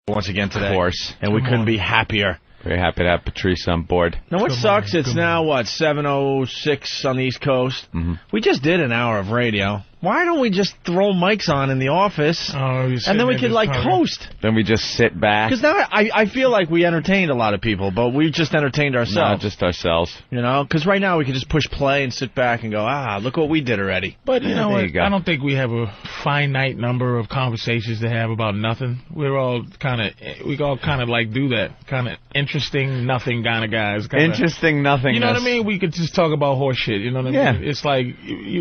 once again today. Of course. And we couldn't be happier. Very happy to have Patrice on board. Now, what sucks, it's now, 7:06 on the East Coast. Mm-hmm. We just did an hour of radio. Why don't we just throw mics on in the office, and then we could, coast? Then we just sit back. Because now I feel like we entertained a lot of people, but we just entertained ourselves. Not just ourselves. You know, because right now we could just push play and sit back and go, look what we did already. But you know what? I don't think we have a finite number of conversations to have about nothing. We all kind of like do that. Kind of interesting nothing kind of guys. Interesting nothing. You know what I mean? We could just talk about horse shit. You know what I mean? It's like,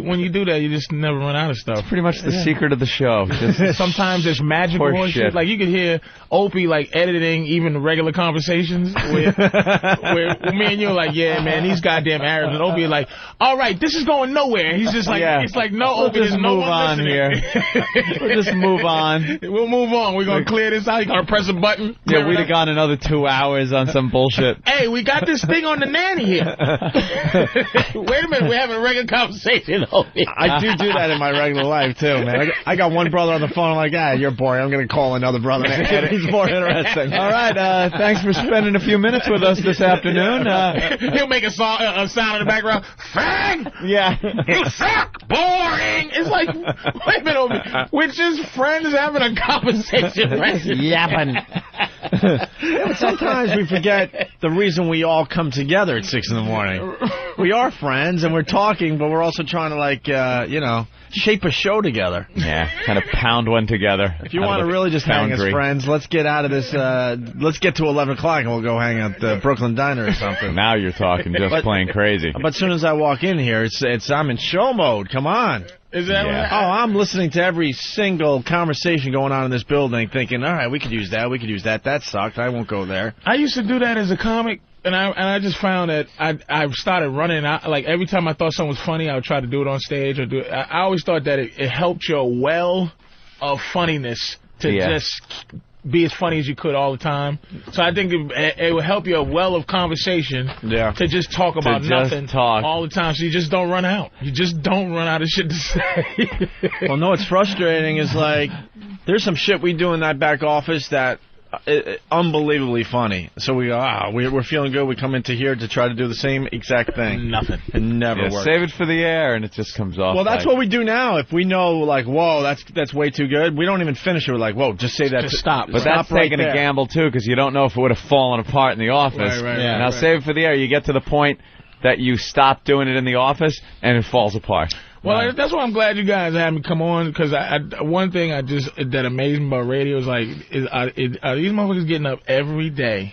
when you do that, you just never run out of stuff. It's pretty much the secret of the show. Just sometimes there's magical horse shit. Like, you could hear Opie, editing even regular conversations where me and you are like, yeah, man, these goddamn Arabs. And Opie like, all right, this is going nowhere. And he's just like, it's like, no, Opie, there's no one on here. We'll just move on. We'll move on. We're going to clear this out. You're going to press a button. Yeah, we'd have gone another 2 hours on some bullshit. Hey, we got this thing on the nanny here. Wait a minute, we're having a regular conversation. I do that in my regular life, too, man. I got one brother on the phone. I'm like, you're boring. I'm going to call another brother. He's more interesting. All right, thanks for spending a few minutes with us this afternoon. He'll make a sound in the background. Fag! Yeah. You suck! Boring! It's like, wait a minute, we're just friends having a conversation. Right? Yapping. But sometimes we forget the reason we all come together at 6 in the morning. We are friends, and we're talking, but we're also trying to, shape a show together. Yeah, kind of pound one together. If you want to really just hang as friends, let's get out of this, let's get to 11 o'clock, and we'll go hang at the Brooklyn Diner or something. Now you're talking, just plain crazy. But as soon as I walk in here, I'm in show mode. Come on. Is that right? Oh, I'm listening to every single conversation going on in this building, thinking, all right, we could use that, That sucked. I won't go there. I used to do that as a comic, and I just found that I started running. Like, every time I thought something was funny, I would try to do it on stage. I always thought that it helped your well of funniness to just be as funny as you could all the time. So I think it will help your well of conversation to just talk about nothing all the time, so you just don't run out. You just don't run out of shit to say. Well, no, what's frustrating is, like, there's some shit we do in that back office that unbelievably funny. So we go, we're feeling good. We come into here to try to do the same exact thing. Nothing. It never works. Save it for the air, and it just comes off. Well, that's what we do now. If we know, like, whoa, that's way too good, we don't even finish it. We're like, whoa, just say that. Just stop. But that's taking a gamble, too, because you don't know if it would have fallen apart in the office. Right, now, save it for the air. You get to the point that you stop doing it in the office, and it falls apart. Well, that's why I'm glad you guys had me come on, because one thing that amazed me about radio is, like, are these motherfuckers getting up every day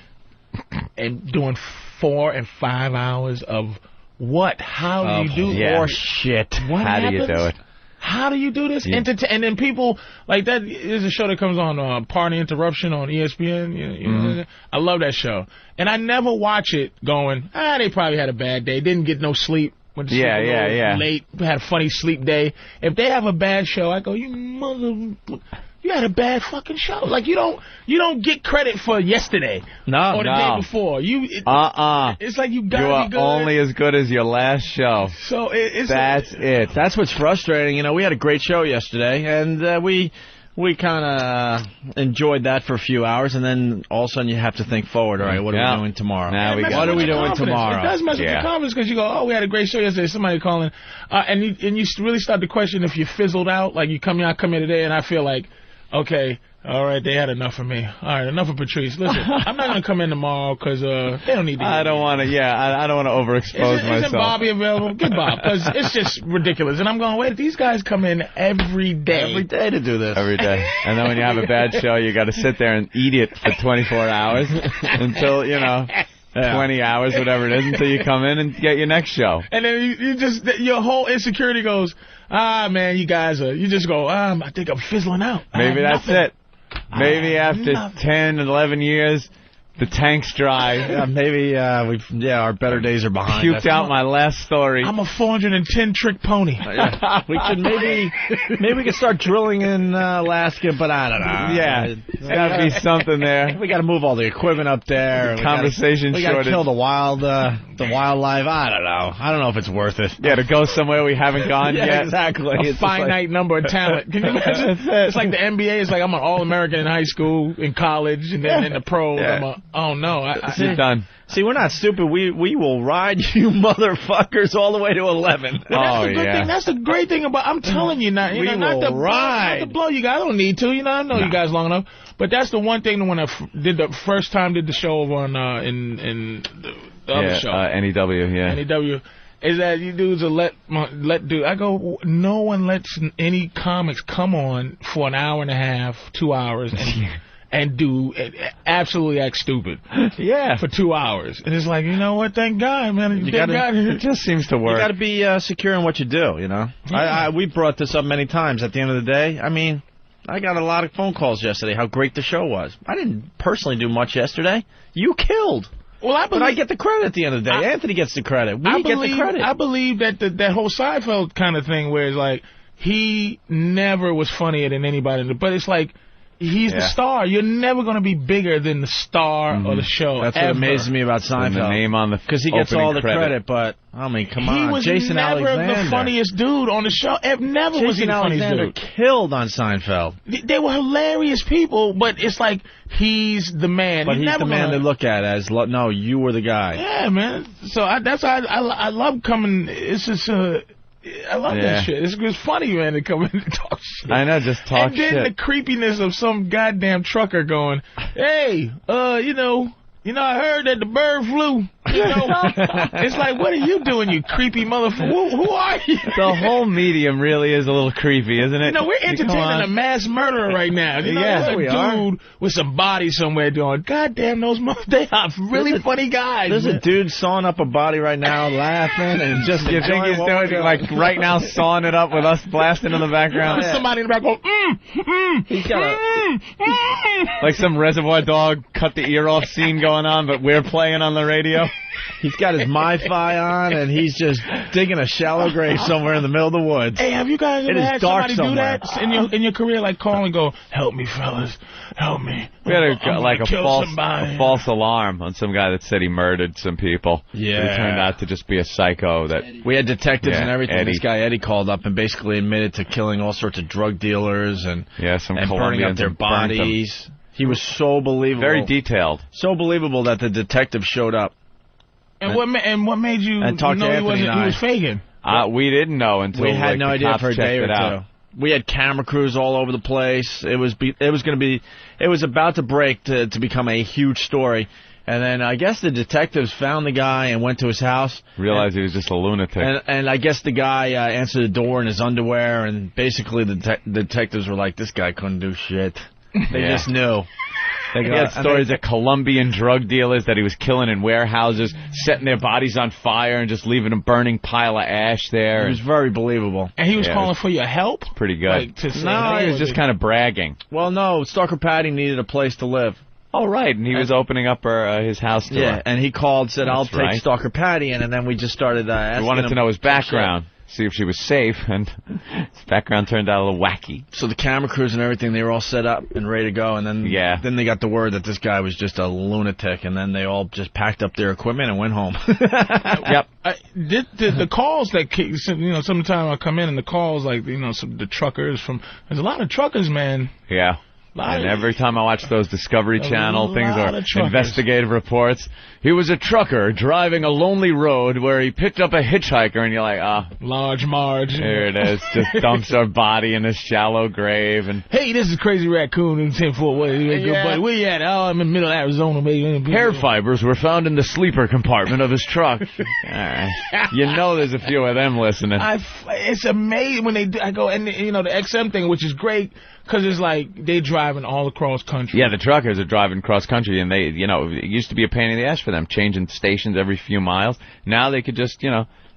and doing 4 and 5 hours of what? How do you do more shit? What How happens? do you do it? How do you do this? Yeah. And then people, like, that is a show that comes on Party Interruption on ESPN. You know, I love that show. And I never watch it going, they probably had a bad day, didn't get no sleep. Went to sleep late, had a funny sleep day. If they have a bad show, I go, you had a bad fucking show. Like, you don't get credit for yesterday or the day before. It's like you gotta be good. You are only as good as your last show. So that's it. That's what's frustrating. You know, we had a great show yesterday, and we kind of enjoyed that for a few hours, and then all of a sudden you have to think forward. All right, what are we doing tomorrow? What are we doing tomorrow? It does mess with your confidence, because you go, we had a great show yesterday. Somebody calling, and you really start to question if you fizzled out. Like, I come here today, and I feel like, okay, all right, they had enough of me. All right, enough of Patrice. Listen, I'm not going to come in tomorrow because they don't need to. I don't want to overexpose myself. Isn't Bobby available? Get Bob, because it's just ridiculous. And I'm going, wait, these guys come in every day. Every day to do this. Every day. And then when you have a bad show, you got to sit there and eat it for 24 hours until, 20 hours, whatever it is, until you come in and get your next show. And then your whole insecurity goes, man, you guys you just go, I think I'm fizzling out. Maybe that's it. Maybe after 10, 11 years, the tank's dry. Yeah, maybe our better days are behind us. Puked out my last story. I'm a 410 trick pony. We should maybe we could start drilling in Alaska, but I don't know. Yeah, there's got to be something there. We got to move all the equipment up there. Conversation shortage. We got to kill the the wildlife. I don't know. I don't know if it's worth it. Yeah, to go somewhere we haven't gone yet. Exactly. A finite number of talent. Can you imagine? It's like the NBA. It's like I'm an All-American in high school, in college, and then in the pros. Yeah. Oh, no. You're done. See, we're not stupid. We will ride you motherfuckers all the way to 11. That's the good thing. That's the great thing about. I'm telling you now. Not to blow you guys. I don't need to. I know you guys long enough. But that's the one thing when I did the first time did the show over on in the other show. NEW. Yeah. NEW. Is that you dudes will let do. I go. No one lets any comics come on for an hour and a half, 2 hours, and do absolutely act stupid. Yeah. For 2 hours. And it's like, you know what? Thank God, man. It just seems to work. You got to be secure in what you do, Yeah. We brought this up many times. At the end of the day, I mean, I got a lot of phone calls yesterday how great the show was. I didn't personally do much yesterday. You killed. Well, but I get the credit at the end of the day. Anthony gets the credit. We get the credit. I believe that that whole Seinfeld kind of thing where it's like he never was funnier than anybody. But it's like he's the star. You're never going to be bigger than the star or the show. That's what amazes me about Seinfeld. The name on the because he gets all the credit. But I mean, come on, he was Jason never Alexander, the funniest dude on the show. Never was he the funniest dude. Killed on Seinfeld. They were hilarious people, but it's like he's the man. But he's the man they look at as no, you were the guy. Yeah, man. So that's why I love coming. It's just I love that shit. It's funny, man, to come in and talk shit. I know, just talk shit. And then the creepiness of some goddamn trucker going, hey, I heard that the bird flew. It's like, what are you doing, you creepy motherfucker? Who are you? The whole medium really is a little creepy, isn't it? We're entertaining a mass murderer right now. There's a dude with some body somewhere doing, goddamn, those they are really funny guys. There's a dude sawing up a body right now, laughing, and just you think he's doing it like right now, sawing it up with us blasting in the background? Somebody in the back going, He's got like some Reservoir Dog cut the ear off scene going on, but we're playing on the radio. He's got his Mi-Fi on, and he's just digging a shallow grave somewhere in the middle of the woods. Hey, have you guys ever had somebody do that in your career, like call and go, help me, fellas, help me. We had a false alarm on some guy that said he murdered some people. Yeah. It turned out to just be a psycho. We had detectives and everything. Eddie. This guy Eddie called up and basically admitted to killing all sorts of drug dealers and burning up their bodies. He was so believable. Very detailed. So believable that the detective showed up. And what made you know he was faking? We didn't know until we had no idea for a day or two. We had camera crews all over the place. It was about to break to become a huge story. And then I guess the detectives found the guy and went to his house. Realized he was just a lunatic. And I guess the guy answered the door in his underwear, and basically the detectives were like, this guy couldn't do shit. They just knew. He had stories of Colombian drug dealers that he was killing in warehouses, setting their bodies on fire and just leaving a burning pile of ash there. It was very believable. And he was calling for your help? Pretty good. Like, no, he was just kind of bragging. Well, no, Stalker Patty needed a place to live. Oh, right, and he was opening up his house to her. And he called, said, I'll take Stalker Patty in, and then we just started asking We wanted to know his background. See if she was safe, and his background turned out a little wacky. So the camera crews and everything, they were all set up and ready to go, and then they got the word that this guy was just a lunatic, and then they all just packed up their equipment and went home. Yep. The calls that, sometimes I come in and the calls, like, some the truckers there's a lot of truckers, man. Yeah. And every time I watch those Discovery Channel things or investigative reports, he was a trucker driving a lonely road where he picked up a hitchhiker, and you're like, Large Marge. There it is. Just dumps our body in a shallow grave. And hey, this is Crazy Raccoon in 10-4. Where you at? Oh, I'm in the middle of Arizona, baby. Hair fibers were found in the sleeper compartment of his truck. You know there's a few of them listening. It's amazing when I go, and the XM thing, which is great. Because it's like they driving all across country. Yeah, the truckers are driving cross country, and they, it used to be a pain in the ass for them, changing stations every few miles. Now they could just,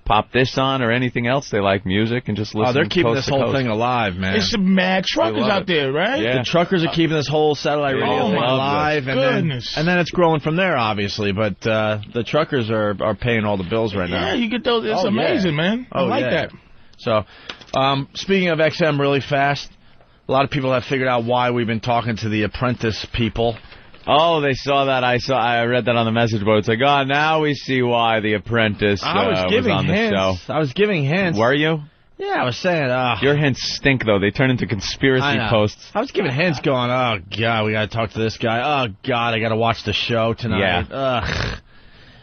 pop this on or anything else they like, music, and just listen. They're keeping this whole thing alive, man. It's some mad truckers out there, right? Yeah. The truckers are keeping this whole satellite radio thing alive, and then it's growing from there, obviously. But the truckers are paying all the bills right now. Yeah, you get those. It's amazing, man. I like that. So, speaking of XM, really fast. A lot of people have figured out why we've been talking to the Apprentice people. Oh, they saw that. I read that on the message board. It's like, oh, now we see why The Apprentice was on the show. I was giving hints. Were you? Yeah, I was saying. Your hints stink, though. They turn into conspiracy posts. I was giving hints going, oh, God, we got to talk to this guy. Oh, God, I got to watch the show tonight. Yeah. Ugh.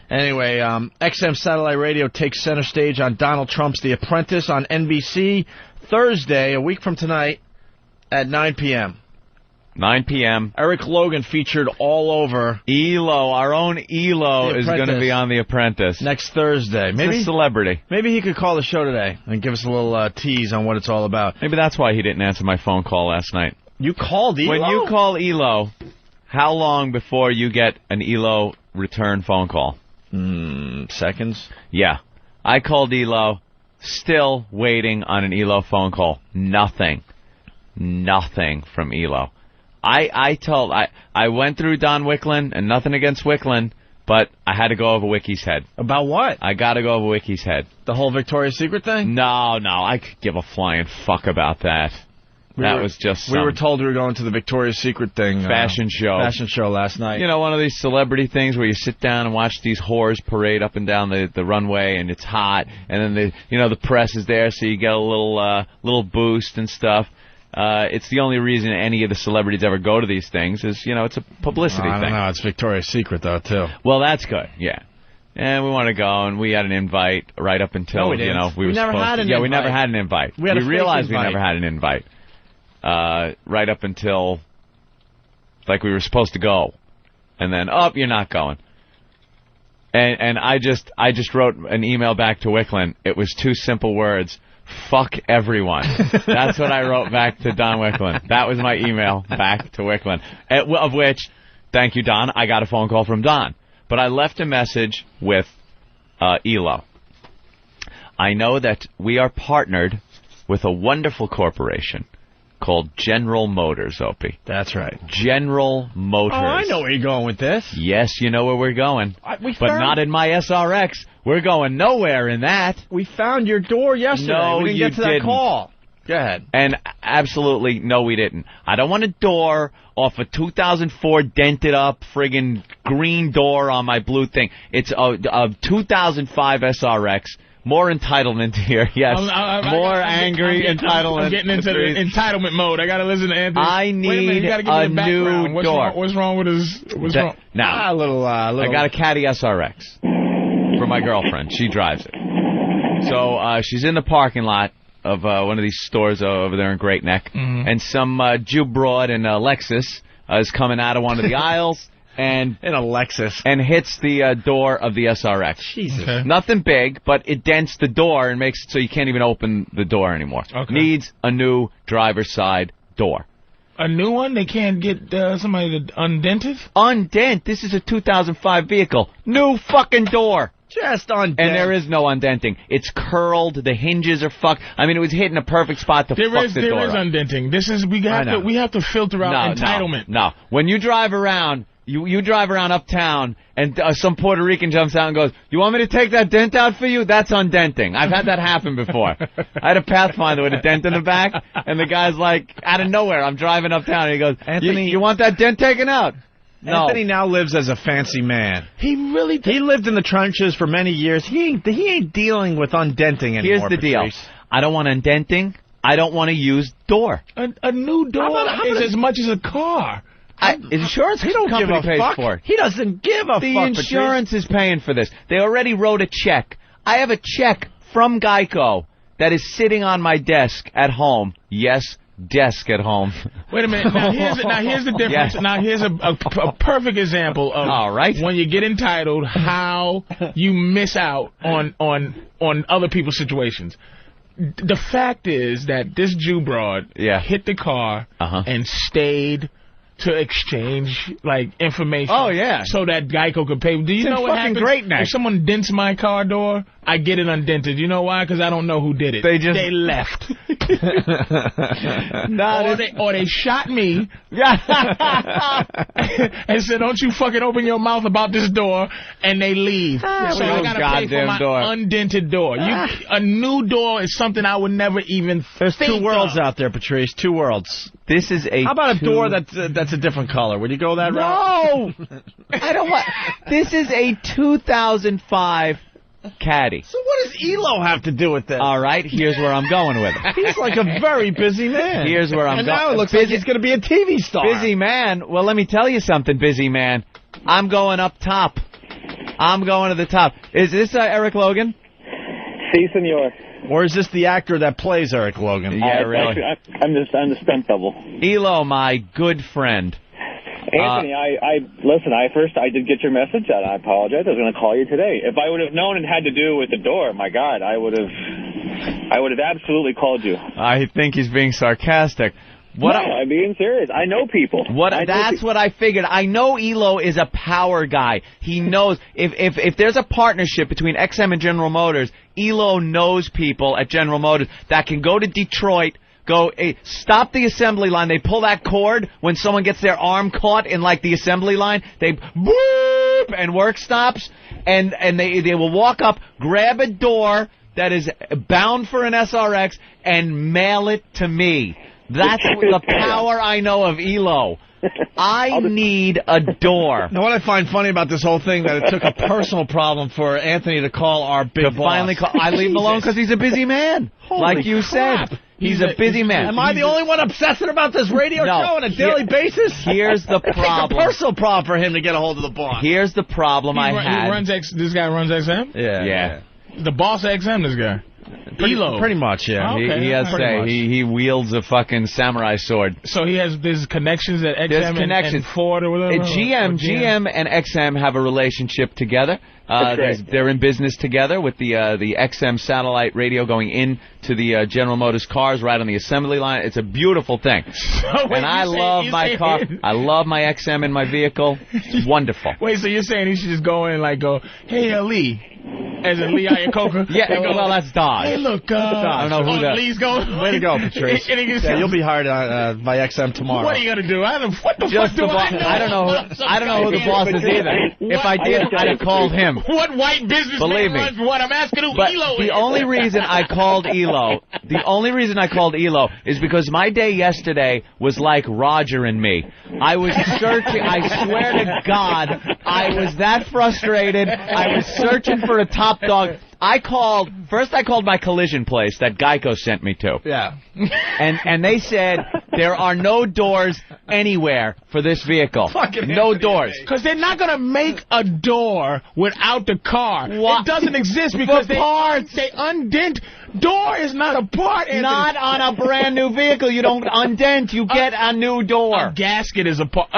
Anyway, XM Satellite Radio takes center stage on Donald Trump's The Apprentice on NBC Thursday, a week from tonight, at 9 p.m. 9 p.m. Eric Logan featured all over. ELO, our own ELO, is going to be on The Apprentice. Next Thursday. Maybe a celebrity. Maybe he could call the show today and give us a little tease on what it's all about. Maybe that's why he didn't answer my phone call last night. You called ELO? When you call ELO, how long before you get an ELO return phone call? Seconds? Yeah. I called ELO, still waiting on an ELO phone call. Nothing from ELO. I went through Don Wicklin, and nothing against Wicklin, but I had to go over Wicky's head. About what? I got to go over Wicky's head. The whole Victoria's Secret thing? No, I could give a flying fuck about that. We were told we were going to the Victoria's Secret thing. Fashion show last night. You know, one of these celebrity things where you sit down and watch these whores parade up and down the runway, and it's hot, and then the press is there, so you get a little boost and stuff. It's the only reason any of the celebrities ever go to these things is, it's a publicity thing. I don't know. It's Victoria's Secret, though, too. Well, that's good, yeah. And we want to go, and we had an invite right up until, we never had an invite. Yeah, we never had an invite. We realized we never had an invite. Right up until, like, we were supposed to go. And then, you're not going. And I just wrote an email back to Wicklin. It was 2 simple words. Fuck everyone. That's what I wrote back to Don Wicklin. That was my email back to Wicklin. Of which, thank you, Don, I got a phone call from Don. But I left a message with ELO. I know that we are partnered with a wonderful corporation called General Motors, Opie. That's right. General Motors. Oh, I know where you're going with this. Yes, you know where we're going. But not in my SRX. We're going nowhere in that. We found your door yesterday. No, we didn't get to that call. Go ahead. And absolutely, no, we didn't. I don't want a door off a 2004 dented up friggin' green door on my blue thing. It's a 2005 SRX. More entitlement here, yes. More angry entitlement. I'm getting into the entitlement mode. I got to listen to Anthony. I need a new door. What's wrong with his... Now, I got a Caddy SRX for my girlfriend. She drives it. So she's in the parking lot of one of these stores over there in Great Neck, and some Jew broad in a Lexus is coming out of one of the aisles. And in a Lexus, and hits the door of the SRX. Jesus, nothing big, but it dents the door and makes it so you can't even open the door anymore. Okay. Needs a new driver's side door. A new one? They can't get somebody to undent it? Undent? This is a 2005 vehicle. New fucking door. Just undent. And there is no undenting. It's curled. The hinges are fucked. I mean, it was hitting a perfect spot to fuck the door up. There is undenting. We have to filter out entitlement. No. When you drive around... You drive around uptown, and some Puerto Rican jumps out and goes, "You want me to take that dent out for you?" That's undenting. I've had that happen before. I had a Pathfinder with a dent in the back, and the guy's like, out of nowhere, I'm driving uptown, and he goes, "Anthony, you want that dent taken out?" No. Anthony now lives as a fancy man. He lived in the trenches for many years. He ain't dealing with undenting anymore. Here's the deal. I don't want undenting. I don't want to use door. A new door is as much as a car. Insurance company pays for it. He doesn't give a fuck. The insurance is paying for this. They already wrote a check. I have a check from Geico that is sitting on my desk at home. Yes, desk at home. Wait a minute. Now here's the difference. Yes. Now here's a perfect example of when you get entitled, how you miss out on other people's situations. The fact is that this Jew broad hit the car and stayed to exchange, information. Oh, yeah. So that Geico could pay. Do you know what happens? If someone dents my car door, I get it undented. You know why? Because I don't know who did it. They left. Or they shot me and said, "Don't you fucking open your mouth about this door," and they leave. So I got to pay for my undented door. A new door is something I would never even think of. There's 2 worlds out there, Patrice. 2 worlds. This is a... How about a door that's a different color? Would you go that route? No! I don't want... This is a 2005 Caddy. So what does ELO have to do with this? All right, here's where I'm going with it. He's like a very busy man. Here's where I'm going. And now it looks like he's going to be a TV star. Busy man. Well, let me tell you something, busy man. I'm going up top. I'm going to the top. Is this Eric Logan? Si, senor. Or is this the actor that plays Eric Logan? Yeah, really. I'm the stunt double. ELO, my good friend. Anthony, listen, I did get your message, and I apologize. I was going to call you today. If I would have known it had to do with the door, my God, I would have absolutely called you. I think he's being sarcastic. I'm being serious. I know people. That's what I figured. I know ELO is a power guy. He knows if there's a partnership between XM and General Motors, ELO knows people at General Motors that can go to Detroit, stop the assembly line. They pull that cord when someone gets their arm caught in like the assembly line. They boop and work stops, and they will walk up, grab a door that is bound for an SRX, and mail it to me. That's the power I know of ELO. I need a door. Now, what I find funny about this whole thing, that it took a personal problem for Anthony to call our big boss. Finally I leave him alone because he's a busy man. Like you said. He's a busy man. Am I the only one obsessing about this radio show on a daily basis? Here's the problem. It's a personal problem for him to get a hold of the boss. Here's the problem I had. This guy runs XM? Yeah. The boss XM, this guy. ELO. Pretty much, yeah. Oh, okay. He wields a fucking samurai sword. So there's connections at XM and Ford or whatever? GM and XM have a relationship together. They're in business together with the XM satellite radio going into the General Motors cars right on the assembly line. It's a beautiful thing. And I love my car. I love my XM in my vehicle. It's wonderful. Wait, so you're saying he should just go in and go, hey, Lee. As in Lee Iacocca? Yeah, well, that's Dodge. Hey, look, I don't know who that. Lee's going. Way to go, Patrice. You'll be hired by XM tomorrow. What are you going to do? What the fuck do I know? I don't know who the boss is either. If I did, I'd have called him. What white businessman runs for what? I'm asking who ELO is. The only reason I called ELO is because my day yesterday was like Roger and me. I was searching. I swear to God, I was that frustrated. I was searching for a top dog. I called my collision place that Geico sent me to. Yeah. And they said there are no doors anywhere for this vehicle. No doors. Because they're not going to make a door without the car. It doesn't exist because they undent. Door is not a part, Anthony. Not on a brand new vehicle. You don't undent. You get a new door. A gasket is a part.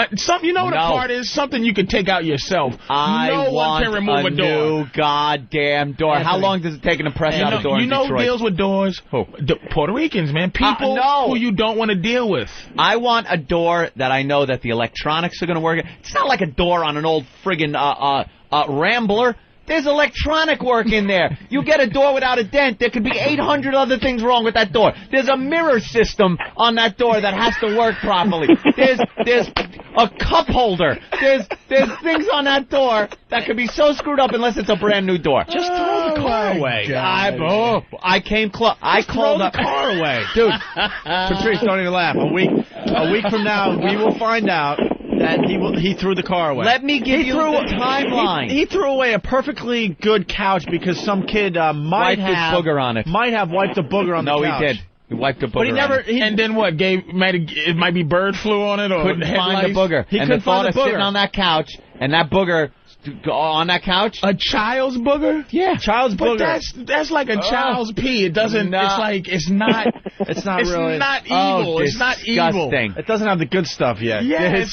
You know what a part is? Something you can take out yourself. No one can remove a door. New goddamn door. Anthony. How long does it take to press out a door in Detroit? You know who deals with doors? Who? Puerto Ricans, man. People who you don't want to deal with. I want a door that I know that the electronics are going to work. It's not like a door on an old friggin' Rambler. There's electronic work in there. You get a door without a dent, there could be 800 other things wrong with that door. There's a mirror system on that door that has to work properly. There's a cup holder. There's things on that door that could be so screwed up unless it's a brand new door. Just throw the car away. I came close. I called the car away. Dude, Patrice, don't even laugh. A week from now, we will find out that he threw the car away. Let me give you the timeline. He threw away a perfectly good couch because some kid might have wiped his booger on it. Might have wiped a booger on the couch. No, he did. He wiped a booger. But he never. And then what? It might be bird flu on it, or couldn't find a booger. He couldn't find the booger. Sitting on that couch, and that booger on that couch. A child's booger? Yeah, child's booger. But that's like a child's pee. It doesn't. No. It's like it's not. It's not really. It's not evil. It's not evil. It doesn't have the good stuff yet. Yeah, a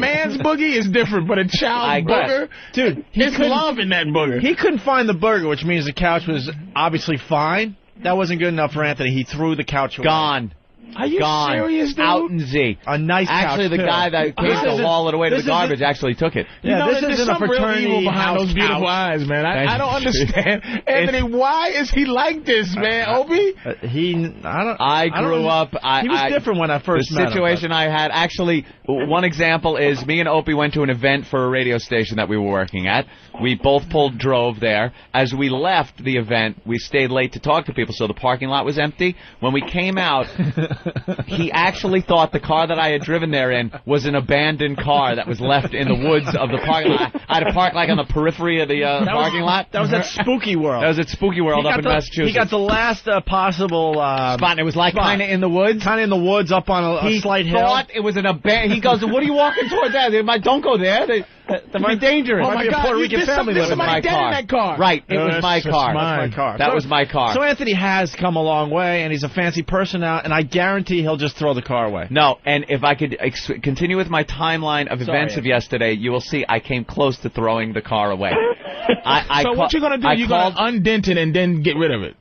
man's boogie is different, but a child's booger, dude, he's loving that booger. He couldn't find the booger, which means the couch was obviously fine. That wasn't good enough for Anthony. He threw the couch away. Gone. Are you serious, dude? Out and Z. A nice couch. Actually, the guy that came to haul it away to the garbage actually took it. Yeah, this isn't a fraternity real evil behind those beautiful eyes, man. I don't understand. Anthony, why is he like this, man, Opie? I grew up. He was different when I first met him. The situation I had, actually, one example is me and Opie went to an event for a radio station that we were working at. We both drove there. As we left the event, we stayed late to talk to people, so the parking lot was empty. When we came out, he actually thought the car that I had driven there in was an abandoned car that was left in the woods of the parking lot. I had to park like on the periphery of the parking lot. That was at Spooky World. That was at Spooky World up in Massachusetts. He got the last possible spot, and it was like kind of in the woods. Kind of in the woods up on a slight hill. He thought it was an abandoned... He goes, what are you walking towards there? Don't go there. That might be dangerous. Oh, my God. Puerto Rican family living in my car. In that car. Right, it was my car. That was my car. So Anthony has come a long way, and he's a fancy person now, and I guarantee he'll just throw the car away. No, and if I could continue with my timeline of events of yesterday, you will see I came close to throwing the car away. So what you're going to do, you're going to undent it and then get rid of it?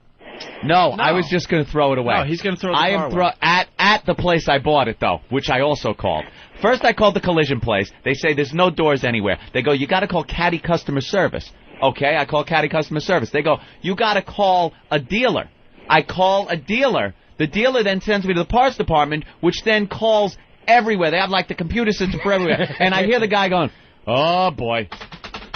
No, I was just going to throw it away. No, he's going to throw the car away. At the place I bought it, though, which I also called. First, I called the collision place. They say there's no doors anywhere. They go, you got to call Caddy Customer Service. Okay, I call Caddy Customer Service. They go, you got to call a dealer. I call a dealer. The dealer then sends me to the parts department, which then calls everywhere. They have, like, the computer system for everywhere. And I hear the guy going, oh, boy.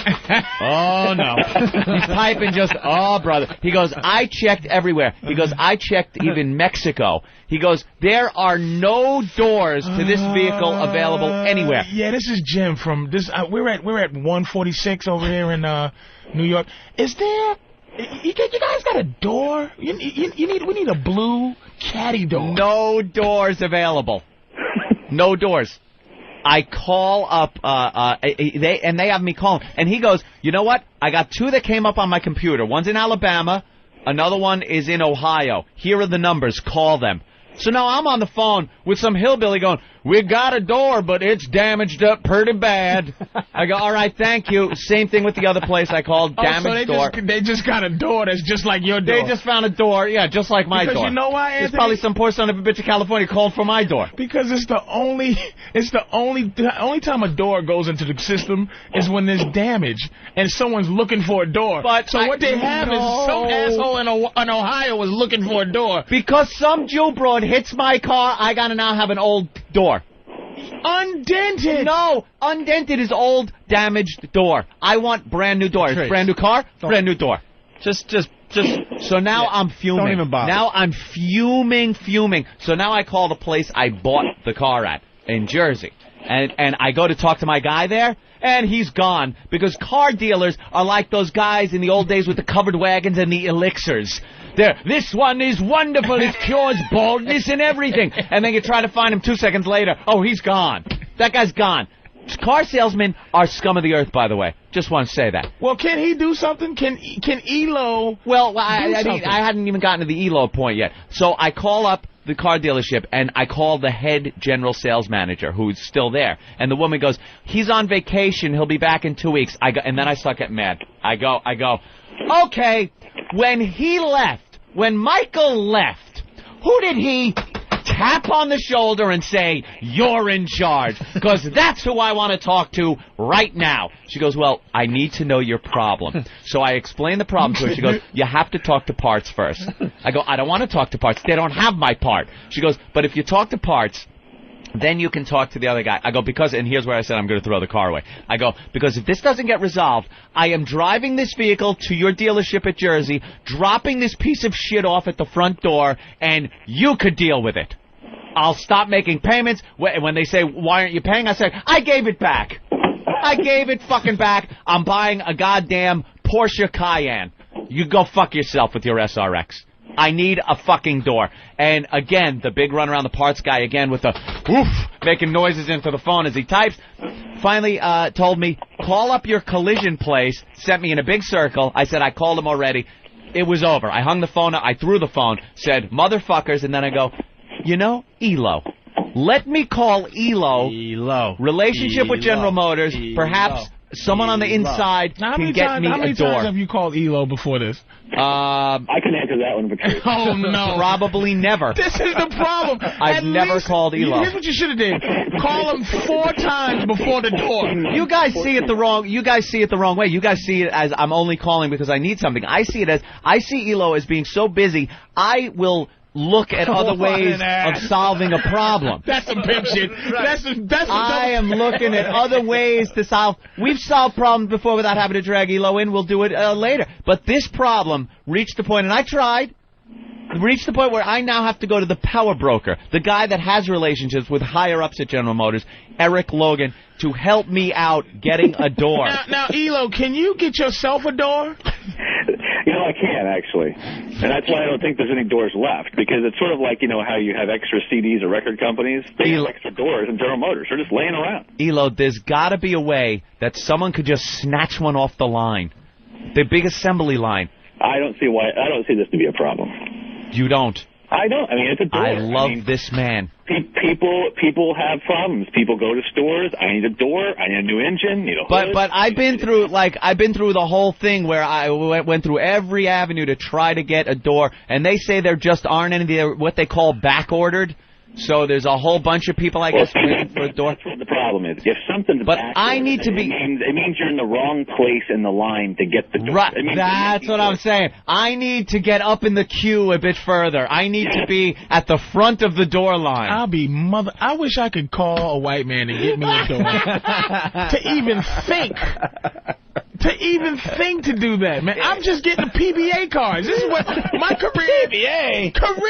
Oh, no. He's typing just, oh, brother. He goes, I checked everywhere. He goes, I checked even Mexico. He goes, there are no doors to this vehicle available anywhere. Yeah, this is Jim from this. We're at 146 over here in New York. Is there? You guys got a door? We need a blue caddy door. No doors available. No doors. I call up, they have me call him. And he goes, you know what? I got two that came up on my computer. One's in Alabama. Another one is in Ohio. Here are the numbers. Call them. So now I'm on the phone with some hillbilly going, we got a door, but it's damaged up pretty bad. I go, all right, thank you. Same thing with the other place I called, damaged door. They just got a door that's just like your door. They just found a door, yeah, just like my door. Because you know why, Anthony? There's probably some poor son of a bitch in California called for my door. Because it's the only time a door goes into the system is when there's damage and someone's looking for a door. But what they have is some asshole in Ohio is looking for a door. Because some Jew broad hits my car, I gotta now have an old door. Undented. No, undented is old, damaged door. I want brand new door. Brand new car, brand new door. Just. So now I'm fuming. Don't even bother. Now I'm fuming. So now I call the place I bought the car at in Jersey, and I go to talk to my guy there. And he's gone, because car dealers are like those guys in the old days with the covered wagons and the elixirs. This one is wonderful, it cures baldness and everything. And then you try to find him 2 seconds later. Oh, he's gone. That guy's gone. Car salesmen are scum of the earth, by the way. Just want to say that. Well, can he do something? Can ELO Well, I hadn't even gotten to the ELO point yet. So I call up the car dealership, and I call the head general sales manager, who's still there. And the woman goes, he's on vacation. He'll be back in 2 weeks. And then I start getting mad. I go, okay, when Michael left, who did he tap on the shoulder and say, you're in charge? Because that's who I want to talk to right now. She goes, well, I need to know your problem. So I explain the problem to her. She goes, you have to talk to parts first. I go, I don't want to talk to parts. They don't have my part. She goes, but if you talk to parts, then you can talk to the other guy. I go, and here's where I said I'm going to throw the car away. I go, because if this doesn't get resolved, I am driving this vehicle to your dealership at Jersey, dropping this piece of shit off at the front door, and you could deal with it. I'll stop making payments. When they say, why aren't you paying? I say, I gave it back. I gave it fucking back. I'm buying a goddamn Porsche Cayenne. You go fuck yourself with your SRX. I need a fucking door. And again, the big run around the parts guy again with the woof, making noises into the phone as he types, finally told me, call up your collision place, sent me in a big circle. I said, I called him already. It was over. I hung the phone up, I threw the phone, said, motherfuckers, and then I go, you know, ELO. Let me call ELO. Relationship with General Motors. Perhaps someone on the inside can get me a door. How many times have you called ELO before this? I can answer that one, Patrice. Oh, no. Probably never. This is the problem. I've never called ELO. Here's what you should have did. Call them 4 times before the door. You guys see it the wrong way. You guys see it as I'm only calling because I need something. I see ELO as being so busy, I will look at other ways of solving a problem. That's some pimp shit. I am looking at other ways to solve. We've solved problems before without having to drag ELO in. We'll do it later. But this problem reached the point, and I tried. reached the point where I now have to go to the power broker, the guy that has relationships with higher-ups at General Motors, Eric Logan, to help me out getting a door. Now, Elo, can you get yourself a door? I can, actually. And that's why I don't think there's any doors left, because it's sort of like, how you have extra CDs or record companies. They have extra doors in General Motors. They're just laying around. Elo, there's got to be a way that someone could just snatch one off the line. The big assembly line. I don't see this to be a problem. You don't? I don't. I mean, it's a door. I love this man. People have problems. People go to stores. I need a door. I need a new engine. Need a hood. But I've been through the whole thing where I went through every avenue to try to get a door, and they say there just aren't any. They're what they call back-ordered. So there's a whole bunch of people, I guess, waiting for a door. That's what the problem is. If something's I need to be... It means you're in the wrong place in the line to get the door. Right, that's what I'm saying. I need to get up in the queue a bit further. I need to be at the front of the door line. I wish I could call a white man and get me a door. To even think to do that, man. I'm just getting PBA cards. This is what my career...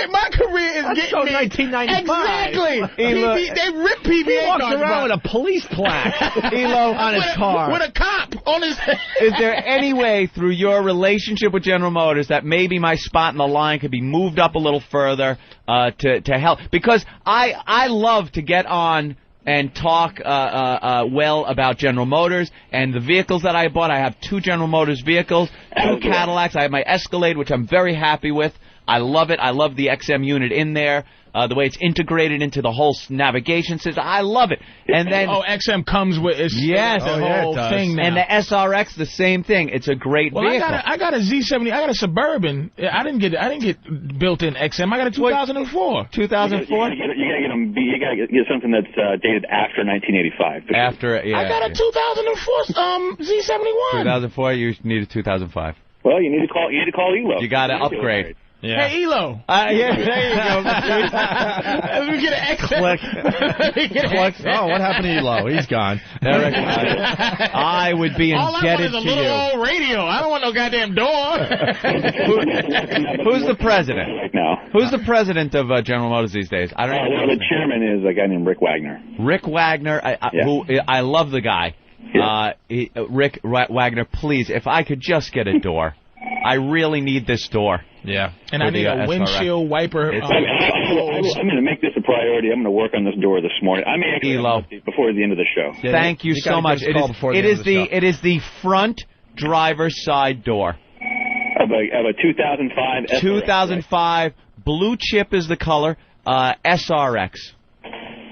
My career is getting me... 1995. Exactly. They rip PBA cards. He walks around with a police plaque on his car. With a cop on his head. Is there any way through your relationship with General Motors that maybe my spot in the line could be moved up a little further to help? Because I love to get on and talk well about General Motors and the vehicles that I bought. I have 2 General Motors vehicles, 2 Cadillacs. I have my Escalade, which I'm very happy with. I love it. I love the XM unit in there. The way it's integrated into the whole navigation system. I love it. And then XM comes with the whole thing now. And the SRX, the same thing. It's a great vehicle. I got a Z70. I got a Suburban. I didn't get built-in XM. I got a 2004. 2004. You gotta get something that's dated after 1985. I got a 2004 Z71. 2004. You need a 2005. Well, you need to call Elo. You got to upgrade. Yeah. Hey, Elo. There you go. Let me get an XM. Click. Oh, what happened to Elo? He's gone. Eric, I would be indebted to you. All I want is a little old radio. I don't want no goddamn door. Who's the president? Right now. Who's the president of General Motors these days? I don't know. The chairman is a guy named Rick Wagner. Rick Wagner, I love the guy. Yeah. Rick Wagner, please, if I could just get a door. I really need this door. Yeah. And I need a windshield wiper. I'm going to make this a priority. I'm going to work on this door this morning. I may actually before the end of the show. Thank you so much. It is the front driver's side door. Of a 2005 SRX. 2005. Blue chip is the color. SRX.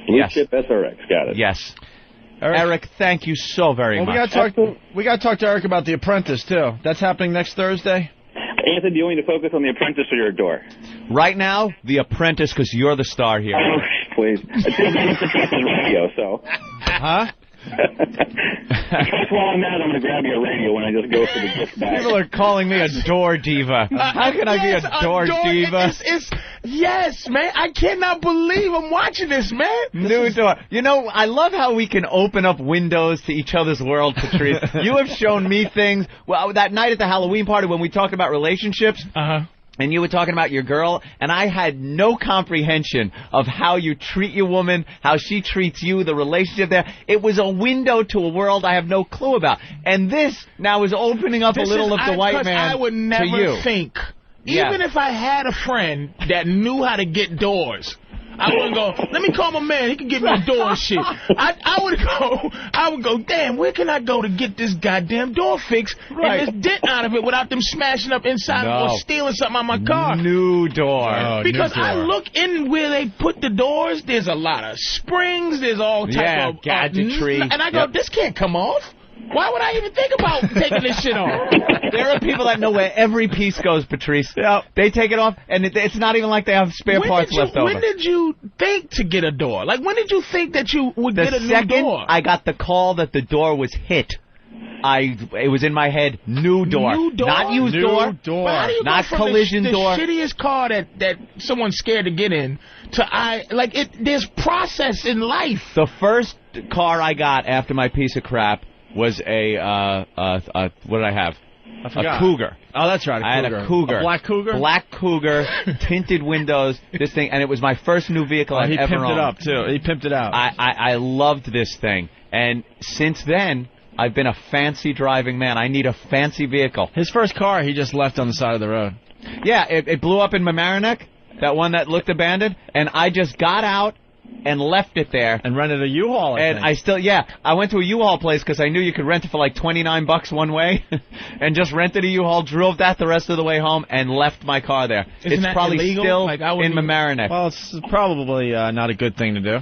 Blue chip SRX. Got it. Yes. Eric, thank you so very much. We got to talk to Eric about The Apprentice, too. That's happening next Thursday? Anthony, do you want me to focus on The Apprentice or your door? Right now, The Apprentice, because you're the star here. Oh, please. It's radio, so. Huh? Just while I'm at, I'm going to grab your radio when I just go for the gift bag. People are calling me a door diva. How can I be a door diva? Yes, man. I cannot believe I'm watching this, man. New door. You know, I love how we can open up windows to each other's world, Patrice. You have shown me things. Well, that night at the Halloween party when we talked about relationships. And you were talking about your girl, and I had no comprehension of how you treat your woman, how she treats you, the relationship there. It was a window to a world I have no clue about. And this now is opening up a little of the white man I would never think, even if I had a friend that knew how to get doors, I wouldn't go, let me call my man, he can get me a door and shit. I would go, damn, where can I go to get this goddamn door fixed and this dent out of it without them smashing up inside or stealing something out of my car? New door. Because I look in where they put the doors, there's a lot of springs, there's all type of gadgetry. And I go, this can't come off. Why would I even think about taking this shit off? There are people that know where every piece goes, Patrice. They take it off, and it's not even like they have spare parts left over. When did you think to get a door? Like, when did you think that you would get a new door? The second I got the call that the door was hit, it was in my head, new door. New door? Not used door. How do you not go from collision door. The shittiest car that someone's scared to get in to there's process in life. The first car I got after my piece of crap was what did I have? I forgot. A Cougar. Oh, that's right. I had a Cougar. A black Cougar? Black Cougar, tinted windows, this thing, and it was my first new vehicle I've ever owned. He pimped it up, too. He pimped it out. I loved this thing. And since then, I've been a fancy driving man. I need a fancy vehicle. His first car, he just left on the side of the road. Yeah, it blew up in Mamaroneck, that one that looked abandoned, and I just got out and left it there. And rented a U-Haul, I went to a U-Haul place because I knew you could rent it for like $29 one way, and just rented a U-Haul, drove that the rest of the way home, and left my car there. It's probably illegal? still in Mamaroneck. Well, it's probably not a good thing to do.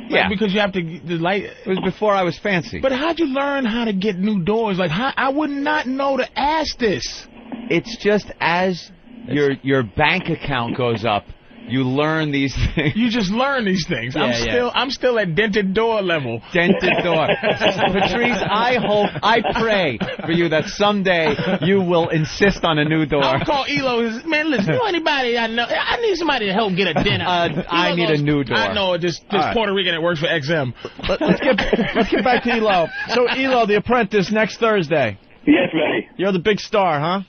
Yeah, because you have to It was before I was fancy. But how'd you learn how to get new doors? Like, I would not know to ask this. It's just as your bank account goes up, you learn these things. You just learn these things. Yeah, I'm still at dented door level. Dented door. Patrice, I pray for you that someday you will insist on a new door. I'll call Elo. Man, listen, you know anybody I know? I need somebody to help get a dinner. I need a new door. I know this Puerto Rican that works for XM. Let's get back to Elo. So, Elo, The Apprentice, next Thursday. Yes, buddy. You're the big star, huh?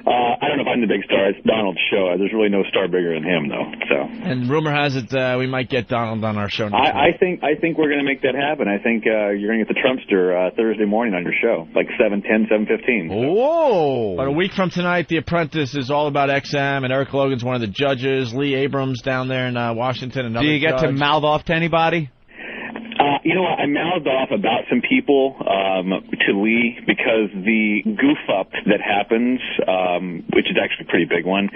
I don't know if I'm the big star. It's Donald's show. There's really no star bigger than him, though. So. And rumor has it we might get Donald on our show next week. I think we're going to make that happen. I think you're going to get the Trumpster Thursday morning on your show, like 7:10, 7:15. Whoa! But a week from tonight, The Apprentice is all about XM, and Eric Logan's one of the judges. Lee Abrams down there in Washington, another Do you get to mouth off to anybody? You know what? I mouthed off about some people to Lee because the goof-up that happens, which is actually a pretty big one,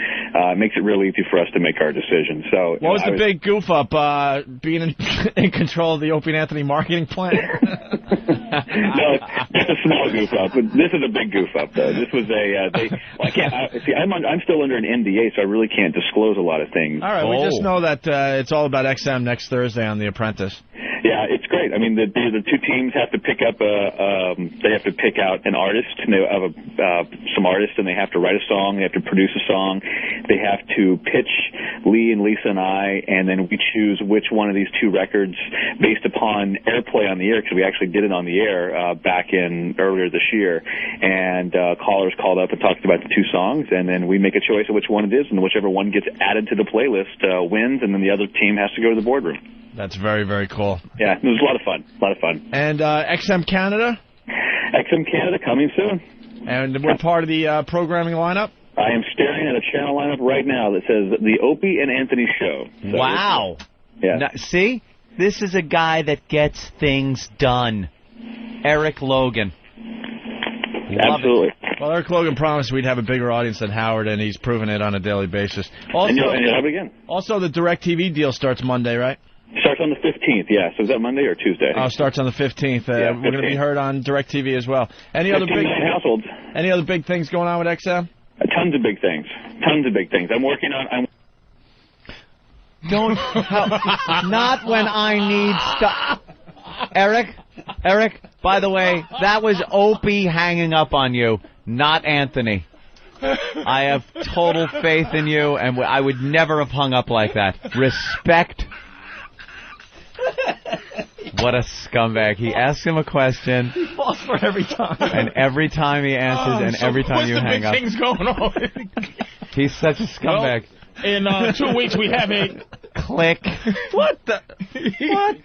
makes it really easy for us to make our decisions. So, what was the big goof-up? Being in control of the Opie and Anthony marketing plan? No, it's a small goof-up. But this is a big goof-up, though. This was I'm still under an NDA, so I really can't disclose a lot of things. All right, we just know that it's all about XM next Thursday on The Apprentice. Yeah, it's great. I mean, the two teams have to pick up they have to pick out an artist, and they have some artists, and they have to write a song, they have to produce a song, they have to pitch Lee and Lisa and I, and then we choose which one of these two records based upon airplay on the air, because we actually did it on the air back in earlier this year, and callers called up and talked about the two songs, and then we make a choice of which one it is, and whichever one gets added to the playlist wins, and then the other team has to go to the boardroom. That's very, very cool. Yeah, it was a lot of fun. A lot of fun. And XM Canada? XM Canada coming soon. And we're part of the programming lineup? I am staring at a channel lineup right now that says The Opie and Anthony Show. So wow. Yeah. Now, see? This is a guy that gets things done. Eric Logan. Absolutely. Well, Eric Logan promised we'd have a bigger audience than Howard, and he's proven it on a daily basis. Also, and you'll have it again. Also, the DirecTV deal starts Monday, right? Starts on the 15th, yeah. So is that Monday or Tuesday? Starts on the 15th. Yeah, we're going to be heard on DirecTV as well. Any other big households? Any other big things going on with XM? Tons of big things. Tons of big things. I'm working on. Don't. Not when I need stuff. Eric. By the way, that was Opie hanging up on you, not Anthony. I have total faith in you, and I would never have hung up like that. Respect. What a scumbag. He asks him a question. He falls for every time. And every time he answers, and every time you hang up. What's the big things going on? He's such a scumbag. Well, in 2 weeks, we have a... Click. What the... What?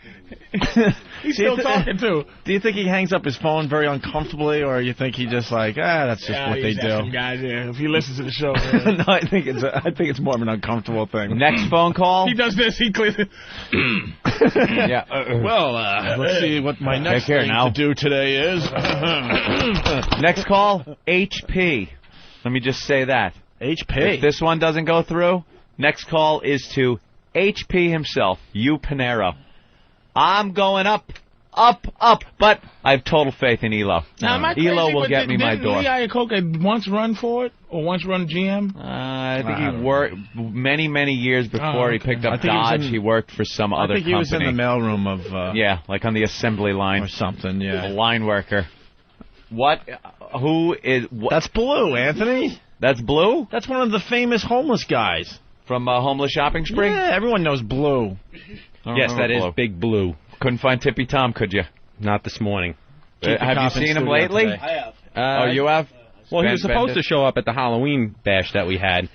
He's still talking, too. Do you think he hangs up his phone very uncomfortably, or you think he just like, that's just what they do? Some guys, if he listens to the show. No, I think it's more of an uncomfortable thing. Next phone call. He does this. He clears it. Yeah. Let's see what my next thing to do today is. Next call, HP. Let me just say that. HP. If this one doesn't go through, next call is to HP himself, you Panero. I'm going up, but I have total faith in Elo. Now, Elo will get me my door. Did Lee Iacocca once run for it, or once run GM? I think he worked many years before he picked up Dodge. He worked for some other company. I think he was in the mailroom of... yeah, like on the assembly line. Or something, yeah. A line worker. What? Who is... That's Blue, Anthony. That's Blue? That's one of the famous homeless guys. From Homeless Shopping Spree? Yeah, everyone knows Blue. Yes, that is Big Blue. Couldn't find Tippy Tom, could you? Not this morning. Have you seen him lately? I have. Oh, you have? Well, he was supposed to show up at the Halloween bash that we had,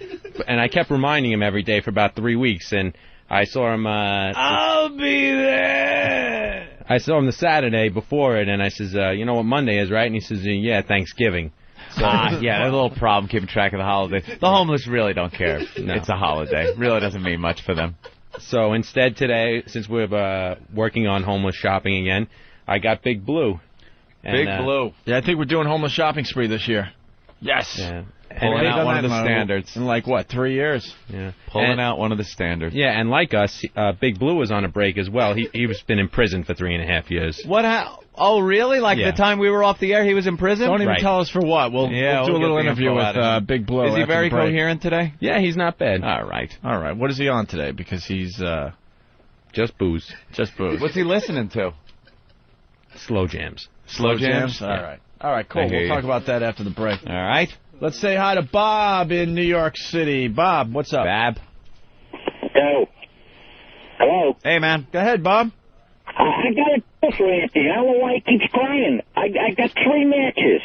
and I kept reminding him every day for about 3 weeks, and I saw him... I'll be there! I saw him the Saturday before it, and I says, you know what Monday is, right? And he says, yeah, Thanksgiving. So, yeah, there's a little problem keeping track of the holidays. The homeless really don't care. No. It's a holiday. Really doesn't mean much for them. So instead today, since we're working on homeless shopping again, I got Big Blue. Big Blue. Yeah, I think we're doing homeless shopping spree this year. Yes. Yeah. Pulling out one of the standards. In like, what, 3 years? Yeah. Pulling out one of the standards. Yeah, and like us, Big Blue was on a break as well. He's been in prison for 3.5 years. What? Oh, really? Like the time we were off the air, he was in prison? Don't even tell us for what. We'll do a little interview with Big Blue. Is he very coherent today? Yeah, he's not bad. All right. All right. What is he on today? Because he's... just booze. Just booze. What's he listening to? Slow jams. Slow jams? All right. All right, cool. We'll talk about that after the break. All right. Let's say hi to Bob in New York City. Bob, what's up? Bab. Yo. Hello. Hey, man. Go ahead, Bob. I got a tip for Anthony. I don't know why he keeps crying. I got 3 matches.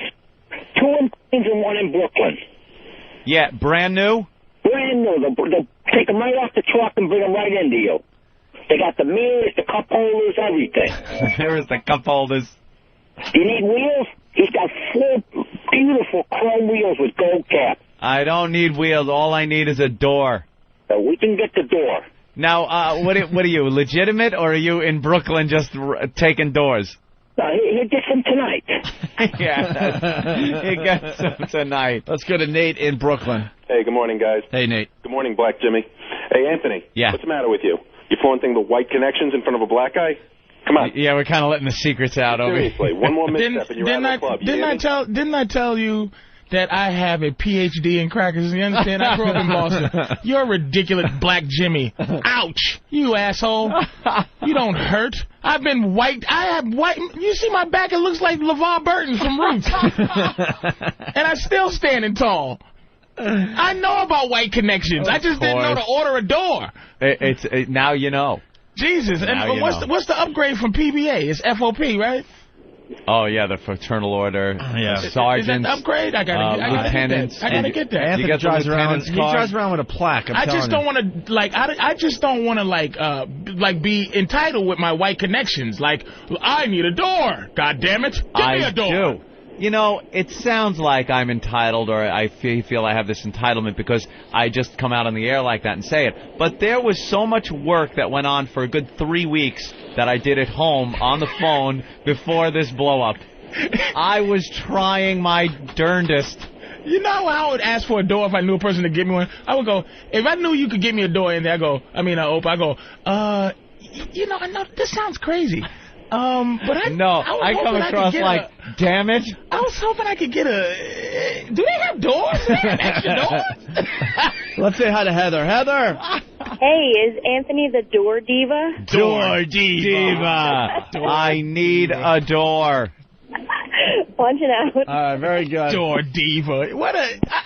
2 in Queens and 1 in Brooklyn. Yeah, brand new? Brand new. They'll take them right off the truck and bring them right into you. They got the mirrors, the cup holders, everything. There's the cup holders. Do you need wheels? He's got 4 beautiful chrome wheels with gold cap. I don't need wheels. All I need is a door. So we can get the door. Now, what are you, legitimate, or are you in Brooklyn just taking doors? He gets them tonight. Yeah, he gets them tonight. Let's go to Nate in Brooklyn. Hey, good morning, guys. Hey, Nate. Good morning, Black Jimmy. Hey, Anthony. Yeah. What's the matter with you? You flaunting the white connections in front of a black guy? Come on. Yeah, we're kind of letting the secrets out over here. Seriously, one more misstep and you're out of the club. Didn't I tell you that I have a Ph.D. in crackers? You understand? I grew up in Boston. You're ridiculous, Black Jimmy. Ouch, you asshole. You don't hurt. I've been white. I have white. You see my back? It looks like LeVar Burton from Roots. And I'm still standing tall. I know about white connections. I just didn't know to order a door. Now you know. Jesus. And what's the upgrade from PBA? It's FOP, right? Oh, yeah, the fraternal order. Sergeants. Is that the upgrade? Lieutenants. I gotta get that. Anthony drives around with a plaque. I just don't want to, I just don't want to, be entitled with my white connections. Like, I need a door. God damn it. Give me a door. I do. You know, it sounds like I'm entitled, or I feel I have this entitlement because I just come out on the air like that and say it. But there was so much work that went on for a good 3 weeks that I did at home on the phone before this blow-up. I was trying my darndest. You know how I would ask for a door if I knew a person to give me one? I would go, if I knew you could give me a door in there, I go, I know this sounds crazy. But I come across like, damn it. I was hoping I could get a... Do they have doors? Do they have extra doors? Let's say hi to Heather. Heather! Hey, is Anthony the door diva? Door diva. I need a door. Punch it out. All right, very good. Door diva.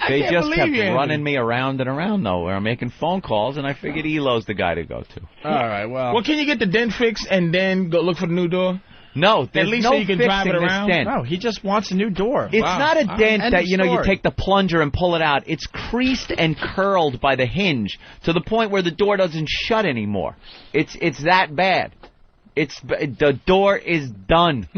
They just kept running me around and around, though, where I'm making phone calls, and I figured Elo's the guy to go to. All right, well. Well, can you get the dent fixed and then go look for the new door? No, there's at least no so you can drive it around. Dent. No, he just wants a new door. It's not a dent that, you take the plunger and pull it out. It's creased and curled by the hinge to the point where the door doesn't shut anymore. It's that bad. The door is done.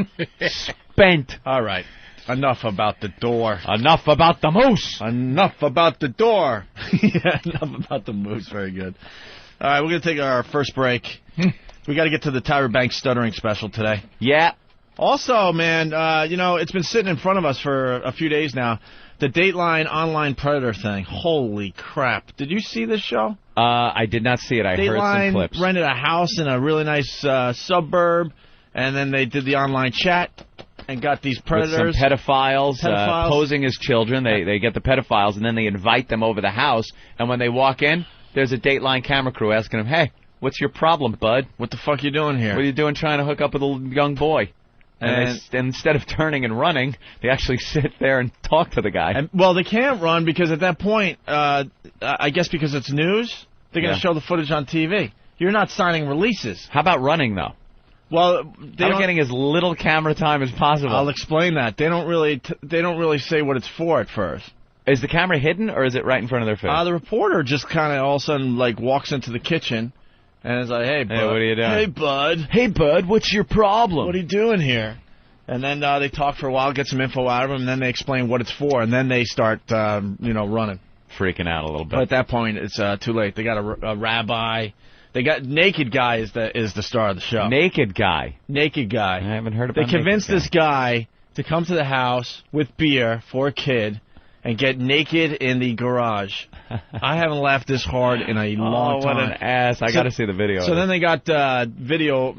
Spent. All right. Enough about the door. Enough about the moose. Enough about the door. Yeah, enough about the moose. Very good. All right, we're going to take our first break. We got to get to the Tyra Banks stuttering special today. Yeah. Also, man, it's been sitting in front of us for a few days now. The Dateline Online Predator thing. Holy crap. Did you see this show? I did not see it. I heard some clips. Dateline rented a house in a really nice suburb, and then they did the online chat and got these predators. With some pedophiles. Posing as children. They get the pedophiles, and then they invite them over the house, and when they walk in, there's a Dateline camera crew asking them, hey, what's your problem, bud? What the fuck you doing here? What are you doing trying to hook up with a young boy? And instead of turning and running, they actually sit there and talk to the guy. Well, they can't run because at that point, I guess because it's news, they're going to show the footage on TV. You're not signing releases. How about running, though? Well, they're getting as little camera time as possible. I'll explain that. They don't really say what it's for at first. Is the camera hidden, or is it right in front of their face? The reporter just kind of all of a sudden walks into the kitchen and is like, "Hey, bud. Hey, what are you doing? Hey, bud. Hey, bud. What's your problem? What are you doing here?" And then they talk for a while, get some info out of him, and then they explain what it's for, and then they start, running, freaking out a little bit. But at that point, it's too late. They got a rabbi. They got Naked Guy is the star of the show. Naked Guy. I haven't heard about. They convinced this guy to come to the house with beer for a kid and get naked in the garage. I haven't laughed this hard in a long time. Oh, what an ass! I got to see the video. So then they got video,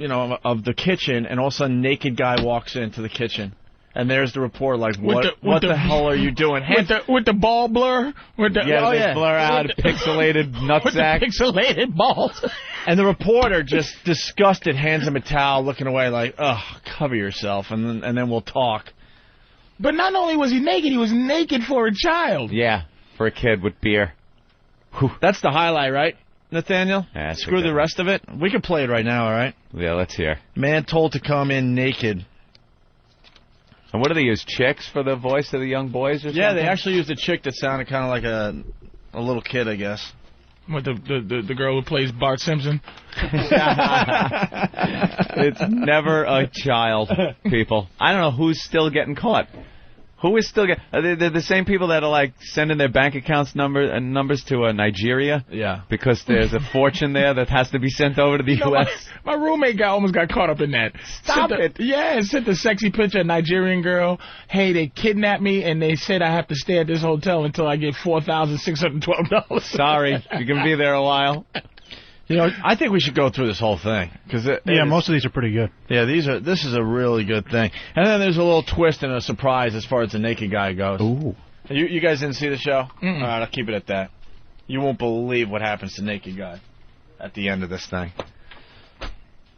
of the kitchen, and all of a sudden, Naked Guy walks into the kitchen. And there's the report, like, what the hell are you doing? With the ball blur? Blur out pixelated nutsack. With the pixelated balls. And the reporter, just disgusted, hands him a towel, looking away like, ugh, cover yourself, and then we'll talk. But not only was he naked for a child. Yeah, for a kid with beer. Whew. That's the highlight, right, Nathaniel? Yeah, screw the rest of it. We can play it right now, all right? Yeah, let's hear. Man told to come in naked. And what do they use, chicks for the voice of the young boys or something? Yeah, they actually used a chick that sounded kind of like a little kid, I guess. What, the girl who plays Bart Simpson? It's never a child, people. I don't know who's still getting caught. Who is still getting... They're the same people that are, like, sending their bank accounts numbers to Nigeria? Yeah. Because there's a fortune there that has to be sent over to the U.S.? My roommate almost got caught up in that. Stop it. Yeah, sent the sexy picture of a Nigerian girl. Hey, they kidnapped me, and they said I have to stay at this hotel until I get $4,612. Sorry, you can be there a while. I think we should go through this whole thing. Most of these are pretty good. Yeah, this is a really good thing. And then there's a little twist and a surprise as far as the Naked Guy goes. Ooh. You guys didn't see the show? Mm-mm. All right, I'll keep it at that. You won't believe what happens to Naked Guy at the end of this thing.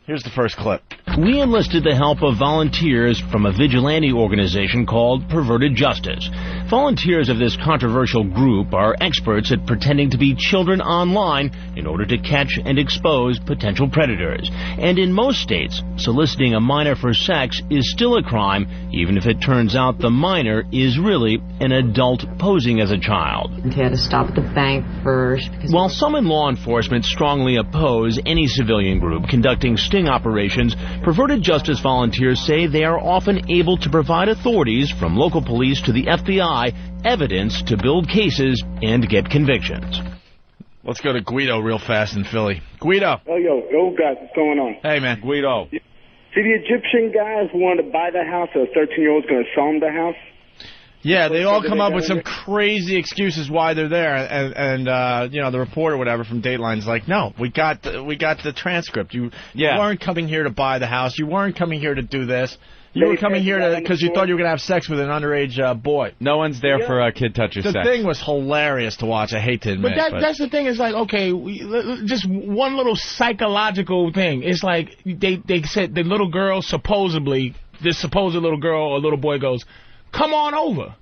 Here's the first clip. We enlisted the help of volunteers from a vigilante organization called Perverted Justice. Volunteers of this controversial group are experts at pretending to be children online in order to catch and expose potential predators. And in most states, soliciting a minor for sex is still a crime, even if it turns out the minor is really an adult posing as a child. He had to stop at the bank first. While some in law enforcement strongly oppose any civilian group conducting sting operations, Perverted Justice volunteers say they are often able to provide authorities, from local police to the FBI, evidence to build cases and get convictions. Let's go to Guido real fast in Philly. Guido. Oh, yo, guys, what's going on? Hey, man. Guido. See the Egyptian guys who wanted to buy the house, so a 13-year-old's going to sell them the house? Yeah, they all come up with some crazy excuses why they're there, and the reporter, whatever, from Dateline's like, no, we got the transcript. You weren't coming here to buy the house. You weren't coming here to do this. You were coming here because you thought you were going to have sex with an underage boy. No one's there for a kid toucher sex. The thing was hilarious to watch. I hate to admit. But that's the thing. Is like, okay, just one little psychological thing. It's like they said the little girl supposedly, this supposed little girl or little boy goes, come on over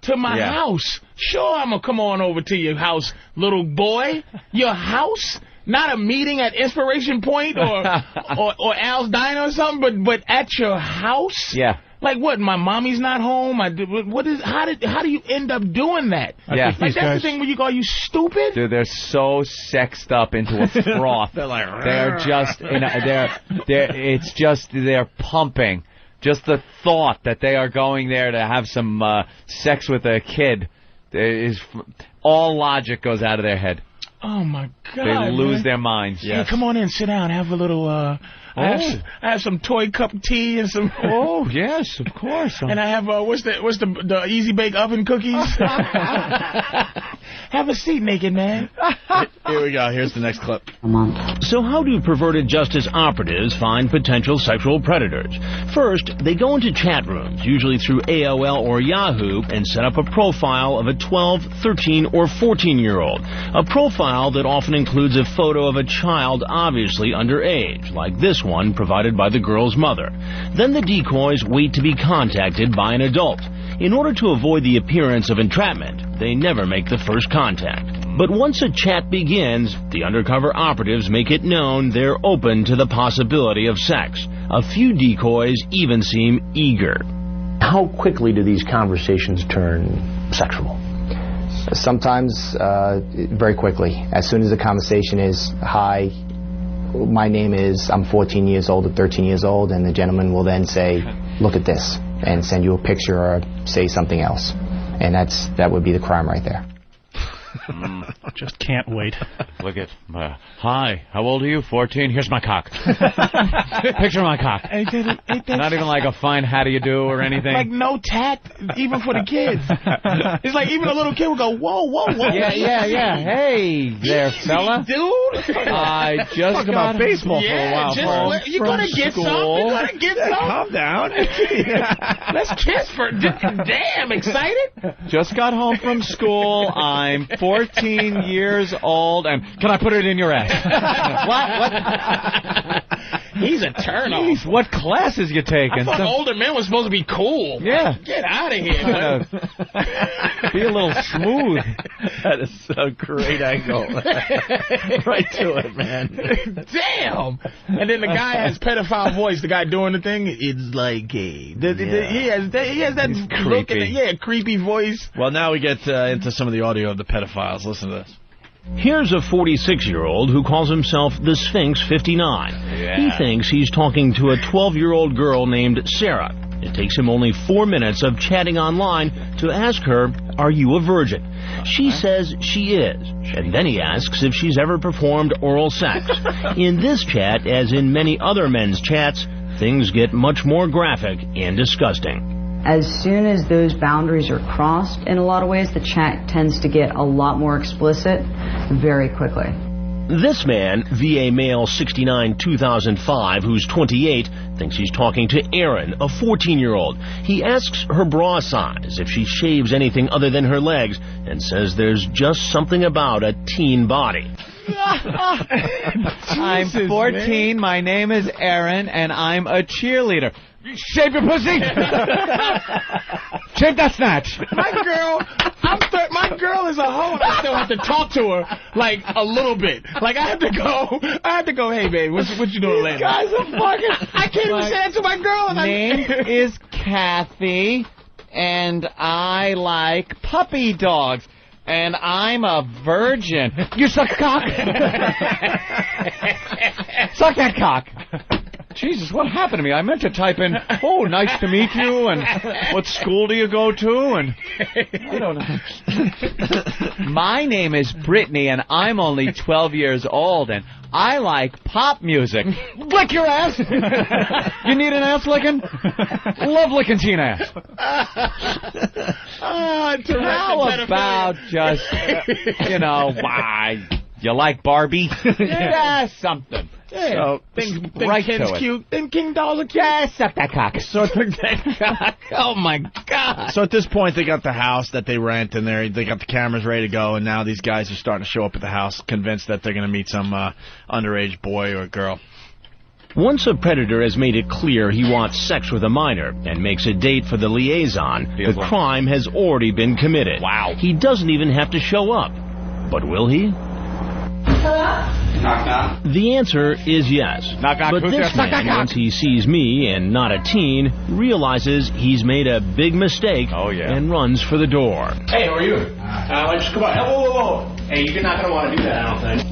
to my house. Sure, I'm going to come on over to your house, little boy. Your house? Not a meeting at Inspiration Point or Al's Diner or something, but at your house? Yeah. Like what? My mommy's not home. What is? How do you end up doing that? Yeah. Like that's the thing where you go, are you stupid? Dude, they're so sexed up into a froth. They're just it's just they're pumping. Just the thought that they are going there to have some sex with a kid all logic goes out of their head. Oh my God! They lose their minds. Yes. Hey, come on in, sit down, have a little. I have some toy cup of tea and some. Oh yes, of course. And I have what's the Easy Bake Oven cookies? Have a seat, naked man. Here we go. Here's the next clip. So how do Perverted Justice operatives find potential sexual predators? First, they go into chat rooms, usually through AOL or Yahoo, and set up a profile of a 12, 13, or 14-year-old. A profile that often includes a photo of a child obviously underage, like this one provided by the girl's mother. Then the decoys wait to be contacted by an adult. In order to avoid the appearance of entrapment, they never make the first contact. But once a chat begins, the undercover operatives make it known they're open to the possibility of sex. A few decoys even seem eager. How quickly do these conversations turn sexual? Sometimes very quickly. As soon as the conversation is, hi, my name is, I'm 14 years old or 13 years old, and the gentleman will then say, look at this, and send you a picture or say something else. And that would be the crime right there. Just can't wait. Look at, hi, how old are you? 14? Here's my cock. Picture of my cock. Not even like a fine how do you do or anything. Like no tact, even for the kids. It's like even a little kid will go, whoa, whoa, whoa. Yeah. Hey there, fella. Dude. I just talk about baseball for a while. You're going to get some. You're going to get some. Calm down. Let's kiss for damn excited. Just got home from school. I'm 14 years old, and can I put it in your ass? What? He's a turnoff. Jeez, what classes you taking? I thought older men were supposed to be cool. Yeah. Get out of here. Be a little smooth. That is a great angle. Right to it, man. Damn. And then the guy has pedophile voice. The guy doing the thing, it's like, he has that creepy. Creepy voice. Well, now we get into some of the audio of the pedophiles. Listen to this. Here's a 46-year-old who calls himself the Sphinx 59. Yeah. He thinks he's talking to a 12-year-old girl named Sarah. It takes him only 4 minutes of chatting online to ask her, are you a virgin? She says she is, and then he asks if she's ever performed oral sex. In this chat, as in many other men's chats, things get much more graphic and disgusting. As soon as those boundaries are crossed, in a lot of ways, the chat tends to get a lot more explicit very quickly. This man, VA male 69 2005, who's 28, thinks he's talking to Erin, a 14-year-old. He asks her bra size, if she shaves anything other than her legs, and says there's just something about a teen body. I'm 14, my name is Erin, and I'm a cheerleader. Shave your pussy! Shave that snatch! My girl is a hoe, and I still have to talk to her, like, a little bit. Like, I have to go, hey, babe, what you doing later? Guys are fucking... I can't even say that to my girl. Name is Kathy, and I like puppy dogs. And I'm a virgin. You suck a cock? Suck that cock. Jesus, what happened to me? I meant to type in, oh, nice to meet you, and what school do you go to, and I don't know. My name is Brittany, and I'm only 12 years old, and I like pop music. Lick your ass! You need an ass licking? Love licking teen ass. How about just, why? You like Barbie? Yeah, something. Yeah, so, think right Ken's cute. Think King dolls are cute. Yeah, suck that cock. So oh my God! So at this point, they got the house that they rent, and they got the cameras ready to go, and now these guys are starting to show up at the house, convinced that they're going to meet some underage boy or girl. Once a predator has made it clear he wants sex with a minor and makes a date for the liaison, the crime has already been committed. Wow. He doesn't even have to show up. But will he? Hello? Knock, knock. The answer is yes. Knock, knock. But this man, once he sees me and not a teen, realizes he's made a big mistake and runs for the door. Hey, how are you? Just come on. Whoa. Hey, you're not going to want to do that, I don't think.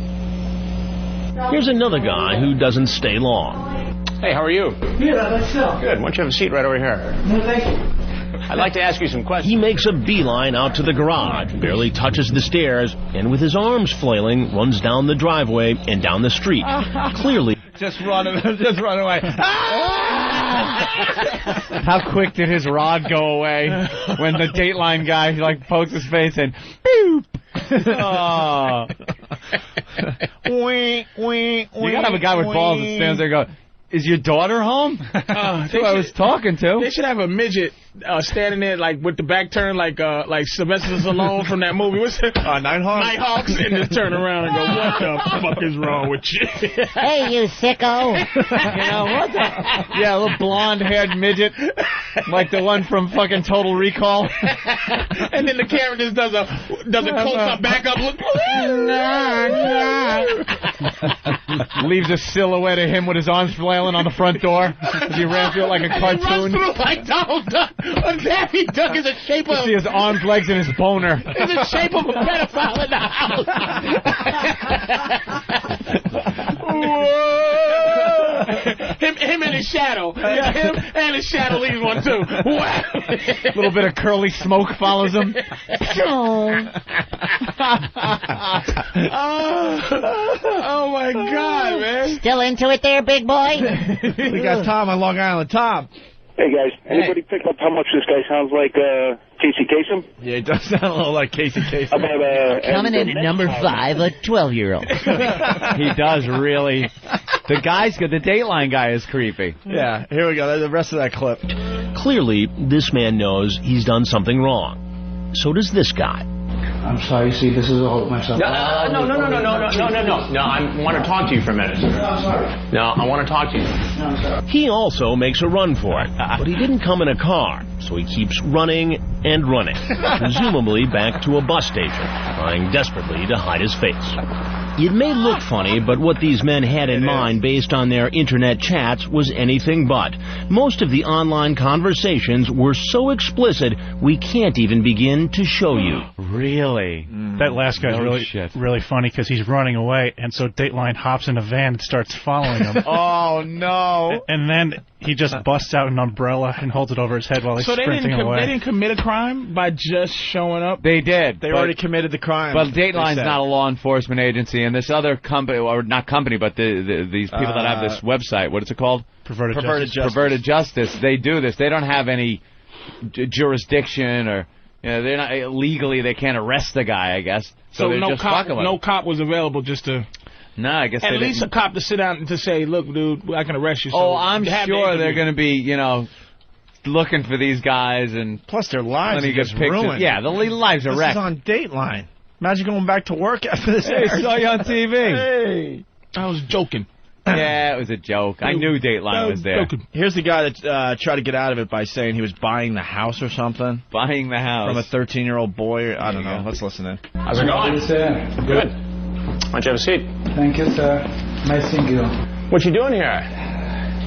Here's another guy who doesn't stay long. Hey, how are you? Good, I'd like so. Good. Why don't you have a seat right over here? No, thank you. I'd like to ask you some questions. He makes a beeline out to the garage, barely touches the stairs, and with his arms flailing, runs down the driveway and down the street. Clearly... Just run away. How quick did his rod go away when the Dateline guy pokes his face in? Boop. Oh. You gotta have a guy with balls that stands there and goes, is your daughter home? That's who I was talking to. They should have a midget standing there with the back turned like Sylvester Stallone from that movie. What's it? Nighthawks, and just turn around and go, what the fuck is wrong with you? Hey, you sicko. What the? Yeah, a little blonde-haired midget, like the one from fucking Total Recall. And then the camera just does a close-up, back-up look. Leaves a silhouette of him with his arms flailing on the front door. As he ran through it like a cartoon. He runs through like Donald Duck. Daffy Duck is the shape of... You see his arms, legs, and his boner. It's the shape of a pedophile in the house. him and his shadow. Him and his shadow leaves one too. A little bit of curly smoke follows him. Oh my God, man! Still into it there, big boy? We got Tom on Long Island. Tom. Hey, guys. Anybody pick up how much this guy sounds like Casey Kasem? Yeah, it does sound a little like Casey Kasem. Coming in at number 5, a 12-year-old. He does really. The Dateline guy is creepy. Yeah, here we go. The rest of that clip. Clearly, this man knows he's done something wrong. So does this guy. I'm sorry, see, this is all myself. No, I want to talk to you for a minute. No, I'm sorry. No, I want to talk to you. No, I'm sorry. He also makes a run for it, but he didn't come in a car, so he keeps running and running, presumably back to a bus station, trying desperately to hide his face. It may look funny, but what these men had in mind based on their internet chats was anything but. Most of the online conversations were so explicit, we can't even begin to show you. Really? That last guy's really funny because he's running away, and so Dateline hops in a van and starts following him. Oh, no. And then he just busts out an umbrella and holds it over his head while he's sprinting away. They didn't commit a crime by just showing up? They did. They already committed the crime. But Dateline's not a law enforcement agency, and this other company, or not company, but these people that have this website, what is it called? Perverted Justice. They do this. They don't have any jurisdiction or... they're not legally. They can't arrest the guy, I guess. So they're just fucking with him. No cop was available just to. No, I guess at least a cop to sit down and to say, "Look, dude, I can arrest you." So oh, I'm sure they're going to be, looking for these guys, and plus their lives get ruined. Yeah, the lives are wrecked. This is on Dateline. Imagine going back to work after this. Hey, saw you on TV. Hey, I was joking. Yeah, it was a joke. I knew Dateline was there. Here's the guy that tried to get out of it by saying he was buying the house or something. Buying the house. From a 13-year-old boy. I don't know. Let's listen in. How's it going? Good. Why don't you have a seat? Thank you, sir. Nice seeing you. What you doing here?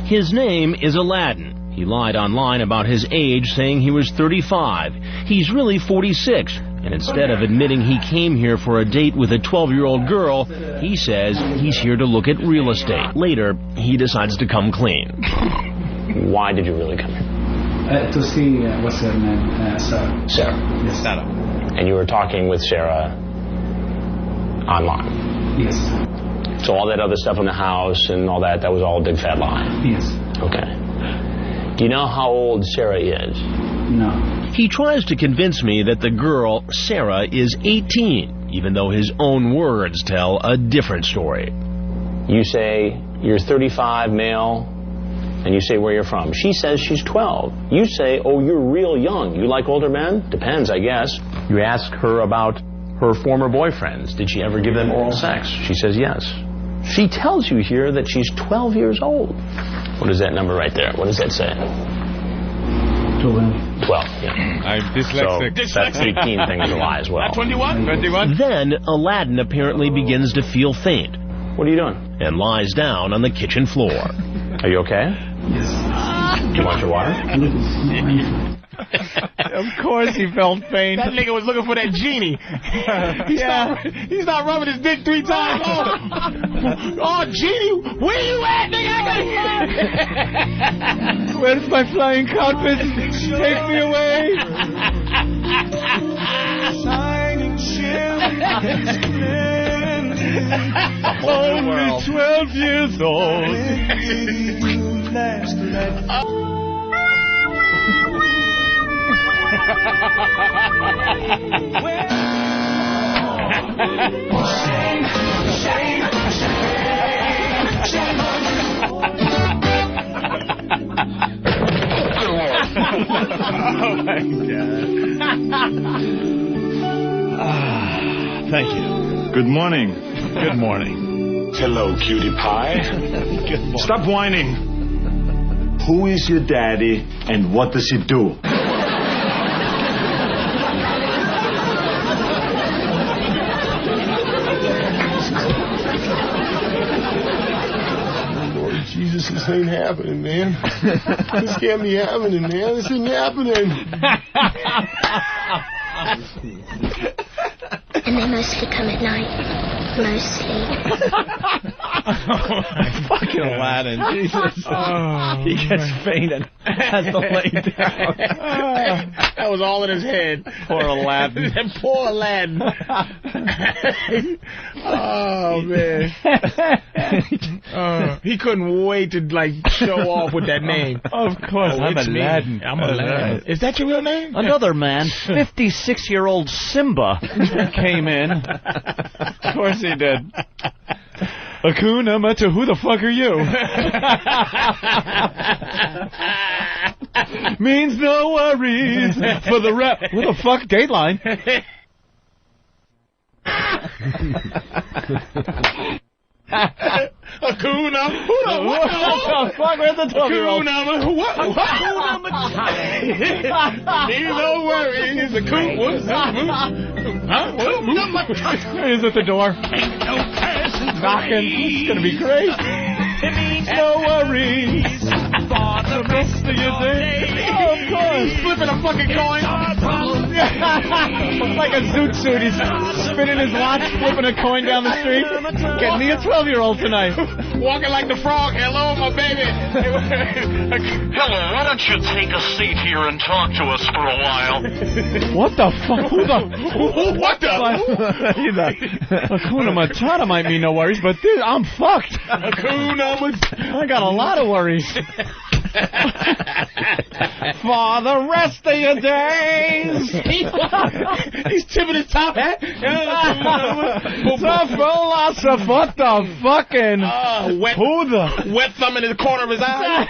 His name is Aladdin. He lied online about his age, saying he was 35. He's really 46. And instead of admitting he came here for a date with a 12-year-old girl, he says he's here to look at real estate. Later, he decides to come clean. Why did you really come here? To see, what's her name? Sarah. Sarah. Yes. Sarah. And you were talking with Sarah online? Yes. So all that other stuff in the house and all that was all a big fat lie? Yes. Okay. Do you know how old Sarah is? No. He tries to convince me that the girl, Sarah, is 18, even though his own words tell a different story. You say you're 35, male, and you say where you're from. She says she's 12. You say, oh, you're real young. You like older men? Depends, I guess. You ask her about her former boyfriends. Did she ever give them oral sex? She says yes. She tells you here that she's 12 years old. What is that number right there? What does that say? 12, yeah. I'm dyslexic. So that 18 thing is a lie as well. 21? Then Aladdin apparently begins to feel faint. What are you doing? And lies down on the kitchen floor. Are you okay? Yes. Do you want your water? Of course he felt faint. That nigga was looking for that genie. He started rubbing his dick 3 times. Oh, Genie, where you at, nigga? Where's my flying carpet? Take me away. Shining Only 12 years old. Oh my God. Thank you. Good morning. Good morning. Hello, cutie pie. Good morning. Stop whining. Who is your daddy and what does he do? This ain't happening, man. This can't be happening, man. This ain't happening. And they mostly come at night. Mostly. Fucking Aladdin, Jesus. He gets fainted. Has to lay down. That was all in his head. Poor Aladdin. Poor Aladdin. Oh, man. He couldn't wait to, like, show off with that name. Of course. I'm Aladdin. I'm Aladdin. Is that your real name? Another man, 56-year-old Simba, came in. Of course he did. Hakuna Matata, who the fuck are you? Means no worries for the rep. What the fuck, Dateline? Hakuna. What the fuck? Where's the 12-year-old? Hakuna Matata. No worries. He's at the door. Knocking. It's gonna be great. It means no worries for the rest of your day. Oh, of course. Flipping a fucking coin. It's like a zoot suit. He's spinning his watch, flipping a coin down the street. Getting me a 12-year-old tonight. Walking like the frog. Hello, my baby. Hello, why don't you take a seat here and talk to us for a while? What the fuck? Who the? What the? Hakuna Matata might mean no worries, but this, I'm fucked. Hakuna Matata. I got a lot of worries. For the rest of your days. He's tipping his top hat. The philosopher, what the fucking... Wet thumb in the corner of his eye.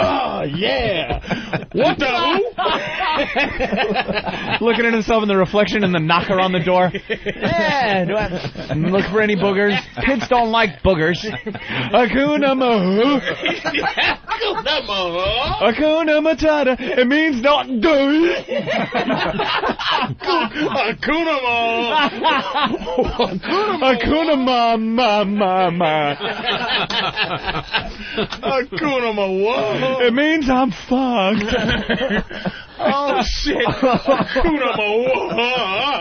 Oh, yeah. What the who? Looking at himself in the reflection and the knocker on the door. Yeah. Look for any boogers. Kids don't like boogers. Hakuna Mahu. Hakuna Matata. It means not do. Hakuna Ma. Hakuna Ma Ma Ma Ma. Hakuna Ma what? It means I'm fucked. Oh shit. Hakuna Ma what?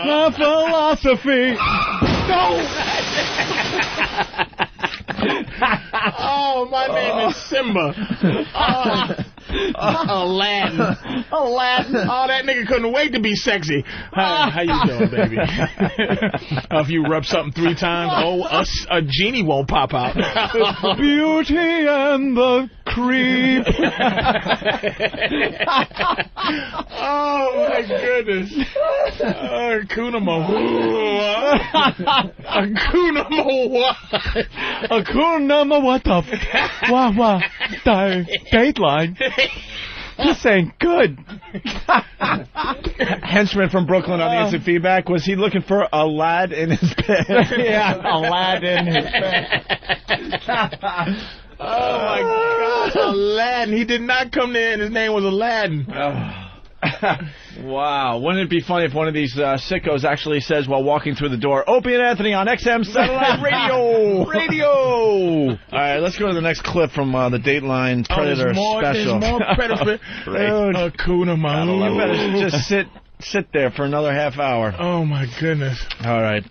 My philosophy. No. Oh, my name is Simba. Aladdin. Aladdin. Oh, that nigga couldn't wait to be sexy. How you doing, baby? If you rub something 3 times, a genie won't pop out. Beauty and the creep. Oh, my goodness. Hakuna Mahua. Hakuna Mahua. Hakuna Ma what the wah Dateline. This ain't good. Henchman from Brooklyn on the instant feedback. Was he looking for a lad in his bed? Yeah, a lad in his bed. Oh, my God. Aladdin. He did not come there and his name was Aladdin. Wow. Wouldn't it be funny if one of these sickos actually says while walking through the door, Opie and Anthony on XM Satellite Radio. All right, let's go to the next clip from the Dateline Predator special. There's more Predator. Hakuna Matata. You better just sit there for another half hour. Oh, my goodness. All right.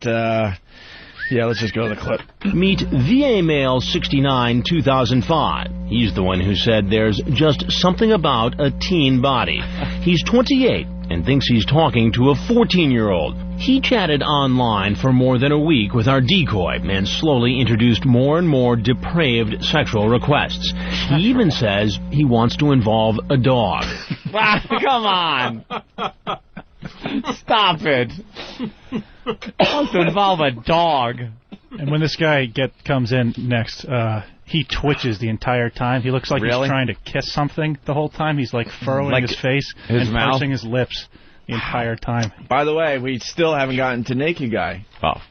Yeah, let's just go to the clip. Meet VA Male 69 2005. He's the one who said there's just something about a teen body. He's 28 and thinks he's talking to a 14-year-old. He chatted online for more than a week with our decoy and slowly introduced more and more depraved sexual requests. He even says he wants to involve a dog. Come on. Stop it. Wants to involve a dog. And when this guy comes in next, he twitches the entire time. He looks like he's trying to kiss something the whole time. He's like furrowing his face and pursing his lips the entire time. By the way, we still haven't gotten to Naked Guy. Oh.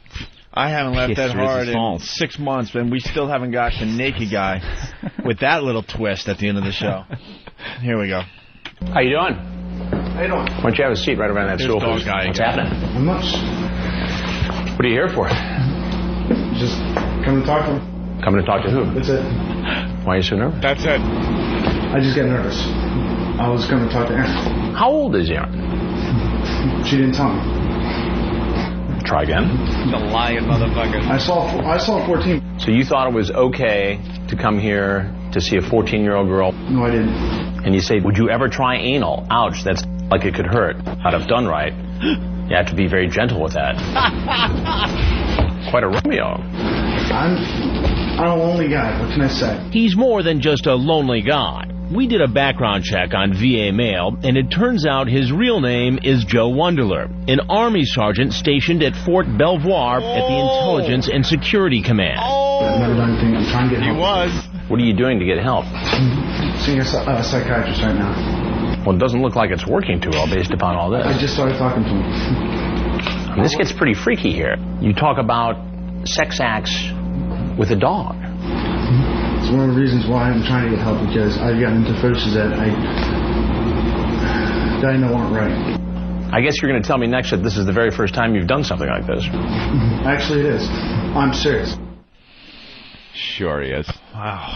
I haven't laughed that hard in 6 months, and we still haven't got to Naked Guy with that little twist at the end of the show. Here we go. How you doing? How you doing? Why don't you have a seat right around that stool? What's happening? Not much. What are you here for? Just coming to talk to him. Coming to talk to who? That's it. Why are you so nervous? That's it. I just get nervous. I was going to talk to Erin. How old is Erin? She didn't tell me. Try again. The lying motherfucker. I saw 14. So you thought it was okay to come here to see a 14-year-old girl? No, I didn't. And you say, would you ever try anal? Ouch, that's like it could hurt. I'd have done right. You have to be very gentle with that. Quite a Romeo. I'm a lonely guy. What can I say? He's more than just a lonely guy. We did a background check on VA mail, and it turns out his real name is Joe Wunderler, an Army sergeant stationed at Fort Belvoir at the Intelligence and Security Command. I've never done anything. I'm trying to get help. He was. What are you doing to get help? Seeing a psychiatrist right now. Well, it doesn't look like it's working too well based upon all this. I just started talking to him. I mean, this gets pretty freaky here. You talk about sex acts with a dog. It's one of the reasons why I'm trying to get help, because I've gotten into fetishes that I know aren't right. I guess you're going to tell me next that this is the very first time you've done something like this. Actually, it is. I'm serious. Sure he is. Wow.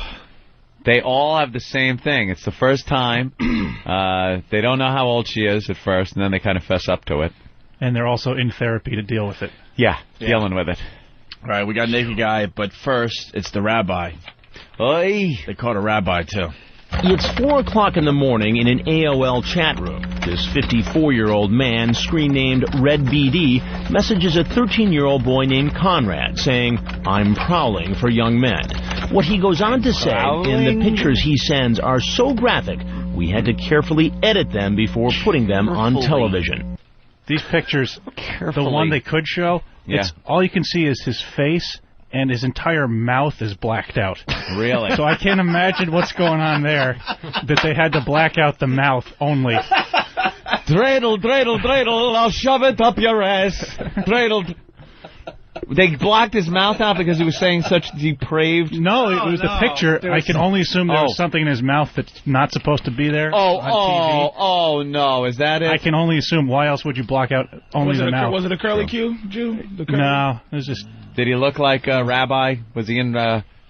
They all have the same thing. It's the first time. They don't know how old she is at first, and then they kind of fess up to it. And they're also in therapy to deal with it. Yeah, dealing with it. All right, we got Naked Guy, but first, it's the rabbi. Oy. They caught a rabbi, too. It's 4 o'clock in the morning in an AOL chat room. This 54-year-old man, screen named Red BD, messages a 13-year-old boy named Conrad, saying, "I'm prowling for young men." What he goes on to say, and the pictures he sends are so graphic, we had to carefully edit them before putting them on television. These pictures, the one they could show, it's all you can see is his face, and his entire mouth is blacked out. Really? So I can't imagine what's going on there, that they had to black out the mouth only. Dreidel, dreidel, dreidel, I'll shove it up your ass. Dreidel. They blocked his mouth out because he was saying such depraved... No, it was the picture. I can only assume there was something in his mouth that's not supposed to be there on TV. Oh, no, is that it? I can only assume. Why else would you block out only the mouth? Was it a curly Q, Jew? No, it was just... Did he look like a rabbi? Was he in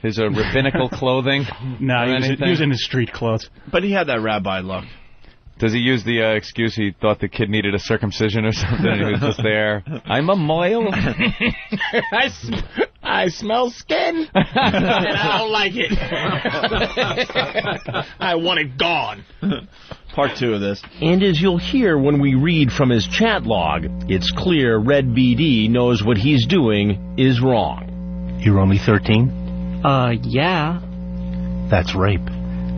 his rabbinical clothing? No, he was in his street clothes. But he had that rabbi look. Does he use the excuse he thought the kid needed a circumcision or something? He was just there. I'm a moil. I smell skin, and I don't like it. I want it gone. Part 2 of this. And as you'll hear when we read from his chat log, it's clear Red BD knows what he's doing is wrong. You're only 13? Yeah. That's rape.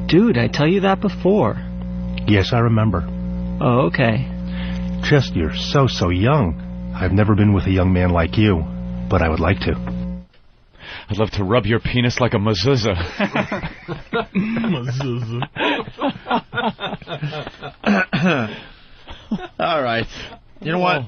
Dude, I tell you that before. Yes, I remember. Oh, okay. Just, you're so young. I've never been with a young man like you, but I would like to. I'd love to rub your penis like a mezuzah. All right. You know what?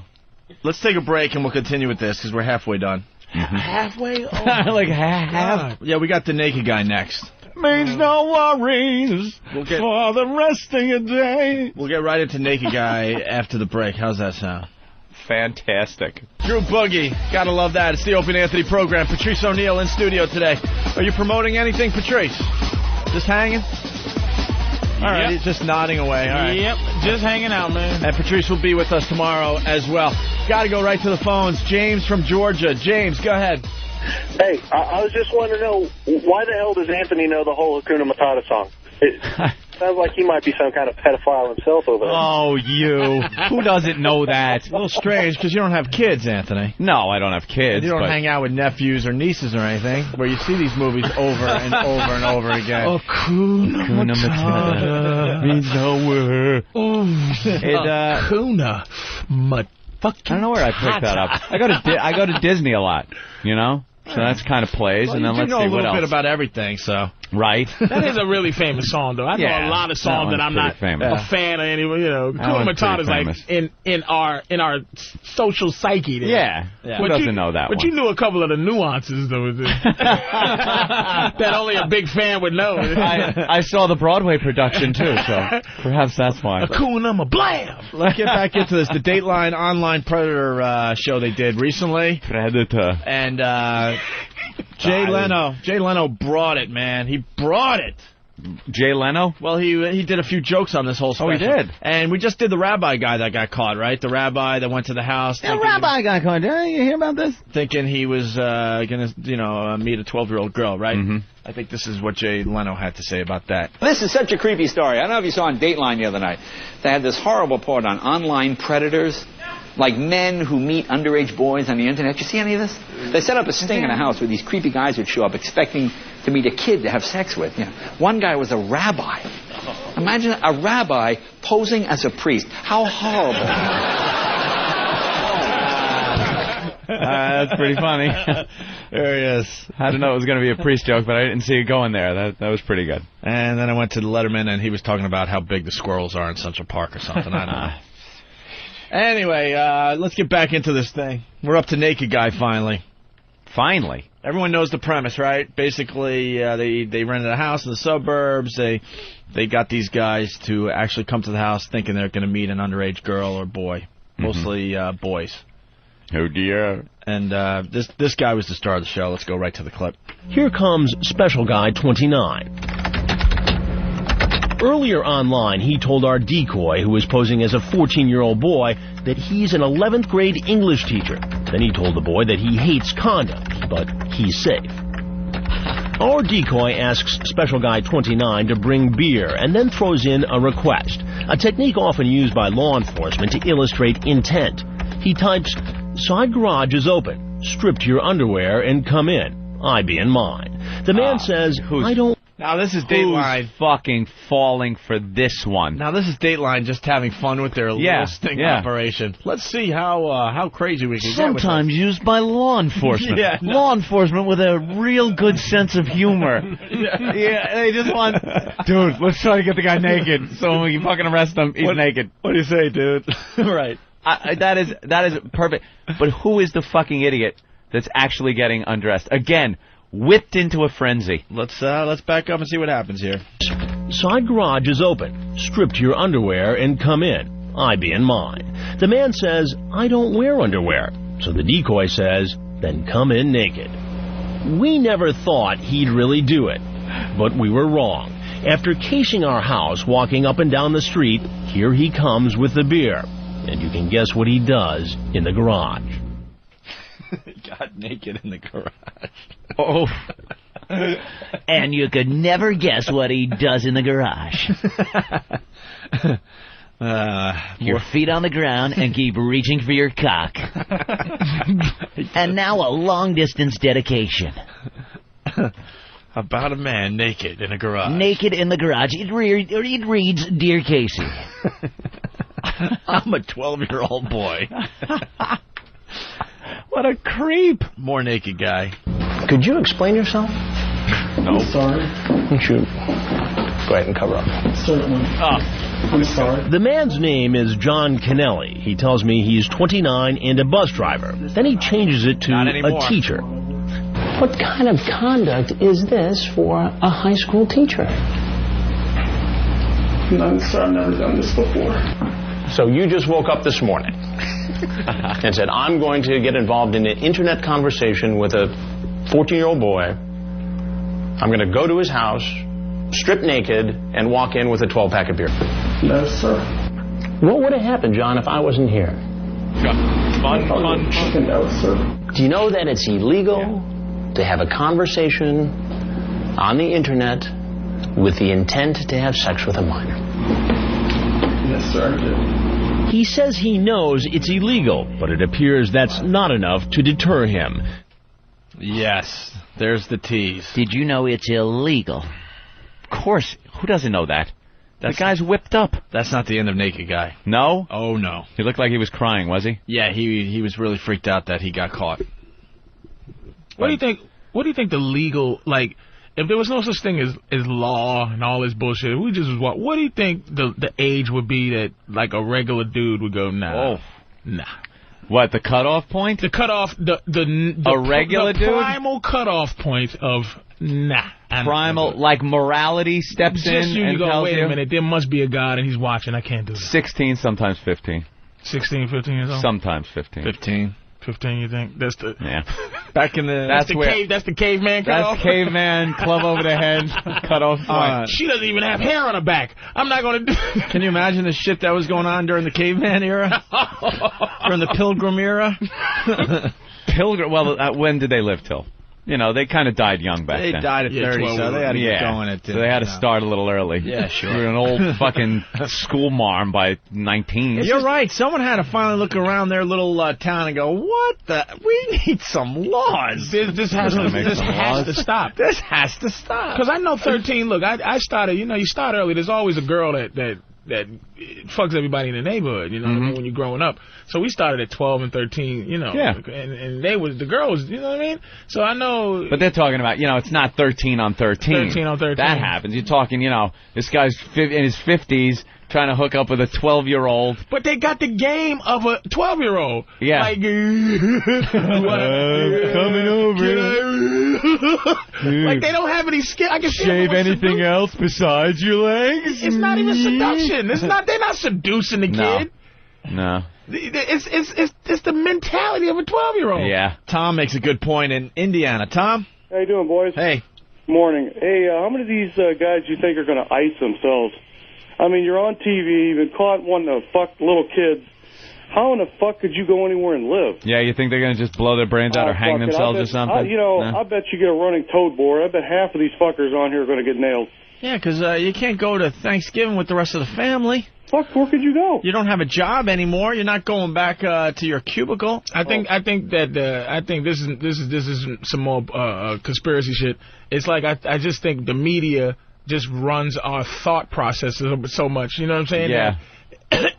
Let's take a break and we'll continue with this because we're halfway done. Halfway? Oh, like half? Yeah, we got the Naked Guy next. Means no worries for the rest of your day. We'll get right into Naked Guy after the break. How's that sound? Fantastic. Drew Boogie. Gotta love that. It's the Opie and Anthony program. Patrice O'Neal in studio today. Are you promoting anything, Patrice? Just hanging? All right, he's just nodding away. All right. Yep, just hanging out, man. And Patrice will be with us tomorrow as well. Gotta go right to the phones. James from Georgia. James, go ahead. Hey, I was just wanting to know, why the hell does Anthony know the whole Hakuna Matata song? It sounds like he might be some kind of pedophile himself over there. Oh, you. Who doesn't know that? A little strange, because you don't have kids, Anthony. No, I don't have kids. And you don't hang out with nephews or nieces or anything, where you see these movies over and over and over again. Hakuna Matata means nowhere. Hakuna Matata. I don't know where I picked that up. I go to Disney a lot, you know? So that's kind of plays, and then let's see what else. You know a little bit about everything, so. Right. That is a really famous song, though. I know a lot of songs that I'm not a fan of anyway. You know, Hakuna Matata is like in our social psyche there. Yeah. Who doesn't know that one? But you knew a couple of the nuances, though. That only a big fan would know. I saw the Broadway production, too, so perhaps that's why. Hakuna Blam! Let's get back into this. The Dateline Online Predator show they did recently. Predator. And Jay Leno brought it, man. He brought it. Jay Leno? Well, he did a few jokes on this whole special. Oh, he did? And we just did the rabbi guy that got caught, right? The rabbi that went to the house. The rabbi got caught. You hear about this? Thinking he was going to, meet a 12-year-old girl, right? Mm-hmm. I think this is what Jay Leno had to say about that. This is such a creepy story. I don't know if you saw on Dateline the other night. They had this horrible report on online predators, like men who meet underage boys on the internet. You see any of this? They set up a sting in a house where these creepy guys would show up expecting to meet a kid to have sex with. One guy was a rabbi. Imagine a rabbi posing as a priest. How horrible. That's pretty funny. There he is. I didn't know it was going to be a priest joke, but I didn't see it going there. That was pretty good. And then I went to the Letterman, and he was talking about how big the squirrels are in Central Park or something. I don't know. Anyway, let's get back into this thing. We're up to Naked Guy finally. Finally? Everyone knows the premise, right? Basically, they rented a house in the suburbs. They got these guys to actually come to the house thinking they're going to meet an underage girl or boy. Mostly boys. Oh, dear. And this guy was the star of the show. Let's go right to the clip. Here comes Special Guy 29. Earlier online, he told our decoy, who was posing as a 14-year-old boy, that he's an 11th grade English teacher. Then he told the boy that he hates condoms, but he's safe. Our decoy asks Special Guy 29 to bring beer and then throws in a request, a technique often used by law enforcement to illustrate intent. He types, "Side garage is open. Strip to your underwear and come in. I be in mine." The man says, "I don't..." Now, this is Dateline. Who's fucking falling for this one? Now, this is Dateline just having fun with their little sting operation. Let's see how crazy we can get with this. Sometimes used by law enforcement. Law enforcement with a real good sense of humor. They just want... Dude, let's try to get the guy naked so when we can fucking arrest him, he's naked. What do you say, dude? Right. That is perfect. But who is the fucking idiot that's actually getting undressed? Again... whipped into a frenzy. Let's back up and see what happens here. Side garage is open. Strip to your underwear and come in. I be in mine. The man says, "I don't wear underwear." So the decoy says, "Then come in naked." We never thought he'd really do it, but we were wrong. After casing our house, walking up and down the street, here he comes with the beer. And you can guess what he does in the garage. Got naked in the garage. Oh. And you could never guess what he does in the garage. Your feet on the ground and keep reaching for your cock. And now a long-distance dedication. About a man naked in a garage. Naked in the garage. It reads, "Dear Casey." I'm a 12-year-old boy. What a creep. More Naked Guy. Could you explain yourself? No. I'm sorry. Why don't you go ahead and cover up? Certainly. I'm sorry. The man's name is John Kennelly. He tells me he's 29 and a bus driver. Then he changes it to a teacher. What kind of conduct is this for a high school teacher? No, sir, I've never done this before. So you just woke up this morning and said, "I'm going to get involved in an internet conversation with a 14-year-old boy. I'm going to go to his house, strip naked, and walk in with a 12-pack of beer." No, sir. What would have happened, John, if I wasn't here? Fun. No, sir. Do you know that it's illegal to have a conversation on the internet with the intent to have sex with a minor? Yes, sir, I do. He says he knows it's illegal, but it appears that's not enough to deter him. Yes, there's the tease. Did you know it's illegal? Of course. Who doesn't know that? The guy's whipped up. That's not the end of Naked Guy. No? Oh, no. He looked like he was crying, was he? Yeah, he was really freaked out that he got caught. What do you think? What do you think the legal, like, if there was no such thing as law and all this bullshit, what do you think the age would be that, like, a regular dude would go, nah? What, the cutoff point? The cutoff, the regular dude? Primal cutoff point of nah. Primal, like morality steps in and go, tells wait you? a minute, there must be a God and he's watching, I can't do that. 16, sometimes 15. 16, 15 years old? Sometimes 15. 15. 15, you think? That's the... Yeah. Back in the... That's the caveman cut off? That's caveman, club over the head, cut off. She doesn't even have hair on her back. I'm not going to... Can you imagine the shit that was going on during the caveman era? During the Pilgrim era? Well, when did they live till? You know, they kind of died young back then. They died at 30, so they had to get going at 10. So they had to start a little early. Yeah, sure. You're an old fucking school marm by 19. You're right. Someone had to finally look around their little town and go, what the... We need some laws. This has to stop. This has to stop. Because I know 13, look, I started, you start early. There's always a girl that fucks everybody in the neighborhood, you know what I mean, when you're growing up. So we started at 12 and 13, Yeah. And the girls, you know what I mean? So I know... But they're talking about, it's not 13 on 13. 13 on 13. That happens. You're talking, this guy's in his 50s trying to hook up with a 12-year-old. But they got the game of a 12-year-old. Yeah. Like, coming over. Like, they don't have any skill. I can shave anything else besides your legs? It's not even seduction. They're not seducing the kid. No. It's the mentality of a 12-year-old. Yeah. Tom makes a good point in Indiana. Tom? How you doing, boys? Hey. Morning. Hey, how many of these guys do you think are going to ice themselves? I mean, you're on TV, you've been caught wanting to fuck little kids. How in the fuck could you go anywhere and live? Yeah, you think they're going to just blow their brains out or hang themselves or something? I bet you get a running toad board. I bet half of these fuckers on here are going to get nailed. Yeah, because you can't go to Thanksgiving with the rest of the family. Fuck, where could you go? You don't have a job anymore. You're not going back to your cubicle. I think this is some more conspiracy shit. It's like I just think the media just runs our thought process so much. You know what I'm saying? Yeah.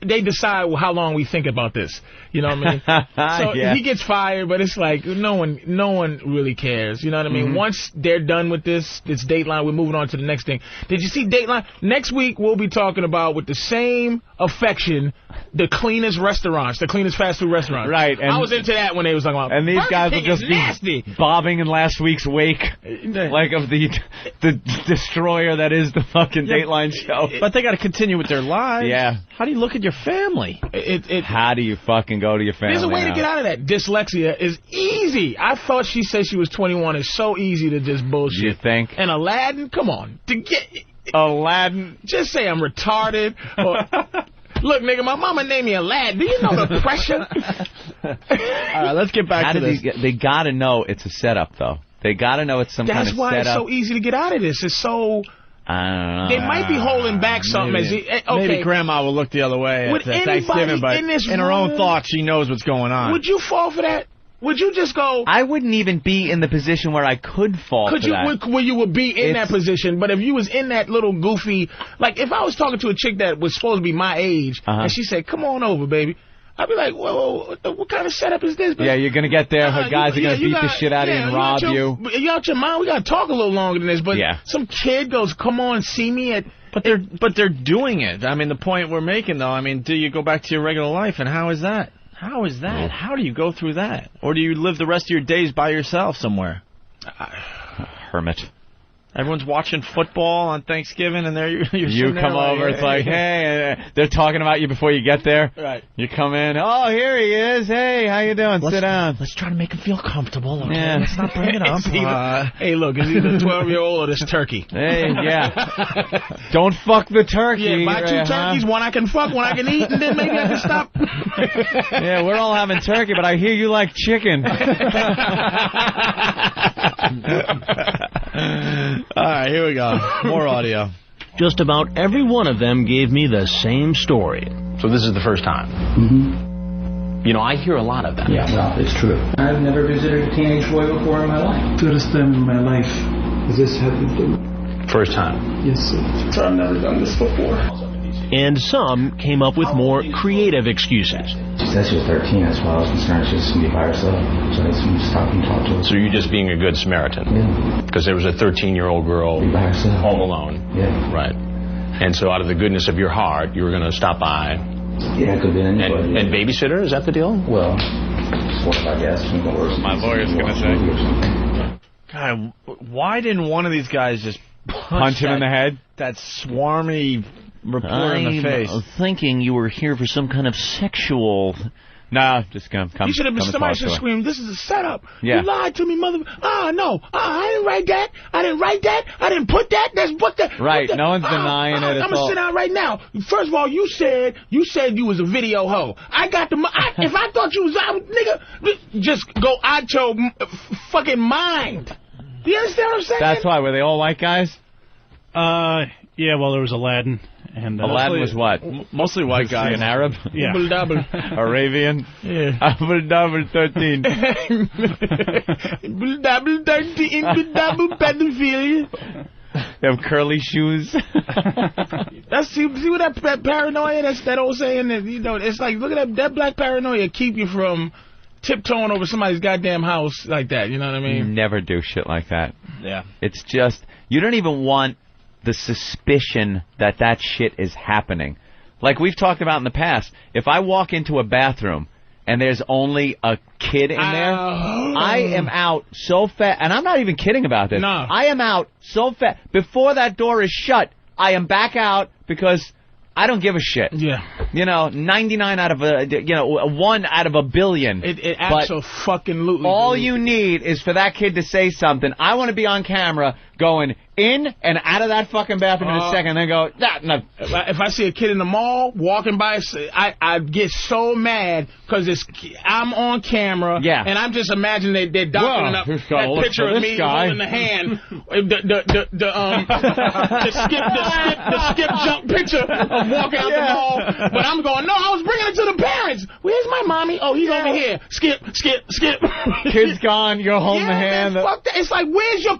They decide how long we think about this. You know what I mean? So he gets fired, but it's like no one really cares. You know what I mean? Once they're done with this Dateline, we're moving on to the next thing. Did you see Dateline? Next week we'll be talking about, with the same affection, the cleanest restaurants, the cleanest fast food restaurants. Right. And I was into that when they was talking about. And these guys will just be bobbing in last week's wake, like of the destroyer that is the fucking Dateline show. But they got to continue with their lives. Yeah. How do you look at your family? How do you fucking go to your family? There's a way to get out of that. Dyslexia is easy. I thought she said she was 21. It's so easy to just bullshit. You think? And Aladdin, come on. Aladdin. Just say I'm retarded. Or, look, nigga, my mama named me Aladdin. Do you know the pressure? All right, let's get back to this. They got to know it's a setup, though. They got to know it's some kind of setup. That's why it's so easy to get out of this. It's so... I don't know. They might be holding back something. Maybe Grandma will look the other way at Thanksgiving, but in her own thoughts, she knows what's going on. Would you fall for that? Would you just go... I wouldn't even be in the position where I could fall for that. Where you would be in that position, but if you was in that little goofy... Like, if I was talking to a chick that was supposed to be my age, and she said, come on over, baby, I'd be like, whoa, what kind of setup is this? Yeah, you're going to get there. Her guys are going to beat the shit out of you and rob you. You out your mind? We got to talk a little longer than this. But some kid goes, come on, see me at... But they're doing it. I mean, the point we're making, though, I mean, do you go back to your regular life, and how is that? How is that? How do you go through that? Or do you live the rest of your days by yourself somewhere? Hermit. Everyone's watching football on Thanksgiving, and you come over. It's like, hey, they're talking about you before you get there. Right. You come in. Oh, here he is. Hey, how you doing? Sit down. Let's try to make him feel comfortable. Okay? Yeah. Let's not bring it up. Hey, look, it's either 12-year-old or this turkey. Hey, yeah. Don't fuck the turkey. Yeah, buy two turkeys. One I can fuck, one I can eat, and then maybe I can stop. Yeah, we're all having turkey, but I hear you like chicken. All right, here we go. More audio. Just about every one of them gave me the same story. So this is the first time? Mm-hmm. You know, I hear a lot of that. Yeah, no, it's true. I've never visited a teenage boy before in my life. First time in my life this happened to me. First time? Yes, sir. So I've never done this before. And some came up with more creative excuses. She said she was 13, that's why I was concerned she was going to be by herself. So I just stopped and talked to her. So you're just being a good Samaritan? Yeah. Because there was a 13-year-old girl by herself. Home alone? Yeah. Right. And so out of the goodness of your heart, you were going to stop by? Yeah, it could be anybody. And babysitter, is that the deal? Well, sort of, I guess. My lawyer's going to say. God, why didn't one of these guys just punch him in the head? That swarmy reporter in the face. I'm thinking you were here for some kind of sexual No, just come. You should have been. Somebody should scream, "This is a setup! Yeah. You lied to me, mother." No. I didn't write that. I didn't put that. That's what the. Right. What the, no one's denying it. I'm gonna sit down right now. First of all, you said you was a video hoe. I got the. If I thought you was, nigga, just go out your fucking mind. Do you understand what I'm saying? That's why. Were they all white guys? Yeah. Well, there was Aladdin. And Aladdin was what? Mostly white guy. An Arab? Yeah. Arabian? Yeah. Double 13. Double 13. Double pedophilia. They have curly shoes. That's see what that paranoia. That's that old saying that it's like look at that black paranoia keep you from tiptoeing over somebody's goddamn house like that. You know what I mean? You never do shit like that. Yeah. It's just you don't even want the suspicion that shit is happening. Like we've talked about in the past, if I walk into a bathroom and there's only a kid in there, I am out so fast. And I'm not even kidding about this. No. I am out so fast. Before that door is shut, I am back out because I don't give a shit. Yeah. 99 out of 1 out of a billion. It absolutely. All you need is for that kid to say something. I want to be on camera going in and out of that fucking bathroom in a second, and then go, no. If I see a kid in the mall walking by, I get so mad because I'm on camera, and I'm just imagining they're doctoring up that picture of me holding the hand, the skip jump picture of walking out the mall. But I'm going, no, I was bringing it to the parents. Where's my mommy? Oh, he's over here. Skip. Kid's gone. You're holding the hand. Man, fuck that. It's like, where's your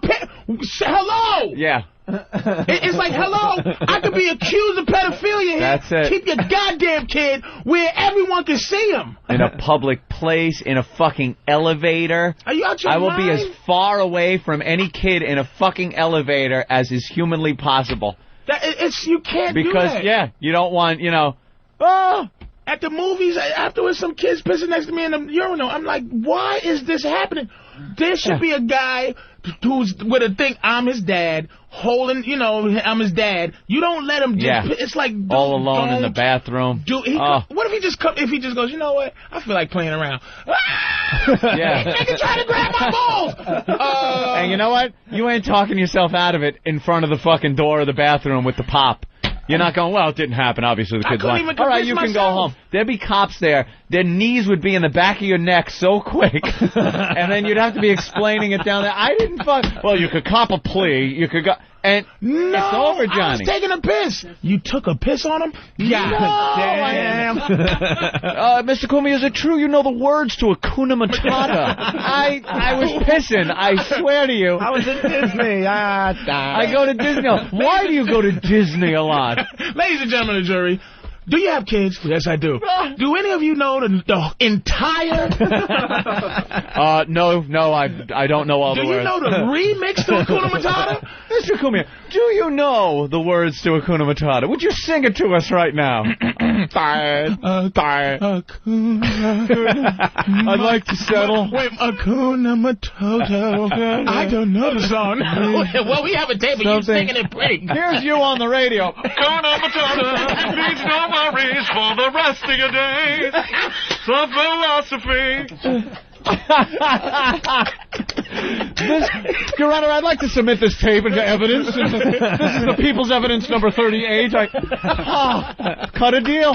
hello? Yeah. It's like, hello, I could be accused of pedophilia here. That's it. Keep your goddamn kid where everyone can see him. In a public place, in a fucking elevator. Are you out your I will mind? be as far away from any kid in a fucking elevator as is humanly possible. You can't do that. Because, you don't want, At the movies, afterwards, some kids pissing next to me in the urinal. I'm like, why is this happening? There should be a guy who's with a thing, I'm his dad, holding, I'm his dad. You don't let him it's like all alone in the bathroom. What if he just goes, you know what? I feel like playing around. Nigga trying to grab my balls. And you know what? You ain't talking yourself out of it in front of the fucking door of the bathroom with the pop. You're not going, well, it didn't happen. Obviously, the kid's lying. All right, you can go home. There'd be cops there. Their knees would be in the back of your neck so quick. And then you'd have to be explaining it down there. I didn't fuck. Well, you could cop a plea. You could go. And it's over, Johnny. I was taking a piss. You took a piss on him? Yeah. Damn. Mr. Comey, is it true you know the words to Hakuna Matata? I was pissing. I swear to you. I was in Disney. I go to Disney. Why do you go to Disney a lot? Ladies and gentlemen of the jury, do you have kids? Yes, I do. Do any of you know the entire... No, I don't know all the words. Do you know the remix to Hakuna Matata? Mr. Kumia, do you know the words to Hakuna Matata? Would you sing it to us right now? Tired. I'd like to settle. Wait, Hakuna Matata. I don't know the song. Well, we have a tape of you singing it pretty. Here's you on the radio. Hakuna Matata means no worries for the rest of your days. Some philosophy. Your Honor, I'd like to submit this tape into evidence. This is the People's Evidence number 38. Cut a deal.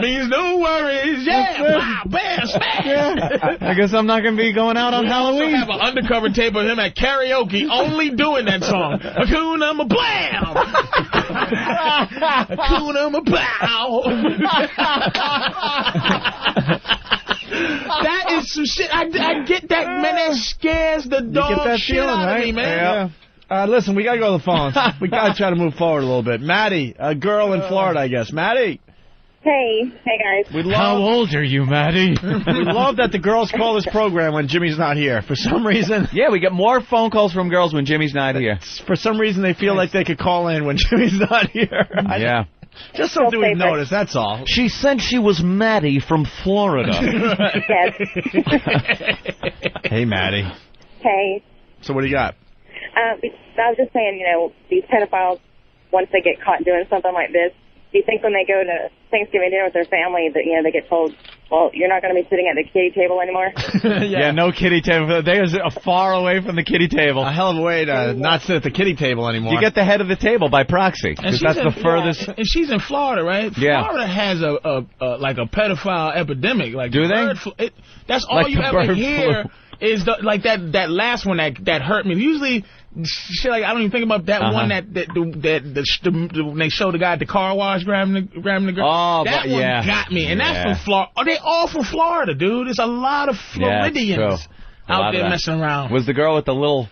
Means no worries. Yeah. Wow, best. Yeah. I guess I'm not going to be going out on Halloween. We have an undercover tape of him at karaoke only doing that song. Hakuna Mablam. Hakuna Mablow. That is some shit. I get that, man. That scares the dog shit out of me, man. Yeah. Listen, we got to go to the phones. We got to try to move forward a little bit. Maddie, a girl in Florida, I guess. Maddie. Hey guys. How old are you, Maddie? We love that the girls call this program when Jimmy's not here. For some reason. Yeah, we get more phone calls from girls when Jimmy's not here. For some reason, they feel like they could call in when Jimmy's not here. Yeah. Just something we've noticed, that's all. She said she was Maddie from Florida. Yes. Hey, Maddie. Hey. So what do you got? I was just saying, these pedophiles, once they get caught doing something like this, Do you think when they go to Thanksgiving dinner with their family that, you know, they get told, well, you're not going to be sitting at the kiddie table anymore? Yeah, no kiddie table. They are far away from the kiddie table. A hell of a way to not sit at the kiddie table anymore. You get the head of the table by proxy, because that's the furthest. And she's in Florida, right? Yeah. Florida has like a pedophile epidemic. Like do they? That's all you ever hear is like that last one that hurt me. Usually. Shit, like I don't even think about that one that when they show the guy at the car wash grabbing the girl. Oh, that one got me, and that's from Florida. Are they all from Florida, dude? There's a lot of Floridians out there messing around. Was the girl with the little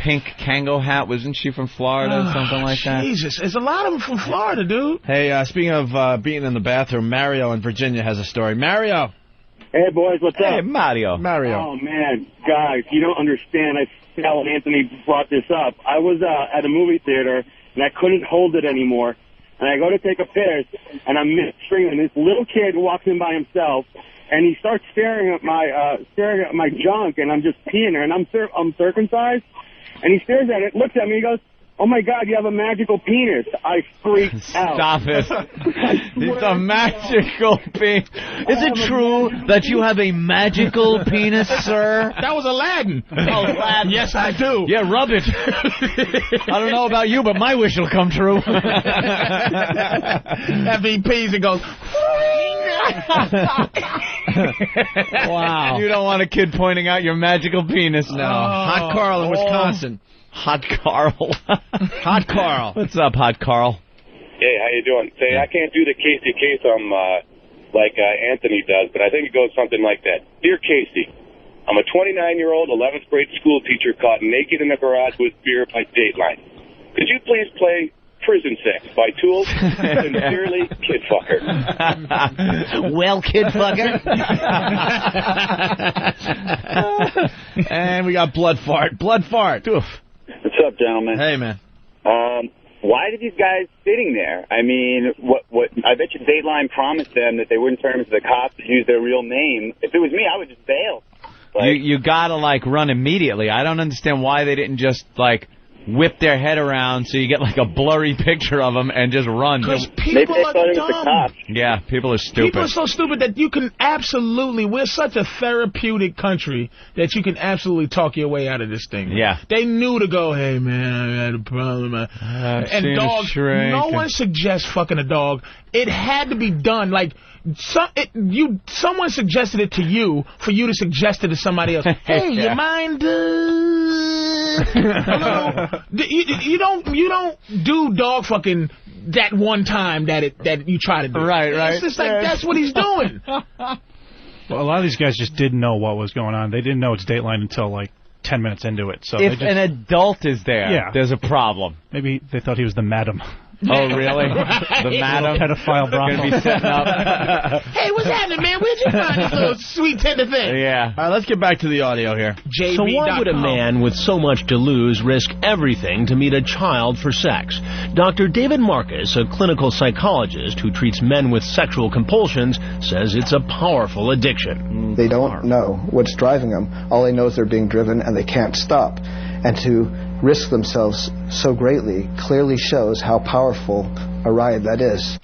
pink Kango hat? Wasn't she from Florida or something like that? Jesus, there's a lot of them from Florida, dude. Hey, speaking of being in the bathroom, Mario in Virginia has a story. Mario. Hey, boys, what's up? Hey, Mario. Oh, man, guys, you don't understand. Anthony brought this up. I was at a movie theater, and I couldn't hold it anymore. And I go to take a piss, and I'm mid-stream, and this little kid walks in by himself, and he starts staring at my junk, and I'm just peeing there, and I'm circumcised. And he stares at it, looks at me, he goes, oh, my God, you have a magical penis. I freaked out. Stop it. It's a magical penis. Is it true that you have a magical penis, sir? That was Aladdin. Oh, Aladdin. Yes, I do. Yeah, rub it. I don't know about you, but my wish will come true. After he pees, it goes... Wow. You don't want a kid pointing out your magical penis. No. Hot Carl in Wisconsin. Hot Carl. Hot Carl. What's up, Hot Carl? Hey, how you doing? Say, I can't do the Casey Kasem like Anthony does, but I think it goes something like that. Dear Casey, I'm a 29-year-old 11th grade school teacher caught naked in a garage with beer by Dateline. Could you please play Prison Sex by Tool? Sincerely, Kid Fucker. Well, Kid Fucker. And we got Blood Fart. Blood Fart. Oof. What's up, gentlemen? Hey, man. Why are these guys sitting there? I mean, what? I bet you Dateline promised them that they wouldn't turn into the cops to use their real name. If it was me, I would just bail. You gotta, run immediately. I don't understand why they didn't just, whip their head around so you get, a blurry picture of them and just run. Because people are dumb. Yeah, people are stupid. People are so stupid that you can absolutely... We're such a therapeutic country that you can absolutely talk your way out of this thing. Yeah. They knew to go, hey, man, I had a problem. And dogs, no one suggests fucking a dog. It had to be done. Someone suggested it to you for you to suggest it to somebody else. Hey, you mind... You don't do dog fucking that one time that you try to do. Right. It's just that's what he's doing. Well, a lot of these guys just didn't know what was going on. They didn't know it's Dateline until 10 minutes into it. So if an adult is there, there's a problem. Maybe they thought he was the madam. Oh, really? The madam? Pedophile brothel. Going to be setting up. Hey, what's happening, man? Where'd you find this little sweet tender thing? Yeah. All right, let's get back to the audio here. So why would a man with so much to lose risk everything to meet a child for sex? Dr. David Marcus, a clinical psychologist who treats men with sexual compulsions, says it's a powerful addiction. They don't know what's driving them. All they know is they're being driven and they can't stop. And to risk themselves so greatly clearly shows how powerful a ride that is.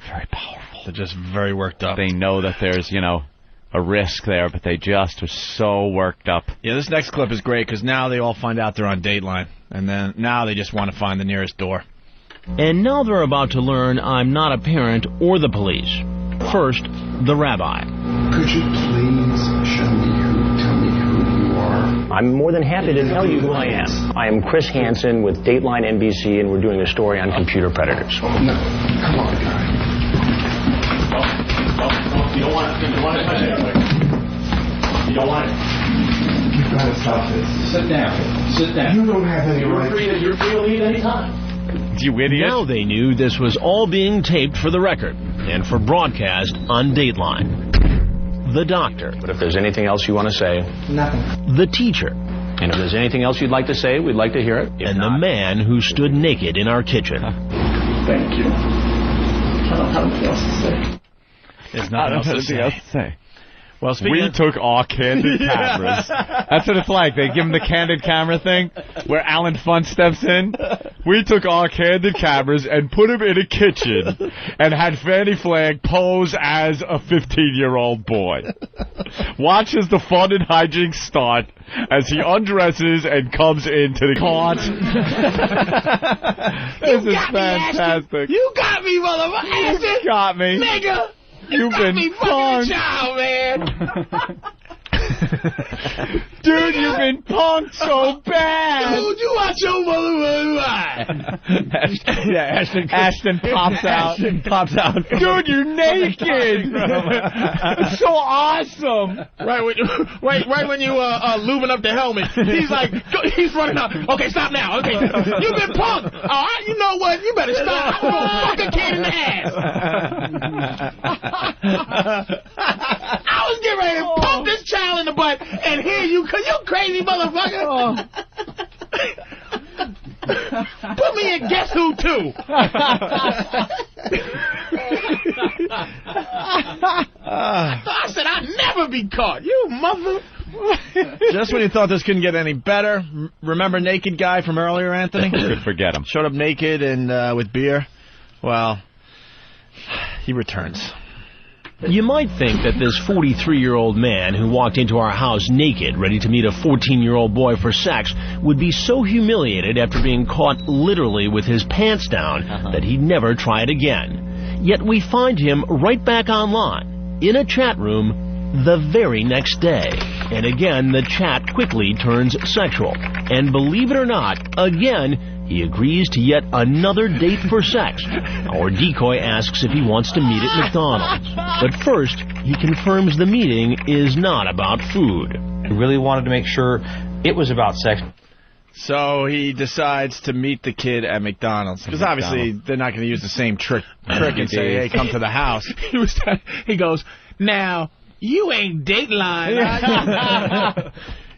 Very powerful. They're just very worked up. They know that there's, a risk there, but they just are so worked up. Yeah, this next clip is great because now they all find out they're on Dateline. And then now they just want to find the nearest door. And now they're about to learn I'm not a parent or the police. First, the rabbi. Could you please tell me who you are? I'm more than happy to tell you who I am. I am Chris Hansen with Dateline NBC, and we're doing a story on computer predators. Oh, no. Come on, guy. You don't want it. You don't want it. You've got to stop this. Sit down. You don't have any right. You're free to leave any time. You idiot. Now they knew this was all being taped for the record and for broadcast on Dateline. The doctor. But if there's anything else you want to say... Nothing. The teacher. And if there's anything else you'd like to say, we'd like to hear it. And the man who stood naked in our kitchen. Thank you. I don't have anything else to say. There's nothing else to say. Well, we took all candid cameras. That's what it's like. They give him the candid camera thing where Alan Funt steps in. We took all candid cameras and put him in a kitchen and had Fanny Flagg pose as a 15-year-old boy. Watch as the fun and hijinks start as he undresses and comes into the cart. This is fantastic. You got me, motherfucker. You got me. Nigga. You've been punked. Child, man. Dude, you've been punked so bad. Dude, you watch your motherfucking Ashton pops out. Ashton pops out. Dude, you're naked. It's so awesome. Right when you lubing up the helmet, he's like, he's running up. Okay, stop now. Okay, you've been punked. All right, you know what? You better stop. I'm gonna fuck a kid in the ass. I was getting ready to pump this child in the butt, and here you crazy motherfucker. Put me in Guess Who 2. I said I'd never be caught. You mother. Just when you thought this couldn't get any better, remember Naked Guy from earlier, Anthony? Could forget him. Showed up naked and with beer. Well, he returns. You might think that this 43-year-old man who walked into our house naked, ready to meet a 14-year-old boy for sex, would be so humiliated after being caught literally with his pants down that he'd never try it again. Yet we find him right back online, in a chat room, the very next day. And again, the chat quickly turns sexual. And believe it or not, again, he agrees to yet another date for sex. Our decoy asks if he wants to meet at McDonald's. But first, he confirms the meeting is not about food. I really wanted to make sure it was about sex. So he decides to meet the kid at McDonald's. Because obviously they're not going to use the same trick and say, hey, come to the house. He goes, now, you ain't Dateline.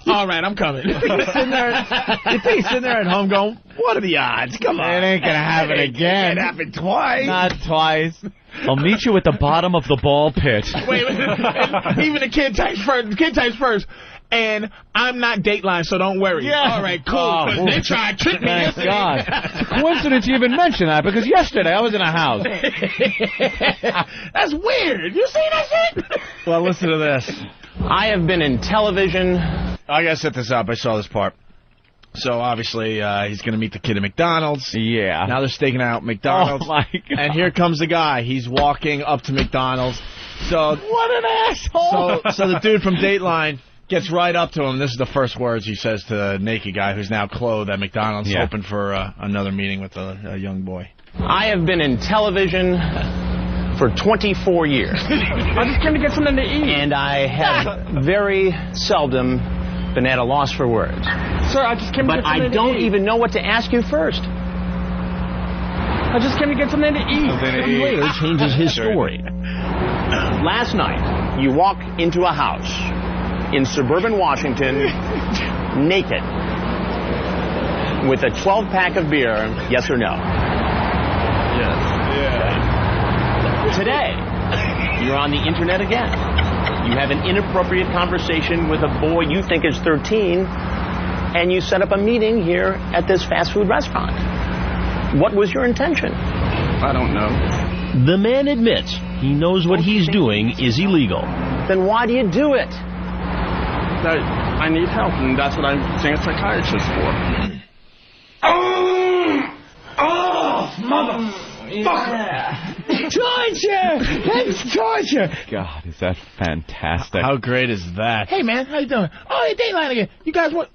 All right, I'm coming. You think he's sitting there at home going, what are the odds? Come on. It ain't going to happen again. It happened twice. Not twice. I'll meet you at the bottom of the ball pit. Wait, even the kid types first. And I'm not Dateline, so don't worry. Yeah. All right, cool. Because they tried to trick me yesterday. God. Coincidence you even mentioned that, because yesterday I was in a house. That's weird. You see that shit? Well, listen to this. I have been in television. I got to set this up. I saw this part. So, obviously, he's going to meet the kid at McDonald's. Yeah. Now they're staking out McDonald's. Oh, my God. And here comes the guy. He's walking up to McDonald's. So what an asshole. So the dude from Dateline gets right up to him. This is the first words he says to the naked guy who's now clothed at McDonald's, hoping for another meeting with a young boy. I have been in television for 24 years. I just came to get something to eat. And I have very seldom been at a loss for words. Sir, I just came to get something to eat. But I don't even know what to ask you first. I just came to get something to eat. Later changes his story. Last night, you walk into a house in suburban Washington, naked, with a 12-pack of beer, yes or no? Yes. Yeah. Today, you're on the internet again. You have an inappropriate conversation with a boy you think is 13, and you set up a meeting here at this fast food restaurant. What was your intention? I don't know. The man admits he knows what he's doing is illegal. Then why do you do it? I need help, and that's what I'm seeing a psychiatrist for. Oh, motherfucker! Torture! That's torture! God, is that fantastic? How great is that? Hey, man, how you doing? Oh, hey, Dateline again. You guys want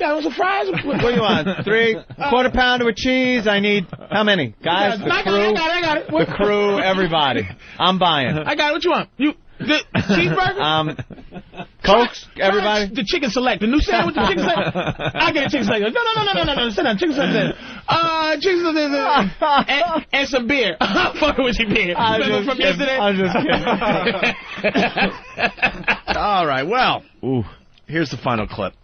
some fries? What do you want? 3 quarter pounder with cheese. I need how many? Guys, the crew. I got it. The crew, everybody. I'm buying. I got it. What you want? The cheeseburger? Cokes, everybody. The chicken select. The new sandwich, the chicken select. I get a chicken select. No. Sit down. Chicken select. Chicken select. And some beer. I'm fucking with your beer. From yesterday? I'm just kidding. All right, well, here's the final clip.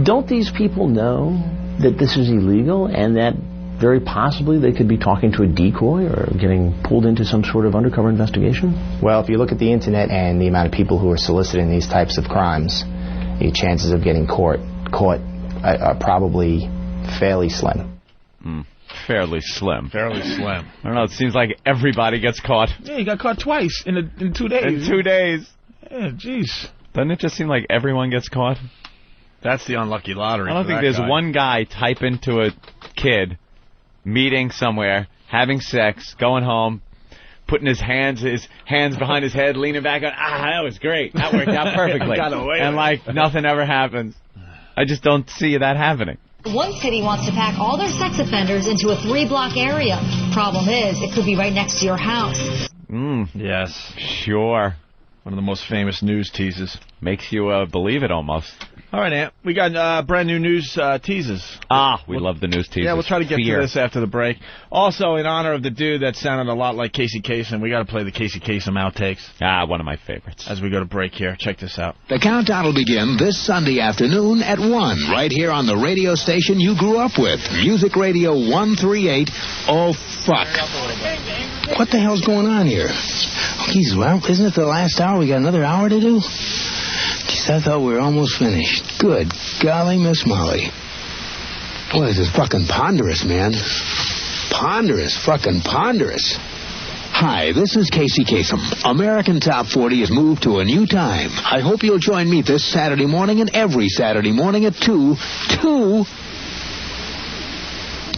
Don't these people know that this is illegal and that very possibly they could be talking to a decoy or getting pulled into some sort of undercover investigation? Well, if you look at the internet and the amount of people who are soliciting these types of crimes, the chances of getting caught are probably fairly slim. Fairly slim. Fairly slim. I don't know. It seems like everybody gets caught. Yeah, he got caught twice in 2 days. In 2 days. Yeah, jeez. Doesn't it just seem like everyone gets caught? That's the unlucky lottery. I don't think there's one guy type into a kid, meeting somewhere, having sex, going home, putting his hands behind his head, leaning back on, that was great. That worked out perfectly. Got away and like nothing ever happens. I just don't see that happening. One city wants to pack all their sex offenders into a 3-block area. Problem is, it could be right next to your house. Yes. Sure. One of the most famous news teases. Makes you believe it almost. All right, Ant. We got brand new news teases. We love the news teasers. Yeah, we'll try to get to this after the break. Also, in honor of the dude that sounded a lot like Casey Kasem, we got to play the Casey Kasem outtakes. One of my favorites. As we go to break here. Check this out. The countdown will begin this Sunday afternoon at 1, right here on the radio station you grew up with. Music Radio 138. Oh, fuck. What the hell's going on here? Geez, well, isn't it the last hour? We got another hour to do? Geez, I thought we were almost finished. Good golly, Miss Molly. Boy, this is fucking ponderous, man. Ponderous, fucking ponderous. Hi, this is Casey Kasem. American Top 40 has moved to a new time. I hope you'll join me this Saturday morning and every Saturday morning at 2.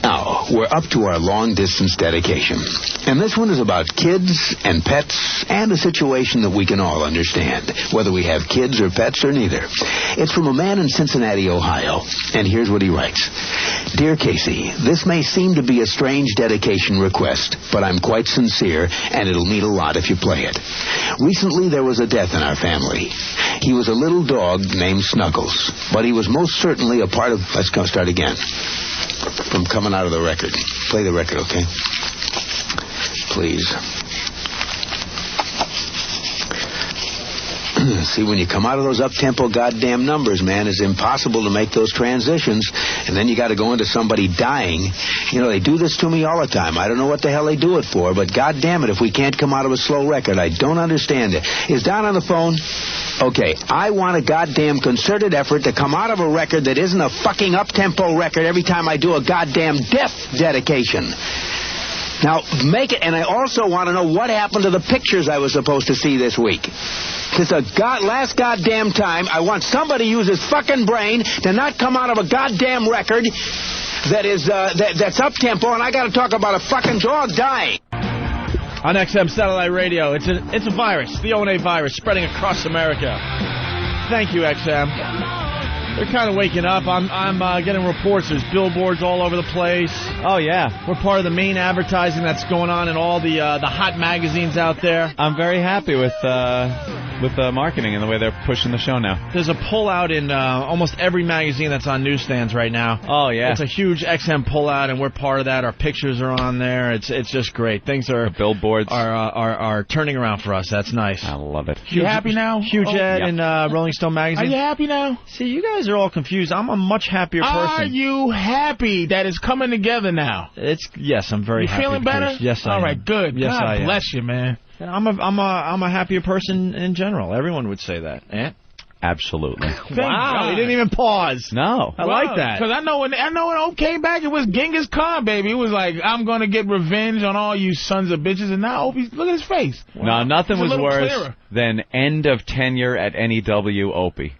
Now, we're up to our long-distance dedication. And this one is about kids and pets and a situation that we can all understand, whether we have kids or pets or neither. It's from a man in Cincinnati, Ohio. And here's what he writes. Dear Casey, this may seem to be a strange dedication request, but I'm quite sincere, and it'll mean a lot if you play it. Recently, there was a death in our family. He was a little dog named Snuggles, but he was most certainly a part of... Let's go start again. From coming out of the record. Play the record, okay? Please. See, when you come out of those up-tempo goddamn numbers, man, it's impossible to make those transitions, and then you got to go into somebody dying. You know, they do this to me all the time. I don't know what the hell they do it for, but goddamn it, if we can't come out of a slow record, I don't understand it. Is Don on the phone? Okay, I want a goddamn concerted effort to come out of a record that isn't a fucking up-tempo record every time I do a goddamn death dedication. Now, make it, and I also want to know what happened to the pictures I was supposed to see this week. Because last goddamn time, I want somebody to use his fucking brain to not come out of a goddamn record that is that's up-tempo, and I got to talk about a fucking dog dying. On XM Satellite Radio, it's a virus, the O&A virus, spreading across America. Thank you, XM. They're kind of waking up. I'm getting reports. There's billboards all over the place. Oh, yeah. We're part of the main advertising that's going on in all the hot magazines out there. I'm very happy with the marketing and the way they're pushing the show now. There's a pullout in almost every magazine that's on newsstands right now. Oh, yeah. It's a huge XM pullout, and we're part of that. Our pictures are on there. It's just great. Things are... The billboards are turning around for us. That's nice. I love it. You happy now? Huge ad in Rolling Stone magazine. Are you happy now? See, you guys are all confused. I'm a much happier person. Are you happy that it's coming together now? Yes, I'm very happy. You feeling better? Yes, I am. All right, good. Yes, God bless you, man. I'm a happier person in general. Everyone would say that. Absolutely. Wow, he didn't even pause. No. I like that. Because I know when Oak came back, it was Genghis Khan, baby. It was like, I'm going to get revenge on all you sons of bitches. And now, look at his face. Wow. No, nothing was worse than end of tenure at NEW Opie.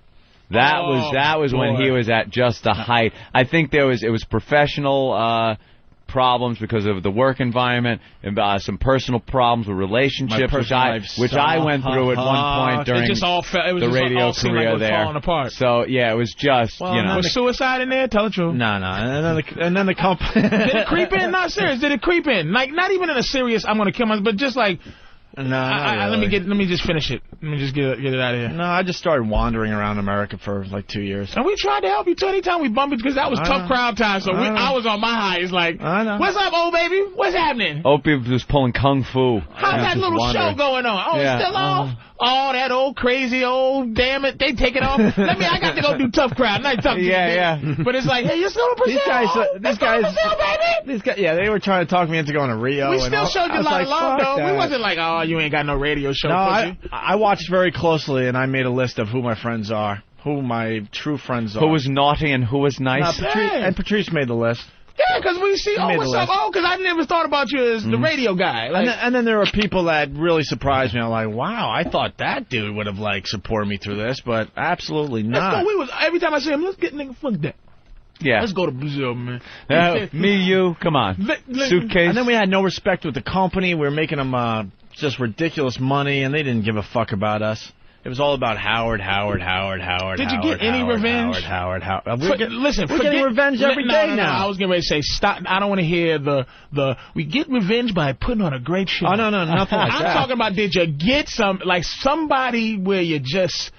That was when he was at just the height. I think it was professional problems because of the work environment and some personal problems with relationships, which I went through at one point during the radio career there. Falling apart. So yeah, it was just Was suicide in there? Tell the truth. No. And then the company. Did it creep in? Not serious. Did it creep in? Like not even in a serious I'm gonna kill myself, but just like. No, really. Let me just finish it. Let me just get it out of here. No, I just started wandering around America for like 2 years. And we tried to help you too anytime we bumped it because that was tough crowd time. So I was on my high. It's like, what's up, old baby? What's happening? Opie was pulling kung fu. How's that little show going on? Oh, it's still off? Oh, that old crazy old damn it! They take it off. I got to go do Tough Crowd. Not Tough. Yeah. But it's like, hey, you're still Brazil. These guys, yeah, they were trying to talk me into going to Rio. We still showed you a lot of love, though. We wasn't like, oh, you ain't got no radio show. No, I watched very closely, and I made a list of who my friends are, who my true friends are. Who was naughty and who was nice. And Patrice made the list. Yeah, because we see, what's up? Oh, because I never thought about you as the radio guy. Like, and then there were people that really surprised me. I'm like, wow, I thought that dude would have, like, supported me through this, but absolutely not. Every time I see him, let's get nigga, fuck that. Yeah. Let's go to Brazil, man. Me, you, come on. Suitcase. And then we had no respect with the company. We were making them just ridiculous money, and they didn't give a fuck about us. It was all about Howard. Did you get any revenge? Howard. Listen, we're getting revenge every day now. I was getting ready to say, stop. I don't want to hear we get revenge by putting on a great show. Oh, no, nothing like that. I'm talking about, did you get somebody where you just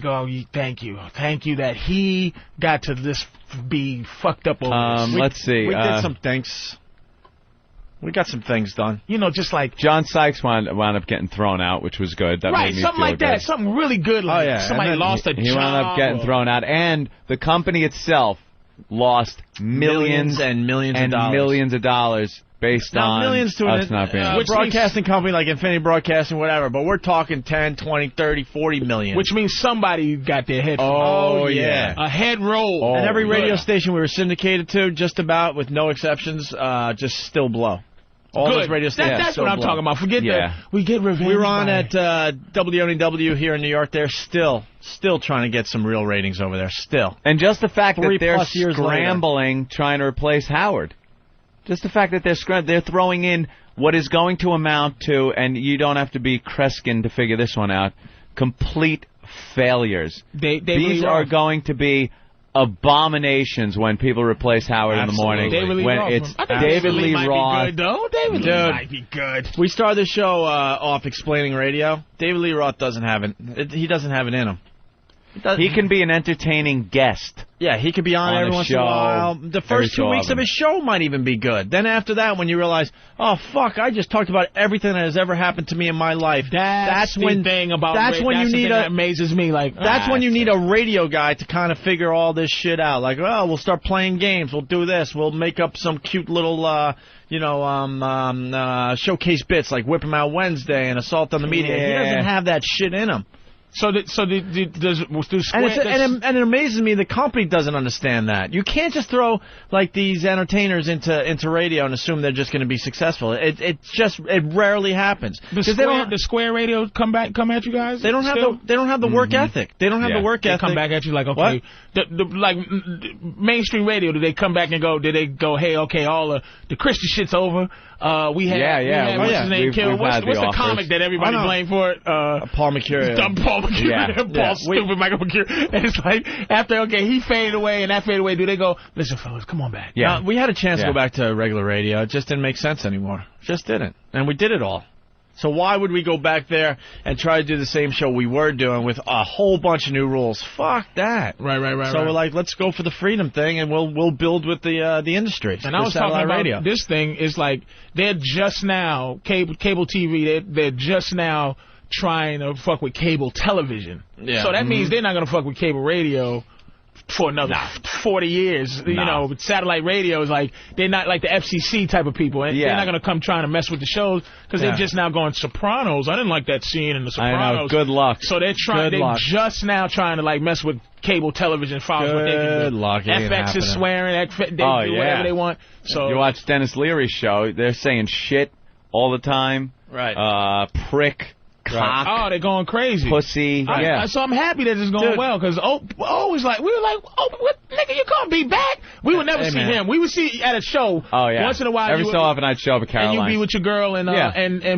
go, thank you that he got to this be fucked up over this. Let's see. We did some things. We got some things done. Just like... John Sykes wound up getting thrown out, which was good. That made me something feel like good. that. Something really good. Like somebody lost a job. He wound up getting thrown out. And the company itself lost millions and millions of dollars based on millions to us not being which broadcasting company like Infinity Broadcasting, whatever. But we're talking 10, 20, 30, 40 million. Which means somebody got their head. Oh, yeah. A head roll. And every radio station we were syndicated to, just about, with no exceptions, just still blow. All those radio stations. That's what I'm talking about. Forget that. We get revenge. We were on at WNEW here in New York. They're still trying to get some real ratings over there. Still. And just the fact that they're scrambling, trying to replace Howard. Just the fact that they're throwing in what is going to amount to, and you don't have to be Kreskin to figure this one out, complete failures. These are going to be abominations when people replace Howard in the morning. David Lee Roth. David Lee might be good. We started the show off explaining radio. David Lee Roth doesn't have it. He doesn't have it in him. He can be an entertaining guest. Yeah, he could be on every once in a while. The first 2 weeks of his show might even be good. Then after that, when you realize, oh, fuck, I just talked about everything that has ever happened to me in my life. That's when the thing that amazes me. That's when you need a radio guy to kind of figure all this shit out. Like, well, we'll start playing games. We'll do this. We'll make up some cute little, showcase bits like Whip 'em Out Wednesday and Assault on the Media. He doesn't have that shit in him. And it amazes me the company doesn't understand that. You can't just throw like these entertainers into radio and assume they're just going to be successful. It rarely happens. The Square Radio come at you guys. They don't have the work ethic. They don't have the work ethic. They come back at you like, okay, like mainstream radio. Do they come back and go? Did they go? Hey, okay, all the Christian shit's over. We had what's his name killed? What's the comic that everybody blamed for it? Paul Mercurio. Paul Mercurio. Stupid Michael Mercurio. And it's like, after, he faded away, and that faded away, do they go, listen, fellas, come on back? Yeah. We had a chance to go back to regular radio. It just didn't make sense anymore. Just didn't. And we did it all. So why would we go back there and try to do the same show we were doing with a whole bunch of new rules? Fuck that. Right. So we're like, let's go for the freedom thing, and we'll build with the industry. And I was talking about radio. This thing is like, they're just now, cable TV, they're just now trying to fuck with cable television. Yeah. So that means they're not going to fuck with cable radio for another 40 years. You know, satellite radio is like, they're not like the FCC type of people. And they're not going to come trying to mess with the shows because they're just now going Sopranos. I didn't like that scene in the Sopranos. I know. Good luck. So they're just now trying to like mess with cable television. Good luck. FX is swearing. They do whatever they want. So you watch Dennis Leary's show. They're saying shit all the time. Right. Prick. Cock, oh, they're going crazy. Pussy. So I'm happy that it's going well, because always like, we were like, what, nigga, you gonna be back? We would never see him. We would see at a show. Oh, yeah. Once in a while. Every so often I'd show up at Caroline. And you'd be with your girl and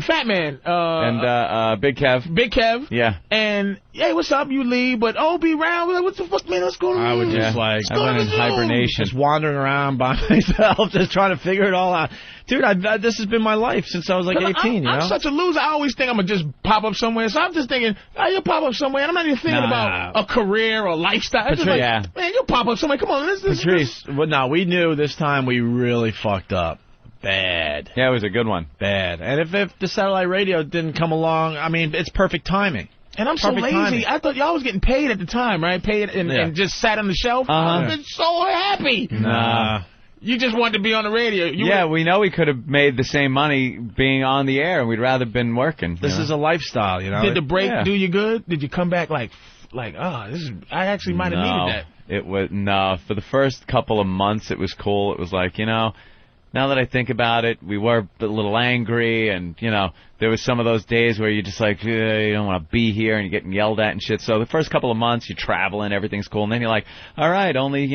Fat Man. And Big Kev. Big Kev. Yeah. And, hey, what's up? You leave, but be around. We're like, what the fuck, man? What's going on? I would just I went in hibernation. Just wandering around by myself, just trying to figure it all out. Dude, this has been my life since I was like 18, you know? I'm such a loser. I always think I'm going to just pop up somewhere. So I'm just thinking, you'll pop up somewhere. And I'm not even thinking about a career or lifestyle. It's just like, man, you'll pop up somewhere. Come on. Patrice, we knew this time we really fucked up. bad. Yeah, it was a good one. Bad. And if the satellite radio didn't come along, I mean, it's perfect timing. And I'm so lazy. Timing. I thought y'all was getting paid at the time, right? Paid and just sat on the shelf. I would have been so happy. Nah. You just wanted to be on the radio. We know we could have made the same money being on the air, and we'd rather been working. This is a lifestyle, you know. Did the break do you good? Did you come back like, this is? I actually might have needed that. It was for the first couple of months, it was cool. It was like, now that I think about it, we were a little angry, and there was some of those days where you're just like, you don't want to be here, and you're getting yelled at and shit. So the first couple of months, you're traveling, everything's cool, and then you're like, all right, only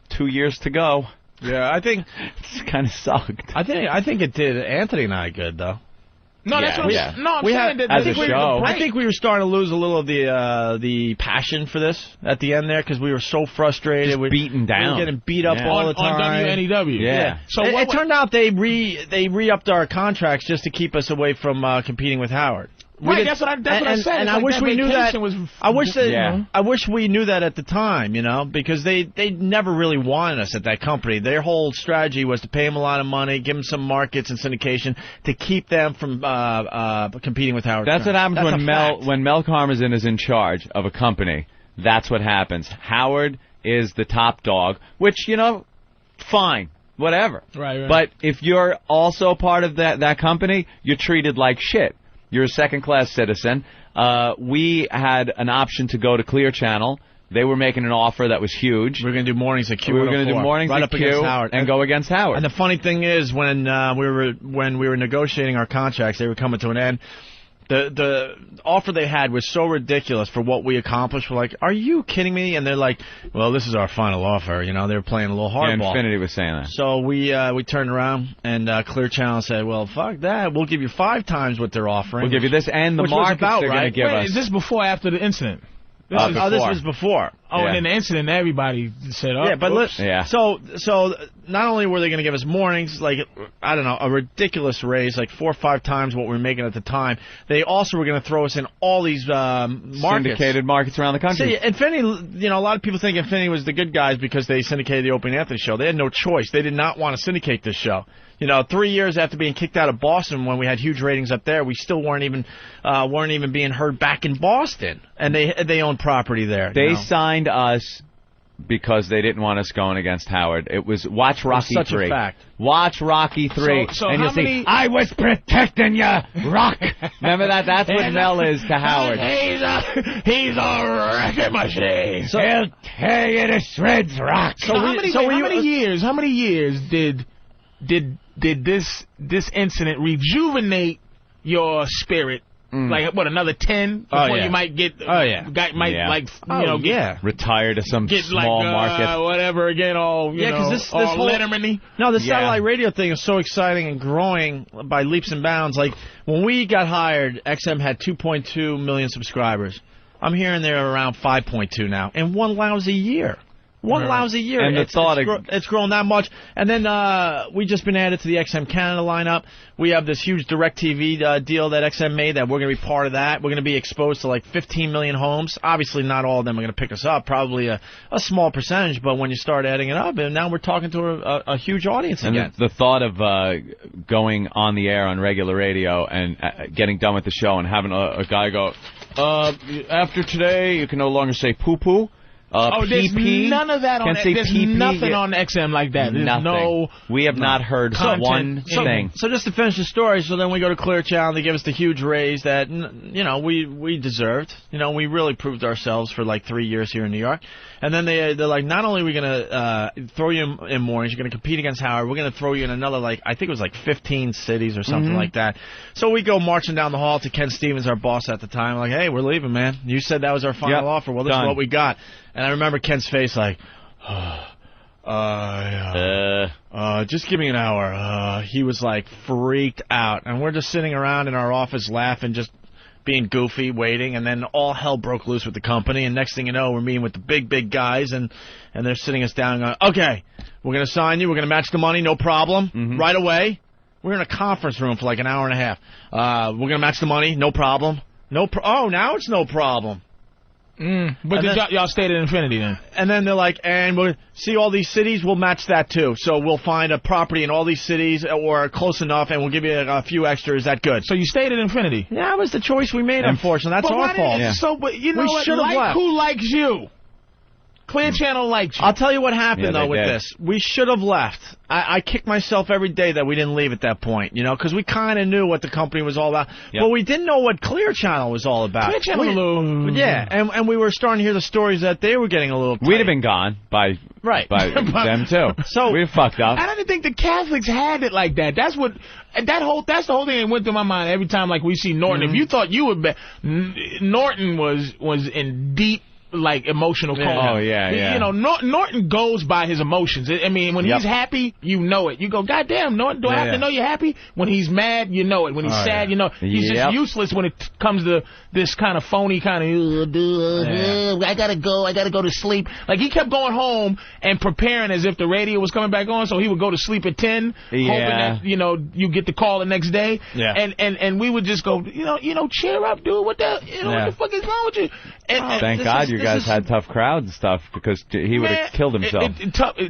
2 years to go. Yeah, I think it kind of sucked. I think it did Anthony and I good though. No, that's what I'm saying. I think we were starting to lose a little of the passion for this at the end there because we were so frustrated. Beaten down. We were getting beat up all the time. On WNEW. Yeah. So it turned out they re-upped our contracts just to keep us away from competing with Howard. That's what I said. And I wish we knew that. I wish we knew that at the time, because they never really wanted us at that company. Their whole strategy was to pay them a lot of money, give them some markets and syndication to keep them from competing with Howard. That's what happens when Mel Karmazin is in charge of a company. That's what happens. Howard is the top dog, which fine. Whatever. Right. But if you're also part of that company, you're treated like shit. You're a second-class citizen. We had an option to go to Clear Channel. They were making an offer that was huge. We were going to do mornings at Q. We were going to do mornings right at up against Q Howard. And go against Howard. And the funny thing is, when we were negotiating our contracts, they were coming to an end. The offer they had was so ridiculous for what we accomplished. We're like, are you kidding me? And they're like, well, this is our final offer. They were playing a little hardball. Yeah, Infinity was saying that. So we turned around, and Clear Channel said, well, fuck that. We'll give you 5 times what they're offering. We'll give you this and the markets they're going to give us. Is this before or after the incident? This was before. And in the incident, everybody said, "Oh, yeah." But so not only were they going to give us mornings, like a ridiculous raise, like 4 or 5 times what we were making at the time. They also were going to throw us in all these markets, syndicated markets around the country. See, Infinity, a lot of people think Infinity was the good guys because they syndicated the Opie and Anthony show. They had no choice. They did not want to syndicate this show. 3 years after being kicked out of Boston when we had huge ratings up there, we still weren't even being heard back in Boston, and they own property there. They signed us because they didn't want us going against Howard. It was watch Rocky 3. Such a fact. Watch Rocky 3, and you'll see. I was protecting you, Rock. Remember that? That's what Mel is to Howard. He's a wrecking machine. So he'll tear you to shreds, Rock. So how many years did this incident rejuvenate your spirit? Like another 10 before you might get retire to some small market, whatever again. Because this whole Letterman-y. No, the satellite radio thing is so exciting and growing by leaps and bounds. Like when we got hired, XM had 2.2 million subscribers. I'm hearing they're around 5.2 now, in one lousy year. Lousy year. And it's grown that much. And then we just been added to the XM Canada lineup. We have this huge DirecTV deal that XM made that we're going to be part of that. We're going to be exposed to like 15 million homes. Obviously, not all of them are going to pick us up. Probably a small percentage. But when you start adding it up, and now we're talking to a huge audience again. The thought of going on the air on regular radio and getting done with the show and having a guy go, after today, you can no longer say poo-poo. There's none of that on There's nothing on XM like that. There's nothing. We have not heard one thing. So just to finish the story, so then we go to Clear Channel. They give us the huge raise that we deserved. We really proved ourselves for like 3 years here in New York. And then they're like, not only are we going to throw you in mornings, you're going to compete against Howard. We're going to throw you in another, I think it was like 15 cities or something like that. So we go marching down the hall to Ken Stevens, our boss at the time. Like, hey, we're leaving, man. You said that was our final offer. Well, this is what we got. And I remember Ken's face like, just give me an hour. He was like freaked out. And we're just sitting around in our office laughing, just being goofy, waiting. And then all hell broke loose with the company. And next thing you know, we're meeting with the big guys. And they're sitting us down and going, okay, we're going to sign you. We're going to match the money. No problem. Right away. We're in a conference room for like an hour and a half. We're going to match the money. No problem. Now it's no problem. But y'all stayed at Infinity then? And then they're like, and we'll see all these cities, we'll match that too. So we'll find a property in all these cities or close enough, and we'll give you a few extra. Is that good? So you stayed at Infinity? Yeah, that was the choice we made, unfortunately. That's our fault. So, but you know we what? should have left. Who likes you? Clear Channel liked you. I'll tell you what happened, though, with this. We should have left. I kick myself every day that we didn't leave at that point, you know, because we kind of knew what the company was all about. Yep. But we didn't know what Clear Channel was all about. Clear Channel, yeah, and we were starting to hear the stories that they were getting a little tight. We'd have been gone by them, too. So we fucked up. I didn't think the Catholics had it like that. That's what... That's the whole thing that went through my mind every time, like, we see Norton. If you thought you would be... Norton was in deep... like emotional coma. Oh, yeah. You know, Norton goes by his emotions. I mean, when he's happy, you know it. You go, goddamn, Norton, do I have to know you're happy? When he's mad, you know it. When he's sad, you know. He's just useless when it comes to this kind of phony kind of, I gotta go to sleep. Like, he kept going home and preparing as if the radio was coming back on, so he would go to sleep at 10, hoping that, you know, you get the call the next day. Yeah. And we would just go, you know, cheer up, dude. What the fuck is wrong with you? And thank God you guys had tough crowds and stuff, because he would have killed himself.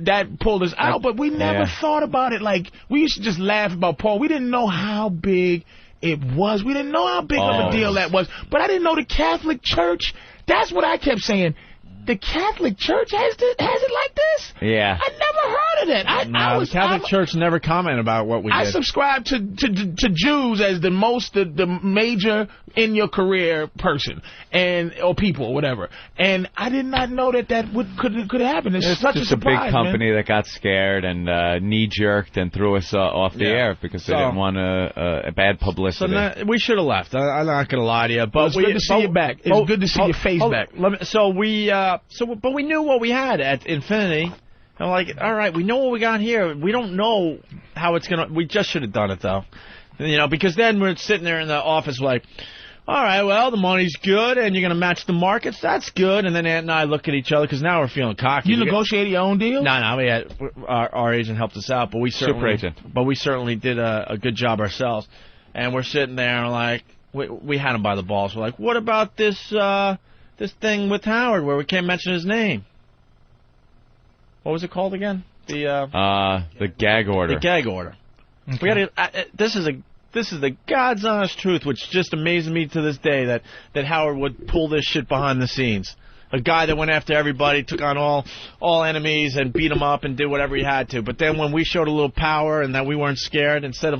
That pulled us out, but we never thought about it. Like, we used to just laugh about Paul. We didn't know how big it was. We didn't know how big of a deal that was. But I didn't know the Catholic Church. That's what I kept saying. The Catholic Church has it like this? Yeah. I never heard of that. The Catholic Church never commented about what we did. I subscribe to Jews as the major in your career person or people, whatever. And I did not know that could happen. It's such a surprise, a big company that got scared and knee-jerked and threw us off the air because they didn't want a bad publicity. So we should have left. I'm not going to lie to you. But it's good to see you back. It's good to see your face back. But we knew what we had at Infinity. I'm like, all right, we know what we got here. We don't know how it's going to... We just should have done it, though. You know, because then we're sitting there in the office like, all right, well, the money's good, and you're going to match the markets. That's good. And then Ant and I look at each other, because now we're feeling cocky. You negotiated your own deal? No, we had, our agent helped us out, but we certainly did a good job ourselves. And we're sitting there, and like, we had him by the balls. We're like, what about this thing with Howard where we can't mention his name? What was it called again? The gag order. The gag order. Okay. We got this is the God's honest truth, which just amazes me to this day that Howard would pull this shit behind the scenes. A guy that went after everybody, took on all enemies and beat them up and did whatever he had to. But then when we showed a little power and that we weren't scared, instead of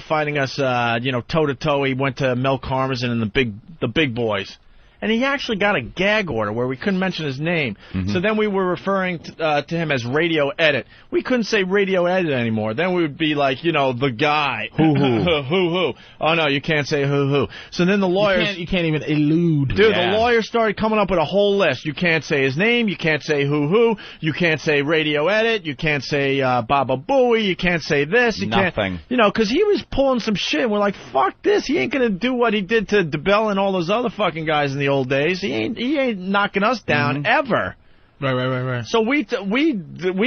fighting us toe to toe, he went to Mel Karmazin and the big boys. And he actually got a gag order where we couldn't mention his name. Mm-hmm. So then we were referring to him as Radio Edit. We couldn't say Radio Edit anymore. Then we would be like, the guy. Who. Oh, no, you can't say who. So then the lawyers... You can't even elude. Dude, the lawyers started coming up with a whole list. You can't say his name. You can't say who. You can't say Radio Edit. You can't say Baba Booey. You can't say this. You Nothing. Can't, because he was pulling some shit. We're like, fuck this. He ain't going to do what he did to DeBell and all those other fucking guys in the old days. He ain't knocking us down ever. Right. So we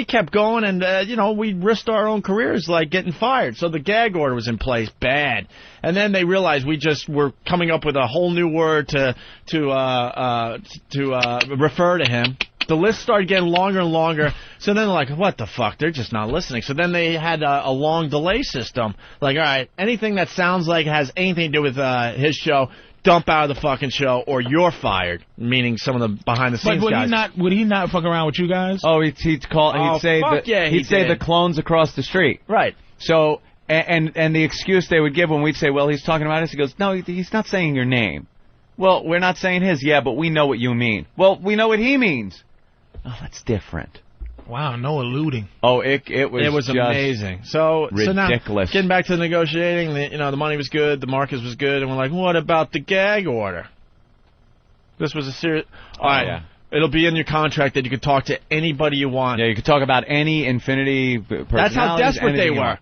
kept going, and we risked our own careers like getting fired. So the gag order was in place, bad. And then they realized we just were coming up with a whole new word to refer to him. The list started getting longer and longer. So then they're like, what the fuck? They're just not listening. So then they had a long delay system. Like, all right, anything that sounds like has anything to do with his show, dump out of the fucking show, or you're fired. Meaning some of the behind-the-scenes guys. Would he not fuck around with you guys? Oh, he'd say the clones across the street. Right. So, and the excuse they would give when we'd say, well, he's talking about us, he goes, no, he's not saying your name. Well, we're not saying his. Yeah, but we know what you mean. Well, we know what he means. Oh, that's different. Wow, no eluding. Oh, it was amazing. So ridiculous. So now, getting back to the negotiating, the money was good, the market was good, and we're like, what about the gag order? This was a serious... All right, yeah. It'll be in your contract that you could talk to anybody you want. Yeah, you could talk about any Infinity personalities. That's how desperate they were.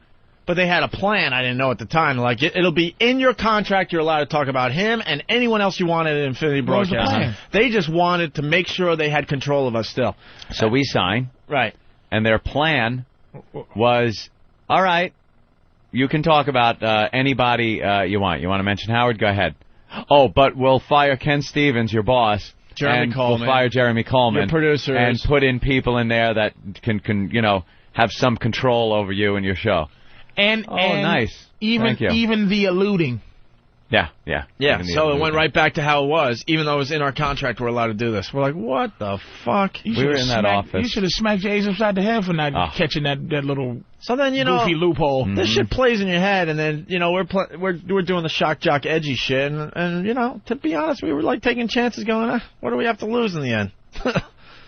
But they had a plan I didn't know at the time. Like, it'll be in your contract you're allowed to talk about him and anyone else you wanted at Infinity Broadcasting. They just wanted to make sure they had control of us still. So we sign. Right. And their plan was, all right, you can talk about anybody you want. You want to mention Howard? Go ahead. Oh, but we'll fire Ken Stevens, your boss, Jeremy Coleman. We'll fire Jeremy Coleman. Your producers. And put in people in there that can have some control over you and your show. And nice. Even the alluding. Yeah. So it went right back to how it was, even though it was in our contract we're allowed to do this. We're like, what the fuck? We were in that office. You should have smacked your ace upside the head for not catching that little goofy loophole. This shit plays in your head, and then, we're doing the shock jock edgy shit, and to be honest, we were like taking chances going, what do we have to lose in the end?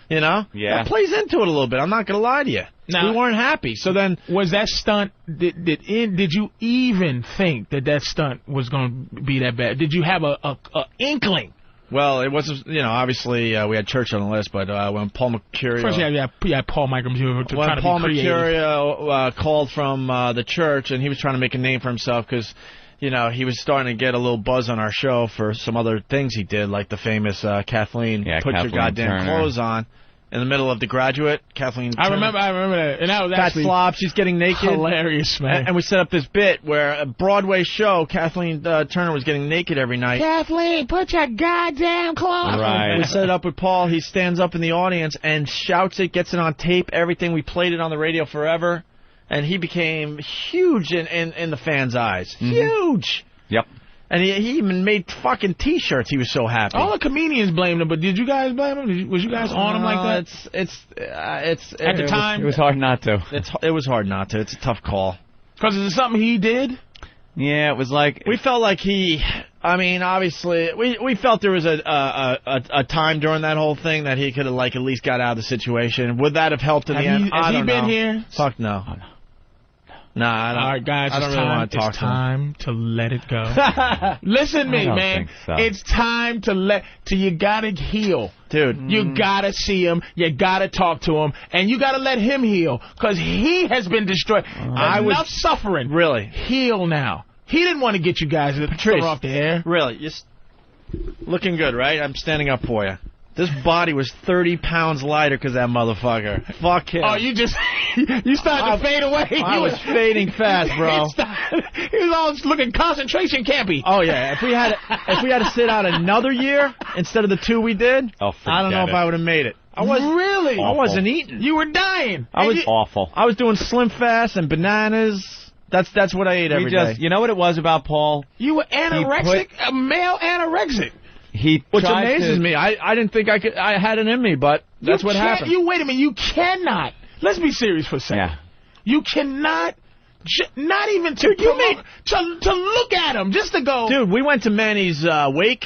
Yeah. That plays into it a little bit. I'm not going to lie to you. Now, we weren't happy. So then, was that stunt? Did you even think that stunt was going to be that bad? Did you have a inkling? Well, it wasn't. Obviously we had Church on the list, but when Paul Mercurio first, yeah, Paul Mercurio to try to Paul be creative. Mercurio called from the Church, and he was trying to make a name for himself because. He was starting to get a little buzz on our show for some other things he did, like the famous Kathleen, put your goddamn Turner. Clothes on. In the middle of The Graduate, Kathleen I remember that. And that was fat actually slob, she's getting naked. Hilarious, man. And we set up this bit where a Broadway show, Kathleen Turner was getting naked every night. Kathleen, put your goddamn clothes on. Right. We set it up with Paul. He stands up in the audience and shouts it, gets it on tape, everything. We played it on the radio forever. And he became huge in the fans' eyes. Mm-hmm. Huge. Yep. And he even made fucking T-shirts. He was so happy. All the comedians blamed him, but did you guys blame him? Was you guys on him like that? At the time, it was hard not to. It was hard not to. It's a tough call. Because is it something he did? Yeah, it was like we felt like obviously we felt there was a time during that whole thing that he could have at least got out of the situation. Would that have helped in the end? Has he been here? Fuck no. Oh, no. Nah, I don't. All right, guys, I don't really want to talk to him. It's time to let it go. Listen to me, man. So. It's time to you gotta heal. Dude. You gotta see him, you gotta talk to him, and you gotta let him heal, because he has been destroyed. Enough suffering. Really? Heal now. He didn't want to get you guys thrown off the air. Really? Just looking good, right? I'm standing up for you. This body was 30 pounds lighter because that motherfucker. Fuck him. Oh, you started to fade away. I was fading fast, bro. He was all looking concentration campy. Oh yeah. If we had to sit out another year instead of the 2 we did, I don't know if I would have made it. Really? I wasn't eating. You were dying. I was awful. I was doing Slim Fast and bananas. That's what I ate every day. You know what it was about Paul? You were anorexic, a male anorexic. Which amazes me. I didn't think I had it in me, but that's what happened. Wait a minute. You cannot. Let's be serious for a second. Yeah. You cannot. Not even to look at him, just to go. Dude, we went to Manny's wake,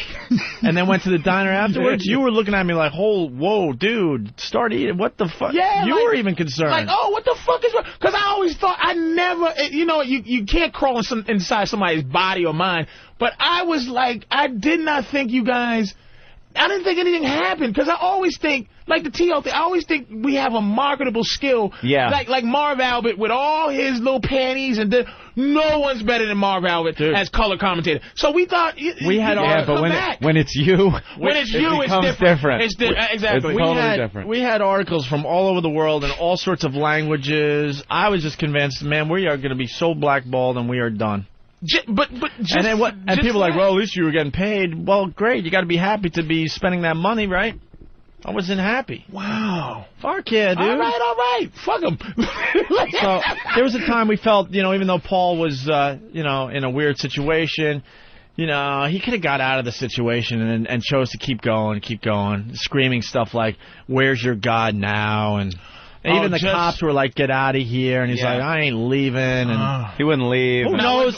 and then went to the diner afterwards. You were looking at me like, whoa, dude, start eating. What the fuck? Yeah, you were even concerned. Like, what the fuck is wrong? Because I always thought you can't crawl inside somebody's body or mind. But I was like, I did not think you guys. I didn't think anything happened, because I always think, like the T.O. thing, I always think we have a marketable skill. Yeah. Like Marv Albert with all his little panties, and no one's better than Marv Albert as color commentator. So we thought we had but when it's you, it becomes different. It's exactly. It's totally different. We had articles from all over the world in all sorts of languages. I was just convinced, man, we are going to be so blackballed and we are done. But and people are like, well, at least you were getting paid. Well, great. You got to be happy to be spending that money, right? I wasn't happy. Wow. Fuck yeah, dude. All right. Fuck him. So there was a time we felt, even though Paul was, in a weird situation, he could have got out of the situation and chose to keep going, screaming stuff like, "Where's your God now?" And even the cops were like, "Get out of here!" And he's like, "I ain't leaving." And he wouldn't leave. Who knows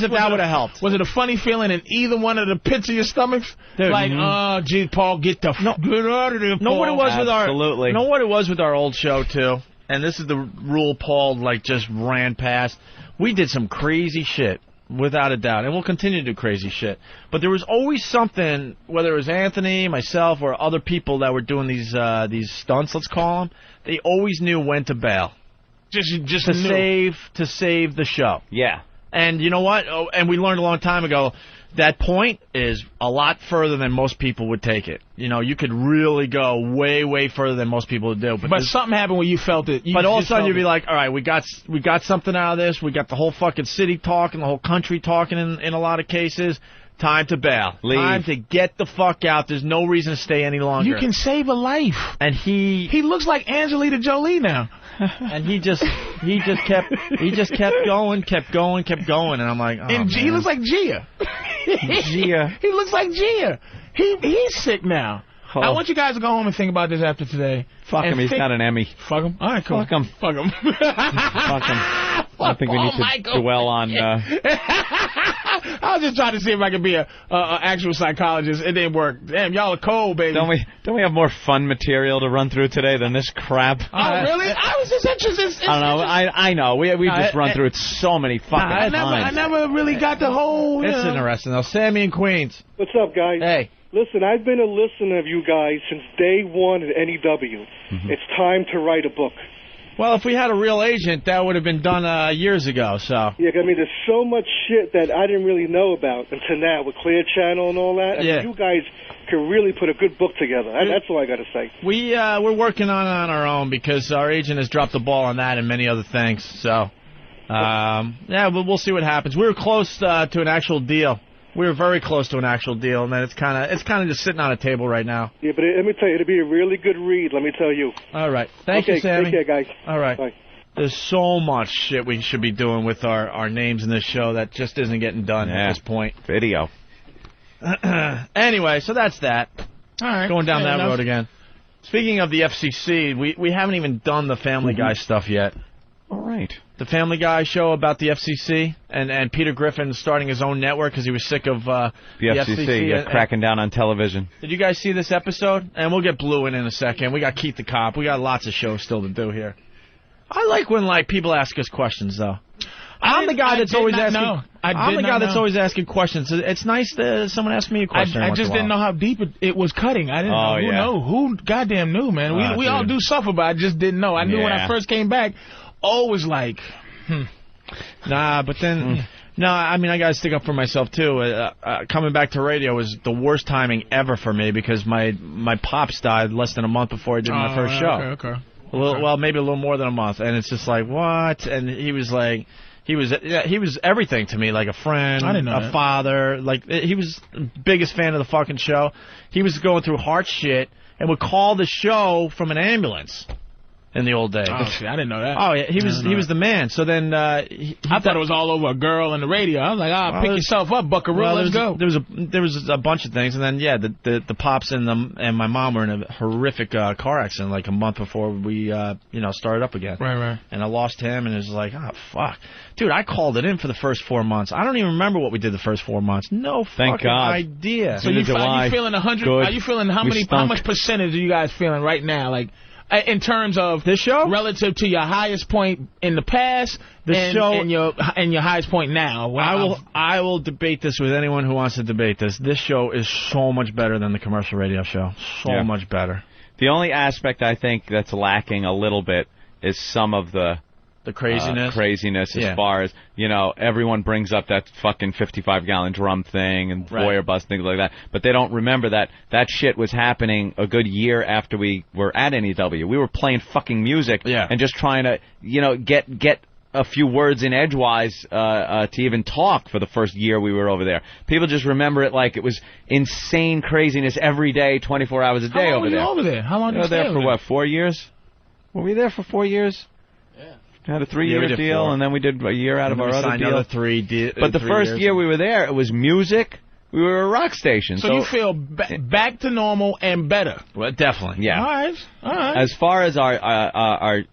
if that would have helped? Was it a funny feeling in either one of the pits of your stomachs? Dude, like, gee, Paul, get out of there. Know what it was Absolutely. with know what it was with our old show too? And this is the rule Paul just ran past. We did some crazy shit. Without a doubt. And we'll continue to do crazy shit. But there was always something, whether it was Anthony, myself, or other people that were doing these stunts, let's call them, they always knew when to bail. Just to save the show. Yeah. And you know what? And we learned a long time ago, that point is a lot further than most people would take it. You could really go way, way further than most people would do. But something happened when you felt it. But all of a sudden you'd be like, all right, we got something out of this. We got the whole fucking city talking, the whole country talking in a lot of cases. Time to bail. Leave. Time to get the fuck out. There's no reason to stay any longer. You can save a life. And he looks like Angelina Jolie now. And he just kept going, and I'm like, oh, and he looks like Gia. Gia. He looks like Gia. He's sick now. Oh. I want you guys to go home and think about this after today. Fuck him. He's got an Emmy. Fuck him. All right, cool. Fuck him. Fuck him. Fuck him. I think we need to dwell on... I was just trying to see if I could be a actual psychologist. It didn't work. Damn, y'all are cold, baby. Don't we have more fun material to run through today than this crap? Oh, really? I was just interested. I don't know. I know. We just run through it so many fucking times. I never really got the whole... It's interesting, though. Sammy in Queens. What's up, guys? Hey. Listen, I've been a listener of you guys since day one at NEW. It's time to write a book. Well, if we had a real agent, that would have been done years ago, so... Yeah, I mean, there's so much shit that I didn't really know about until now with Clear Channel and all that. Yeah. I mean, you guys can really put a good book together. That's all I got to say. We're working on our own because our agent has dropped the ball on that and many other things, so... yeah, we'll see what happens. We were close to an actual deal. We were very close to an actual deal, and then it's kind of just sitting on a table right now. Yeah, but let me tell you, it'll be a really good read, let me tell you. All right. Thank you, Sammy. Take care, guys. All right. Bye. There's so much shit we should be doing with our names in this show that just isn't getting done at this point. Video. Anyway, so that's that. All right. Going down that road again. Speaking of the FCC, we haven't even done the Family Guy stuff yet. All right. The Family Guy show about the FCC and Peter Griffin starting his own network because he was sick of the FCC cracking down on television. Did you guys see this episode? And we'll get Blue in a second. We got Keith the Cop. We got lots of shows still to do here. I like when people ask us questions, though. I'm the guy that's always asking. I'm the guy that's always asking questions. It's nice that someone asks me a question. I just didn't know how deep it was cutting. I didn't know. Who goddamn knew, man? We all do suffer, but I just didn't know. I knew when I first came back. Always like, Nah, but then, no, I mean, I got to stick up for myself, too. Coming back to radio was the worst timing ever for me because my pops died less than a month before I did my first show. Okay. Well, maybe a little more than a month. And it's just like, what? And he was like... He was everything to me, like a friend, a father. Like, he was the biggest fan of the fucking show. He was going through heart shit and would call the show from an ambulance in the old days. Oh, shit, I didn't know that. Oh, yeah, he was the man. So then I thought it was all over a girl on the radio. I was like, pick yourself up, Buckaroo, let's go. There was a bunch of things, and then the pops and my mom were in a horrific car accident like a month before we started up again. Right. And I lost him, and it was like, oh fuck, dude, I called it in for the first 4 months. I don't even remember what we did the first 4 months. No fucking idea. So are you feeling 100? Good. Are you feeling how much percentage are you guys feeling right now? Like, in terms of this show, relative to your highest point in the past, and your highest point now. Wow. I will debate this with anyone who wants to debate this. This show is so much better than the commercial radio show. So much better. The only aspect I think that's lacking a little bit is some of the craziness as far as, everyone brings up that fucking 55-gallon drum thing and Boyer bus, things like that. But they don't remember that shit was happening a good year after we were at NEW. We were playing fucking music and just trying to, get a few words in edgewise to even talk for the first year we were over there. People just remember it like it was insane craziness every day, 24 hours a day over there. How long were you over there? How long did you stay there for, 4 years? Were we there for 4 years? Had a 3-year deal, and then we did a year out of our other deal. But the first year we were there, it was music. We were a rock station. So you feel back to normal and better? Well, definitely. Yeah. All right. As far as our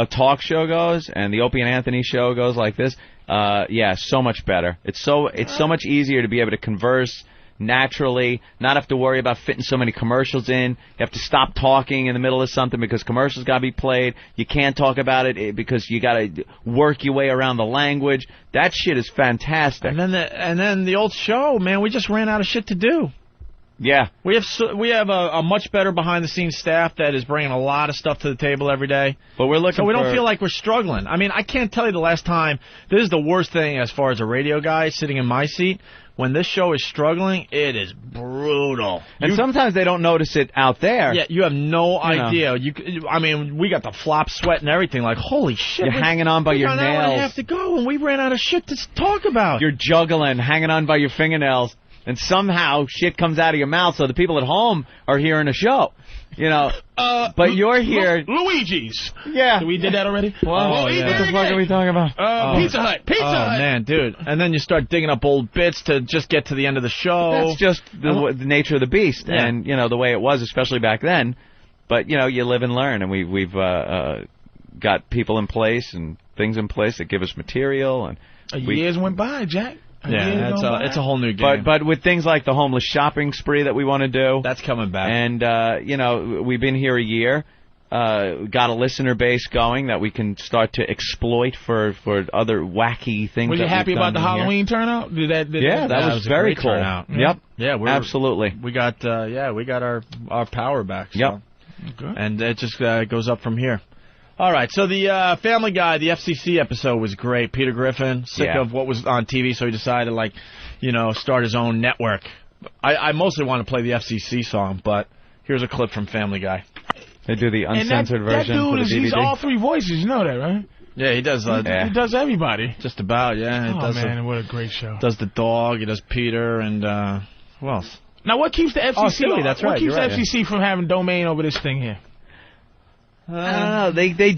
talk show goes and the Opie and Anthony show goes like this, so much better. It's so much easier to be able to converse naturally, not have to worry about fitting so many commercials in. You have to stop talking in the middle of something because commercials got to be played. You can't talk about it because you got to work your way around the language. That shit is fantastic. And then the old show, man, we just ran out of shit to do. Yeah. We have a much better behind-the-scenes staff that is bringing a lot of stuff to the table every day. But we're looking so we don't feel like we're struggling. I mean, I can't tell you the last time. This is the worst thing as far as a radio guy sitting in my seat. When this show is struggling, it is brutal. And sometimes they don't notice it out there. Yeah, you have no idea. I mean, we got the flop sweat and everything. Like, holy shit. You're hanging on by your nails. We have to go, and we ran out of shit to talk about. You're juggling, hanging on by your fingernails. and somehow shit comes out of your mouth, so the people at home are hearing a show. You know, but you're here. Luigi's. Yeah. We did that already? What the fuck are we talking about? Pizza Hut. Pizza Hut. Oh, man, dude. And then you start digging up old bits to just get to the end of the show. That's just the nature of the beast, and, you know, the way it was, especially back then. But, you know, you live and learn, and we've got people in place and things in place that give us material. And years went by, Jack. Yeah, it's a whole new game. But with things like the homeless shopping spree that we want to do, that's coming back. And you know, we've been here a year, got a listener base going that we can start to exploit for other wacky things. Were you happy about the Halloween turnout? That was very cool. Turnout. Yep. Yeah, absolutely. We got our power back. So. Yep. Okay. And it just goes up from here. All right, so the Family Guy, the FCC episode was great. Peter Griffin, sick of what was on TV, so he decided, start his own network. I mostly want to play the FCC song, but here's a clip from Family Guy. They do the uncensored version that dude for the DVD. He's all three voices, you know that, right? Yeah, he does. He does everybody. Just about, yeah. Man, what a great show. Does the dog, he does Peter, and who else? Now, what keeps the FCC? Oh, Stewie, that's right. What keeps the FCC from having domain over this thing here? I don't know. They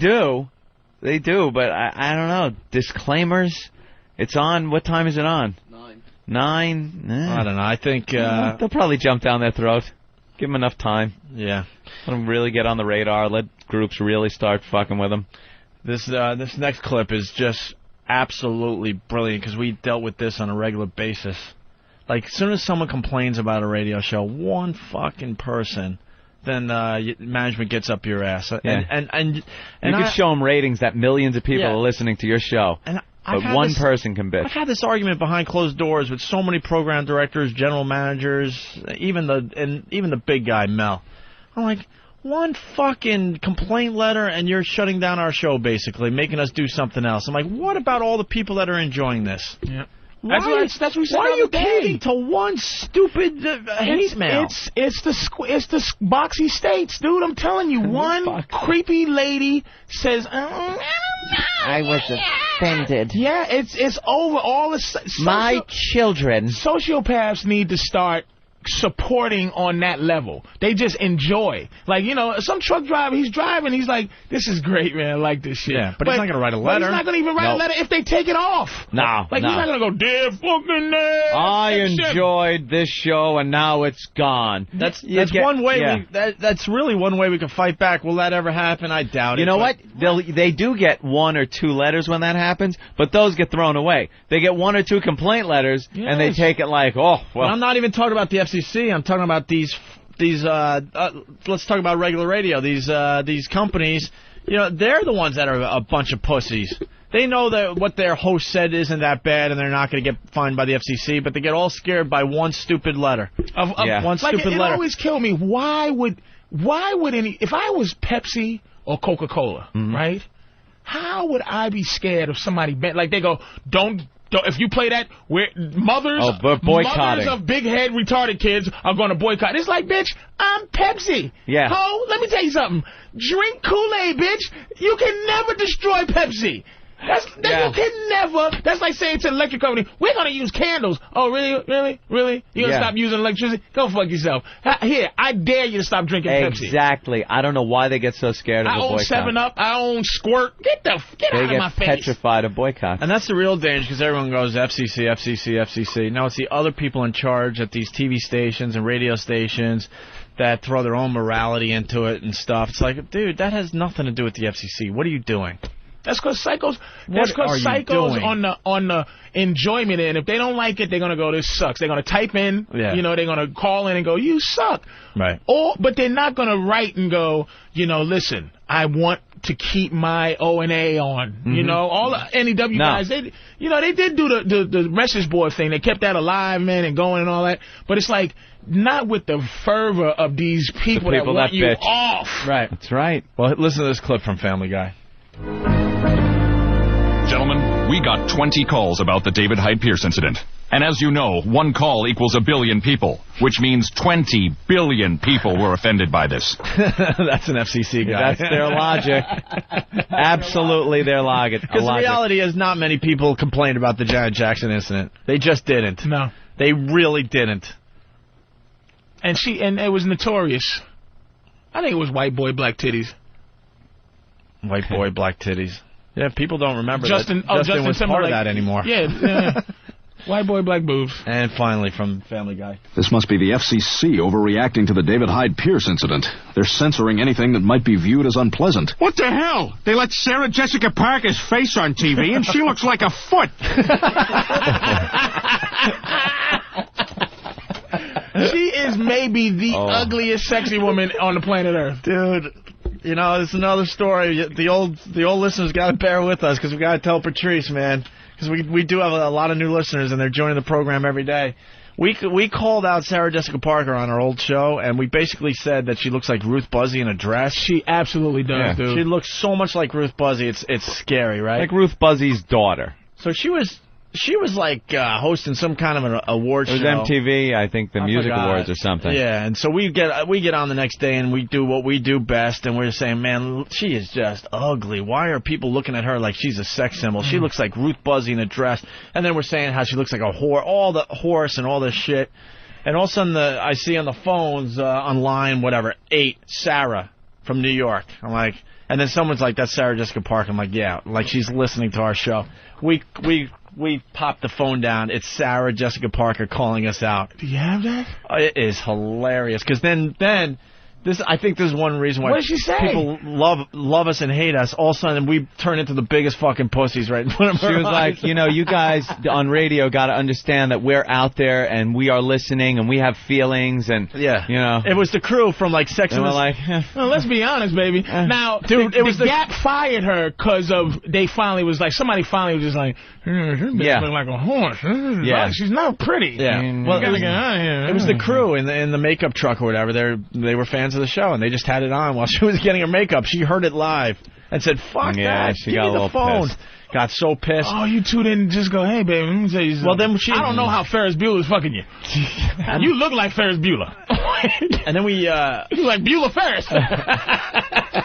do, but I don't know. Disclaimers. It's on. What time is it on? 9. I don't know. I think they'll probably jump down their throat. Give them enough time. Yeah. Let them really get on the radar. Let groups really start fucking with them. This next clip is just absolutely brilliant because we dealt with this on a regular basis. Like, as soon as someone complains about a radio show, one fucking person, then management gets up your ass. Yeah. And you could show them ratings that millions of people are listening to your show. But one person can bitch. I've had this argument behind closed doors with so many program directors, general managers, even the big guy, Mel. I'm like, one fucking complaint letter and you're shutting down our show, basically, making us do something else. I'm like, what about all the people that are enjoying this? Yeah. Why are you caving to one stupid hate mail? It's the boxy states, dude. I'm telling you, one creepy lady says, I was offended. Yeah, it's over. All the my children. Sociopaths need to start supporting on that level. They just enjoy. Like, some truck driver, he's driving, he's like, this is great, man, I like this shit. Yeah, but he's not going to write a letter. He's not going to even write a letter if they take it off. No, he's not going to go, dear fucking name. I enjoyed this show, and now it's gone. That's one way. That's really one way we can fight back. Will that ever happen? I doubt it. You know what? They do get 1 or 2 letters when that happens, but those get thrown away. They get 1 or 2 complaint letters, and they take it like, oh, well. I'm not even talking about the FCC. I'm talking about these. Let's talk about regular radio. These companies. They're the ones that are a bunch of pussies. They know that what their host said isn't that bad, and they're not going to get fined by the FCC. But they get all scared by one stupid letter. One stupid letter. It always killed me. Why would any? If I was Pepsi or Coca-Cola, right? How would I be scared of somebody? Like they go, don't. If you play that, mothers of big head retarded kids are going to boycott. It's like, bitch, I'm Pepsi. Yeah. Ho, let me tell you something. Drink Kool-Aid, bitch. You can never destroy Pepsi. You can never. That's like saying to the electric company, we're going to use candles. Oh, really? You going to stop using electricity? Go fuck yourself. Here, I dare you to stop drinking Pepsi. Exactly. I don't know why they get so scared of the boycott. I own 7-Up. I own Squirt. Get out of my face. They get petrified of boycotts. And that's the real danger because everyone goes FCC. Now it's the other people in charge at these TV stations and radio stations that throw their own morality into it and stuff. It's like, dude, that has nothing to do with the FCC. What are you doing? That's because psychos. On the enjoyment end. If they don't like it, they're gonna go, this sucks. They're gonna type in. Yeah. They're gonna call in and go, you suck. Right. But they're not gonna write and go, listen, I want to keep my O&A on. Mm-hmm. All the NEW guys. They did do the message board thing. They kept that alive, man, and going and all that. But it's like, not with the fervor of these people that want you off. Right. That's right. Well, listen to this clip from Family Guy. Gentlemen, we got 20 calls about the David Hyde Pierce incident. And as you know, 1 call equals 1 billion people, which means 20 billion people were offended by this. That's an FCC guy. That's their logic. Absolutely their logic. Because the reality is not many people complained about the Janet Jackson incident. They just didn't. No. They really didn't. And it was notorious. I think it was white boy, black titties. White boy, black titties. Yeah, people don't remember Justin was part of that anymore. Yeah. White boy, black boobs. And finally, from Family Guy. This must be the FCC overreacting to the David Hyde Pierce incident. They're censoring anything that might be viewed as unpleasant. What the hell? They let Sarah Jessica Parker's face on TV, and she looks like a foot. She is maybe the ugliest sexy woman on the planet Earth. Dude, you know, it's another story. The old listeners got to bear with us because we got to tell Patrice, man. Because we do have a lot of new listeners, and they're joining the program every day. We called out Sarah Jessica Parker on our old show, and we basically said that she looks like Ruth Buzzy in a dress. She absolutely does, dude. She looks so much like Ruth Buzzy, it's scary, right? Like Ruth Buzzy's daughter. So she was like hosting some kind of an award show. It was MTV, I think, the Music Awards or something. Yeah, and so we get on the next day and we do what we do best, and we're saying, man, she is just ugly. Why are people looking at her like she's a sex symbol? She looks like Ruth Buzzy in a dress. And then we're saying how she looks like a whore, all the horse and all this shit. And all of a sudden I see on the phones, online, whatever, 8, Sarah from New York. I'm like, and then someone's like, that's Sarah Jessica Parker. I'm like, yeah, like she's listening to our show. We popped the phone down. It's Sarah Jessica Parker calling us out. Do you have that? It is hilarious. Because then I think there's one reason why what did she say? People love us and hate us. All of a sudden, we turn into the biggest fucking pussies right in front of her. She was like, you know, you guys on radio got to understand that we're out there and we are listening and we have feelings and, you know. It was the crew from, like, Sex and the... like, well, let's be honest, baby. Now, dude, the Gap fired her because of, somebody finally was just like, this bitch look like a horse. She's not pretty. Yeah. Well, get out of here. It was the crew in the makeup truck or whatever. They were fans of the show, and they just had it on while she was getting her makeup. She heard it live and said, fuck that. She Give got me the phone. Pissed. Got so pissed. Oh, you two didn't just go, hey, baby, let me tell you something. Well, then I don't know how Ferris Bueller's fucking you. You look like Ferris Bueller. And then we... You look like Bueller Ferris.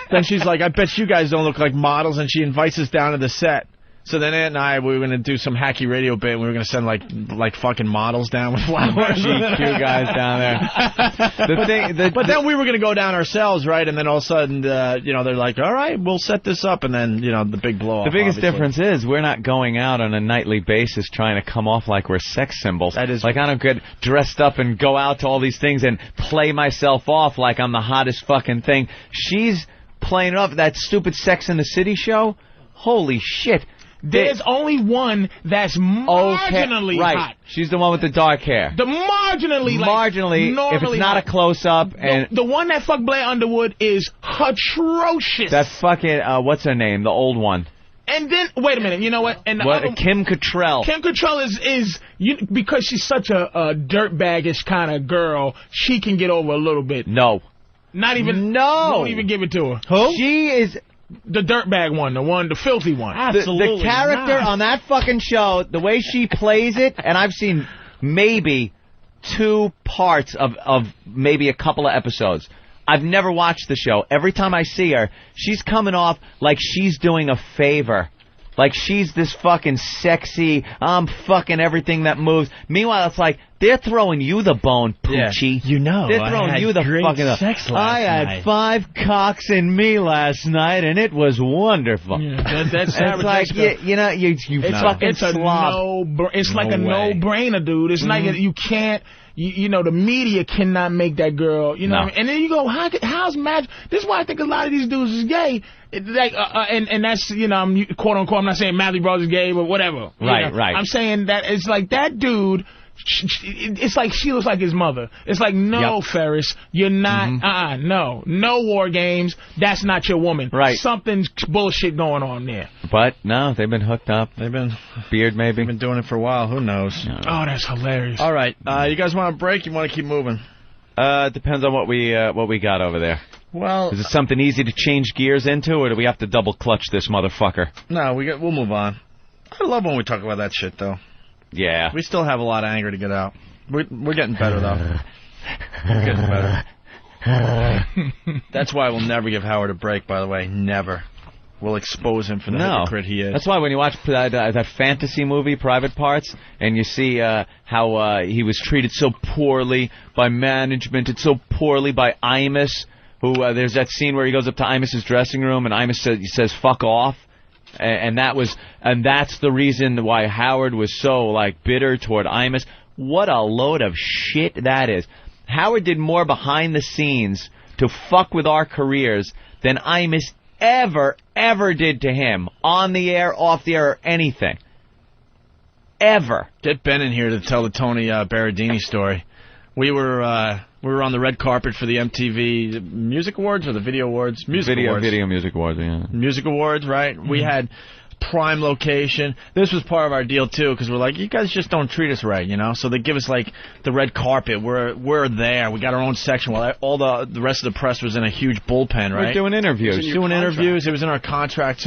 Then she's like, I bet you guys don't look like models, and she invites us down to the set. So then Aunt and I, we were going to do some hacky radio bit, and we were going to send, like fucking models down with flowers. GQ guys down there. But then we were going to go down ourselves, right? And then all of a sudden, they're like, all right, we'll set this up. And then, the big blow-off. The biggest difference is we're not going out on a nightly basis trying to come off like we're sex symbols. That is... Like, I don't get dressed up and go out to all these things and play myself off like I'm the hottest fucking thing. She's playing off that stupid Sex and the City show. Holy shit. There's only one that's marginally hot. She's the one with the dark hair. The marginally, if it's not a close-up. And the one that fucked Blair Underwood is atrocious. That fucking, what's her name? The old one. And then, wait a minute, you know what? And Kim Cattrall. Kim Cattrall is because she's such a dirtbaggish kind of girl, she can get over a little bit. No. Not even. No. Don't even give it to her. Who? She is... The dirtbag one, the filthy one. Absolutely. The character on that fucking show, the way she plays it, and I've seen maybe 2 parts of maybe a couple of episodes. I've never watched the show. Every time I see her, she's coming off like she's doing a favor. Like she's this fucking sexy, I'm fucking everything that moves. Meanwhile, it's like, they're throwing you the bone, Poochie. Yeah. They're throwing you the fucking... sex last I had 5 cocks in me last night, and it was wonderful. Yeah, that's it's like, you fucking slob. It's like a no-brainer, dude. It's like you can't... the media cannot make that girl, what I mean? And then you go, how's magic? This is why I think a lot of these dudes is gay. Like, and that's, I'm quote unquote, I'm not saying Matthew Bros is gay, but whatever. Right. I'm saying that it's like that dude, it's like she looks like his mother. It's like, no, Ferris, you're not, no war games. That's not your woman. Right. Something's bullshit going on there. But, no, they've been hooked up. They've been... Beard, maybe. They've been doing it for a while. Who knows? Oh, that's hilarious. All right. You guys want a break? You want to keep moving? Depends on what we got over there. Well... Is it something easy to change gears into, or do we have to double clutch this motherfucker? No, we'll move on. I love when we talk about that shit, though. Yeah. We still have a lot of anger to get out. We're getting better, though. We're getting better. That's why we'll never give Howard a break, by the way. Never. will expose him for the hypocrite he is. That's why when you watch that fantasy movie, Private Parts, and you see how he was treated so poorly by management and so poorly by Imus, who there's that scene where he goes up to Imus's dressing room and Imus says "fuck off," and that's the reason why Howard was so like bitter toward Imus. What a load of shit that is. Howard did more behind the scenes to fuck with our careers than Imus ever did to him, on the air, off the air, or anything. Ever. Get Ben in here to tell the Tony Berardini story. We were on the red carpet for the MTV Music Awards or the Video Awards? Video Music Awards, yeah. Music Awards, right? Mm-hmm. We had prime location. This was part of our deal too, because we're like, you guys just don't treat us right, you know. So they give us like the red carpet. We're there. We got our own section. While all the rest of the press was in a huge bullpen, right? We're doing interviews. It was in our contract.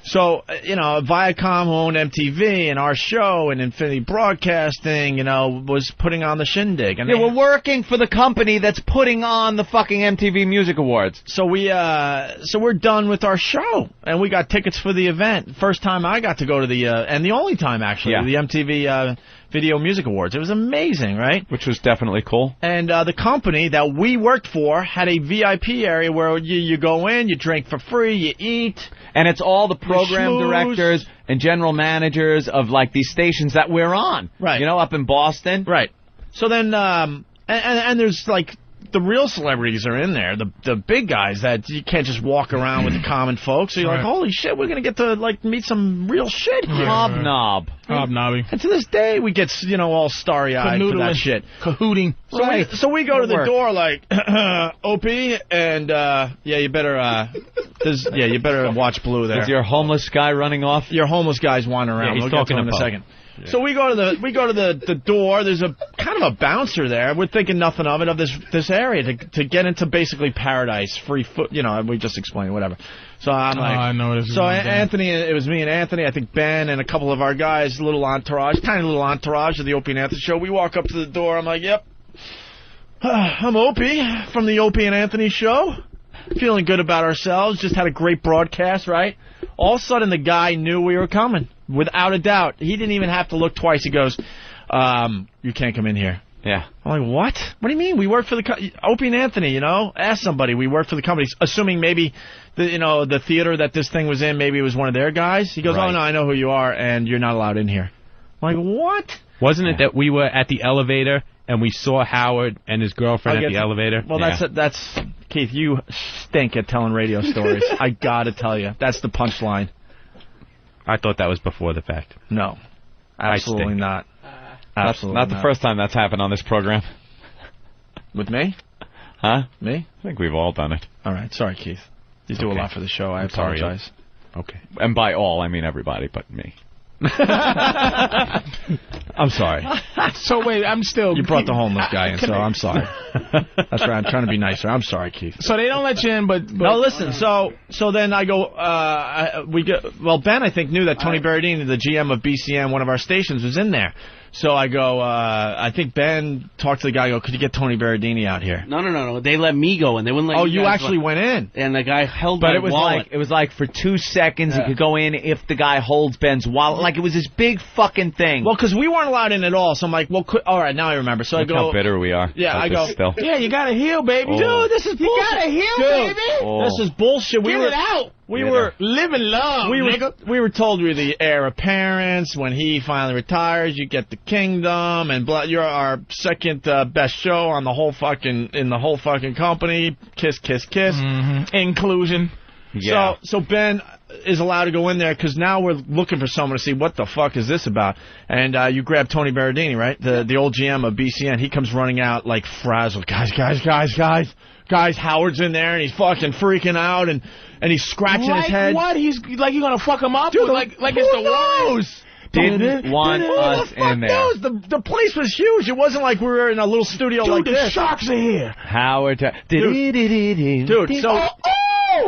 So you know, Viacom, who owned MTV, and our show, and Infinity Broadcasting, you know, was putting on the shindig. And we're working for the company that's putting on the fucking MTV Music Awards. So we're done with our show, and we got tickets for the event. First time I got to go to the, and the only time actually, the MTV Video Music Awards. It was amazing, right? Which was definitely cool. And the company that we worked for had a VIP area where you go in, you drink for free, you eat. And it's all the program directors and general managers of, like, these stations that we're on. Right. You know, up in Boston. Right. So then, and there's, like, the real celebrities are in there, the big guys that you can't just walk around with the common folks. So you're like, holy shit, we're going to get to, like, meet some real shit here. Hobnobbing. And to this day, we get, you know, all starry-eyed for that shit. Cahooting. So we go to the door like, OP, and, you better, you better watch Blue there. Is your homeless guy running off? Your homeless guy's wandering around. He's talking in a second. Yeah. So we go to the door. There's a kind of a bouncer there. We're thinking nothing of it, of this area to get into basically paradise, free foot. You know, we just explained whatever. So I'm like, I know this. So Anthony, it was me and Anthony. I think Ben and a couple of our guys, tiny little entourage of the Opie and Anthony show. We walk up to the door. I'm like, yep, I'm Opie from the Opie and Anthony show. Feeling good about ourselves. Just had a great broadcast, right? All of a sudden, the guy knew we were coming. Without a doubt. He didn't even have to look twice. He goes, you can't come in here. Yeah. I'm like, what? What do you mean? We work for the Opie and Anthony, you know? Ask somebody. We work for the company. Assuming maybe, the theater that this thing was in, maybe it was one of their guys. He goes, oh, no, I know who you are, and you're not allowed in here. I'm like, what? Wasn't it that we were at the elevator, and we saw Howard and his girlfriend at the elevator? Well, that's Keith, you stink at telling radio stories. I gotta tell you. That's the punchline. I thought that was before the fact. No. Absolutely not. Absolutely not the first time that's happened on this program. With me? Huh? Me? I think we've all done it. All right. Sorry, Keith. You do a lot for the show. I apologize. Okay. And by all, I mean everybody but me. I'm sorry. So wait, You brought the homeless guy in, so I'm sorry. That's right. I'm trying to be nicer. I'm sorry, Keith. So they don't let you in, but no. Listen. So then I go. Ben, I think, knew that Tony Berardini, the GM of BCM, one of our stations, was in there. So I go, I think Ben talked to the guy, could you get Tony Berardini out here? No. They let me go in. They wouldn't let you actually went in. And the guy held my wallet. It was like for 2 seconds you could go in if the guy holds Ben's wallet. Like it was this big fucking thing. Well, because we weren't allowed in at all. So I'm like, all right, now I remember. So Look I go. how bitter we are. Yeah, I go. Still. Yeah, you got to heal, baby. Oh. Dude, this is bullshit. You got to heal, baby. Oh. This is bullshit. Get it out. We were living love, nigga. We were told we were the heir apparent. When he finally retires, you get the kingdom, and you're our second best show on the whole fucking company. Kiss, kiss, kiss. Mm-hmm. Inclusion. Yeah. So Ben is allowed to go in there because now we're looking for someone to see what the fuck is this about. And you grab Tony Berardini, right? The old GM of BCN. He comes running out like frazzled. Guys, Howard's in there, and he's fucking freaking out, and he's scratching his head. What? He's like, you gonna fuck him up? Dude, like it's the Warriors. Didn't want us in there. The place was huge. It wasn't like we were in a little studio like this. The Sharks are here. Howard. Dude,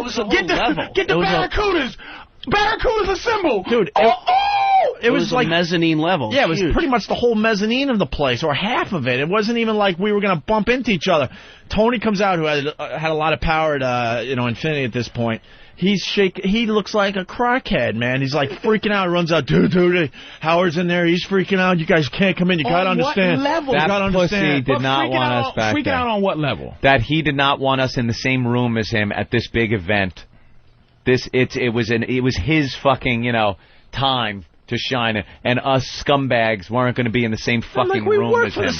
so get the Barracudas. Barracudas assemble. Dude, It was like mezzanine level. Yeah, it was pretty much the whole mezzanine of the place, or half of it. It wasn't even like we were going to bump into each other. Tony comes out, who had a lot of power at Infinity at this point. He looks like a crackhead, man. He's like freaking out. He runs out, dude, Howard's in there. He's freaking out. You guys can't come in. You got to understand. What level? That pussy did not want us back there. Freaking out on what level? That he did not want us in the same room as him at this big event. It was his fucking, time to shine, and us scumbags weren't going to be in the same fucking room as him. The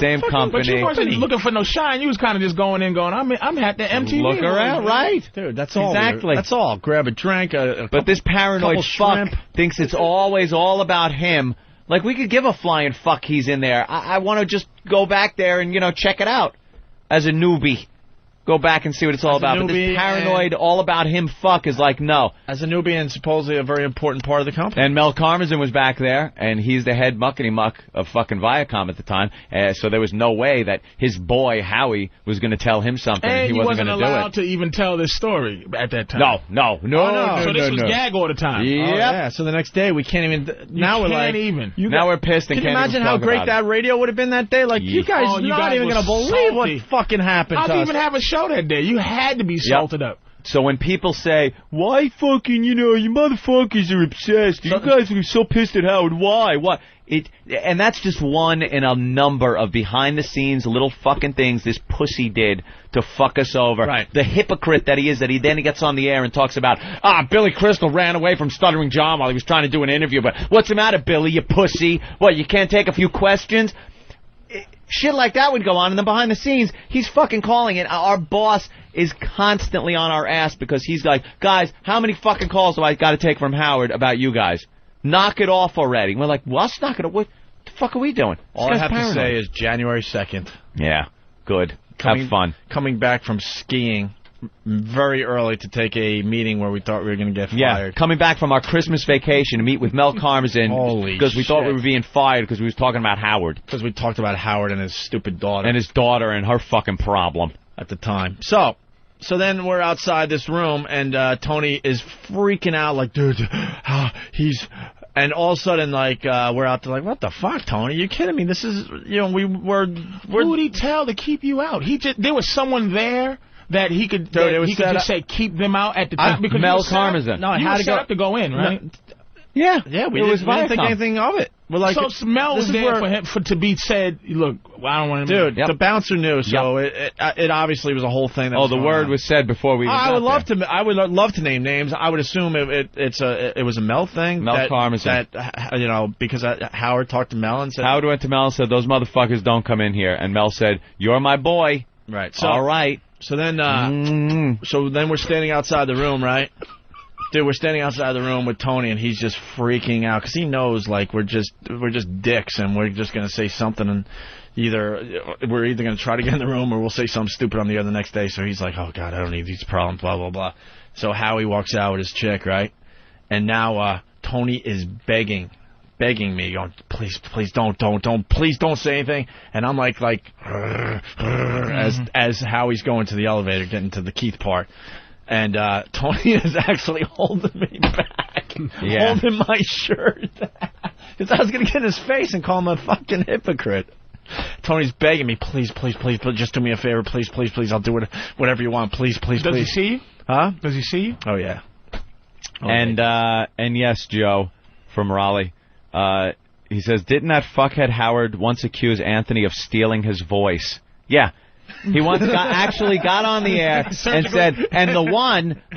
same company. But you wasn't looking for no shine. You was kind of just going in, I'm at the MTV. Look around, right? Dude, that's all. Exactly. That's all. Grab a drink. But this paranoid fuck thinks it's always all about him. Like, we could give a flying fuck he's in there. I want to just go back there and, check it out as a newbie. Go back and see what it's all about. But this paranoid, all about him fuck is like, no. As a newbie and supposedly a very important part of the company. And Mel Karmazin was back there, and he's the head muckety-muck of fucking Viacom at the time. So there was no way that his boy, Howie, was going to tell him something. And he wasn't going to do it. Allowed to even tell this story at that time. No. So this was gag all the time. Yep. Oh, yeah. So the next day, we can't even... Now we're pissed and can't even talk about it. Can you imagine how great that radio would have been that day? Like, you guys are not even going to believe what fucking happened to us. I'll even have a show that day. You had to be salted up. So when people say, why fucking, you motherfuckers are obsessed. You guys are so pissed at Howard. Why? Why? And that's just one in a number of behind-the-scenes little fucking things this pussy did to fuck us over. Right. The hypocrite that he is, that he then gets on the air and talks about, Billy Crystal ran away from Stuttering John while he was trying to do an interview. But what's the matter, Billy, you pussy? What, you can't take a few questions? Shit like that would go on, and then behind the scenes, he's fucking calling it. Our boss is constantly on our ass because he's like, guys, how many fucking calls do I got to take from Howard about you guys? Knock it off already. And we're like, well, let's knock it off. What the fuck are we doing? All I have to say is January 2nd. Yeah, good. Have fun. Coming back from skiing very early to take a meeting where we thought we were going to get fired. Coming back from our Christmas vacation to meet with Mel Karmazin because we thought we were being fired because we was talking about Howard. Because we talked about Howard and his stupid daughter. And his daughter and her fucking problem. At the time. So then we're outside this room, and Tony is freaking out like, dude, he's... And all of a sudden, like, we're out there like, what the fuck, Tony? You kidding me? This is, Who would he tell to keep you out? There was someone there that he could, just say, keep them out at the time. Because Mel Karmazin. No, you were set up to go in, right? Yeah, we didn't think anything of it. We're like, so Mel was there for him to be said, look, I don't want to... Dude, the bouncer knew, so it obviously was a whole thing. That the word was said before we I would love to name names. I would assume it was a Mel thing. Mel Karmazin. That, because Howard talked to Mel and said... Howard went to Mel and said, those motherfuckers don't come in here. And Mel said, you're my boy. Right. So, all right. So then we're standing outside the room, right? Dude, we're standing outside the room with Tony, and he's just freaking out because he knows, like, we're just dicks, and we're just gonna say something, and we're either gonna try to get in the room or we'll say something stupid on the air the next day. So he's like, oh God, I don't need these problems, blah blah blah. So Howie walks out with his chick, right? And now Tony is begging me, going, please don't say anything. And I'm like as Howie's going to the elevator, getting to the Keith part. And Tony is actually holding me back, holding my shirt. Because I was going to get in his face and call him a fucking hypocrite. Tony's begging me, please, just do me a favor, please, I'll do whatever you want, please. Does he see you? Huh? Does he see you? Oh, yeah. And yes, Joe, from Raleigh, he says, didn't that fuckhead Howard once accuse Anthony of stealing his voice? Yeah. He once actually got on the air and said, and the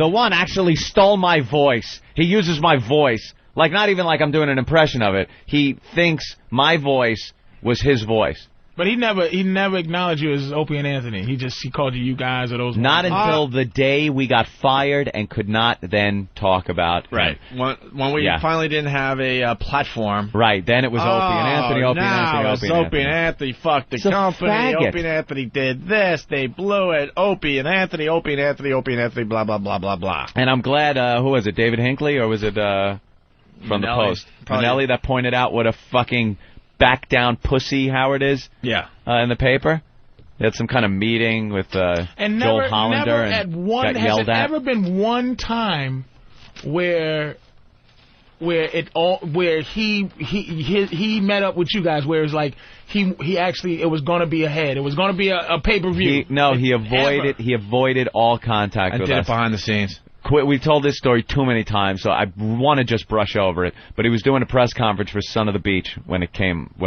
one actually stole my voice. He uses my voice. Like, not even like I'm doing an impression of it. He thinks my voice was his voice. But he never acknowledged you as Opie and Anthony. He called you guys or those. Not until the day we got fired and could not then talk about. Right. When we finally didn't have a platform. Right. Then it was Opie and Anthony. Opie and Anthony fucked the company. Opie and Anthony did this. They blew it. Opie and Anthony, blah blah blah blah blah. And I'm glad. Who was it? David Hinckley, or was it from the Post? Manelli that pointed out what a fucking back down pussy Howard is. Yeah. In the paper. They had some kind of meeting with Joel Hollander and got yelled at. Has there ever been one time where where he met up with you guys, where it's like he actually, it was going to be ahead. It was going to be a pay-per-view. He avoided all contact with us. I did it behind the scenes. We've told this story too many times, so I want to just brush over it. But he was doing a press conference for Son of the Beach when it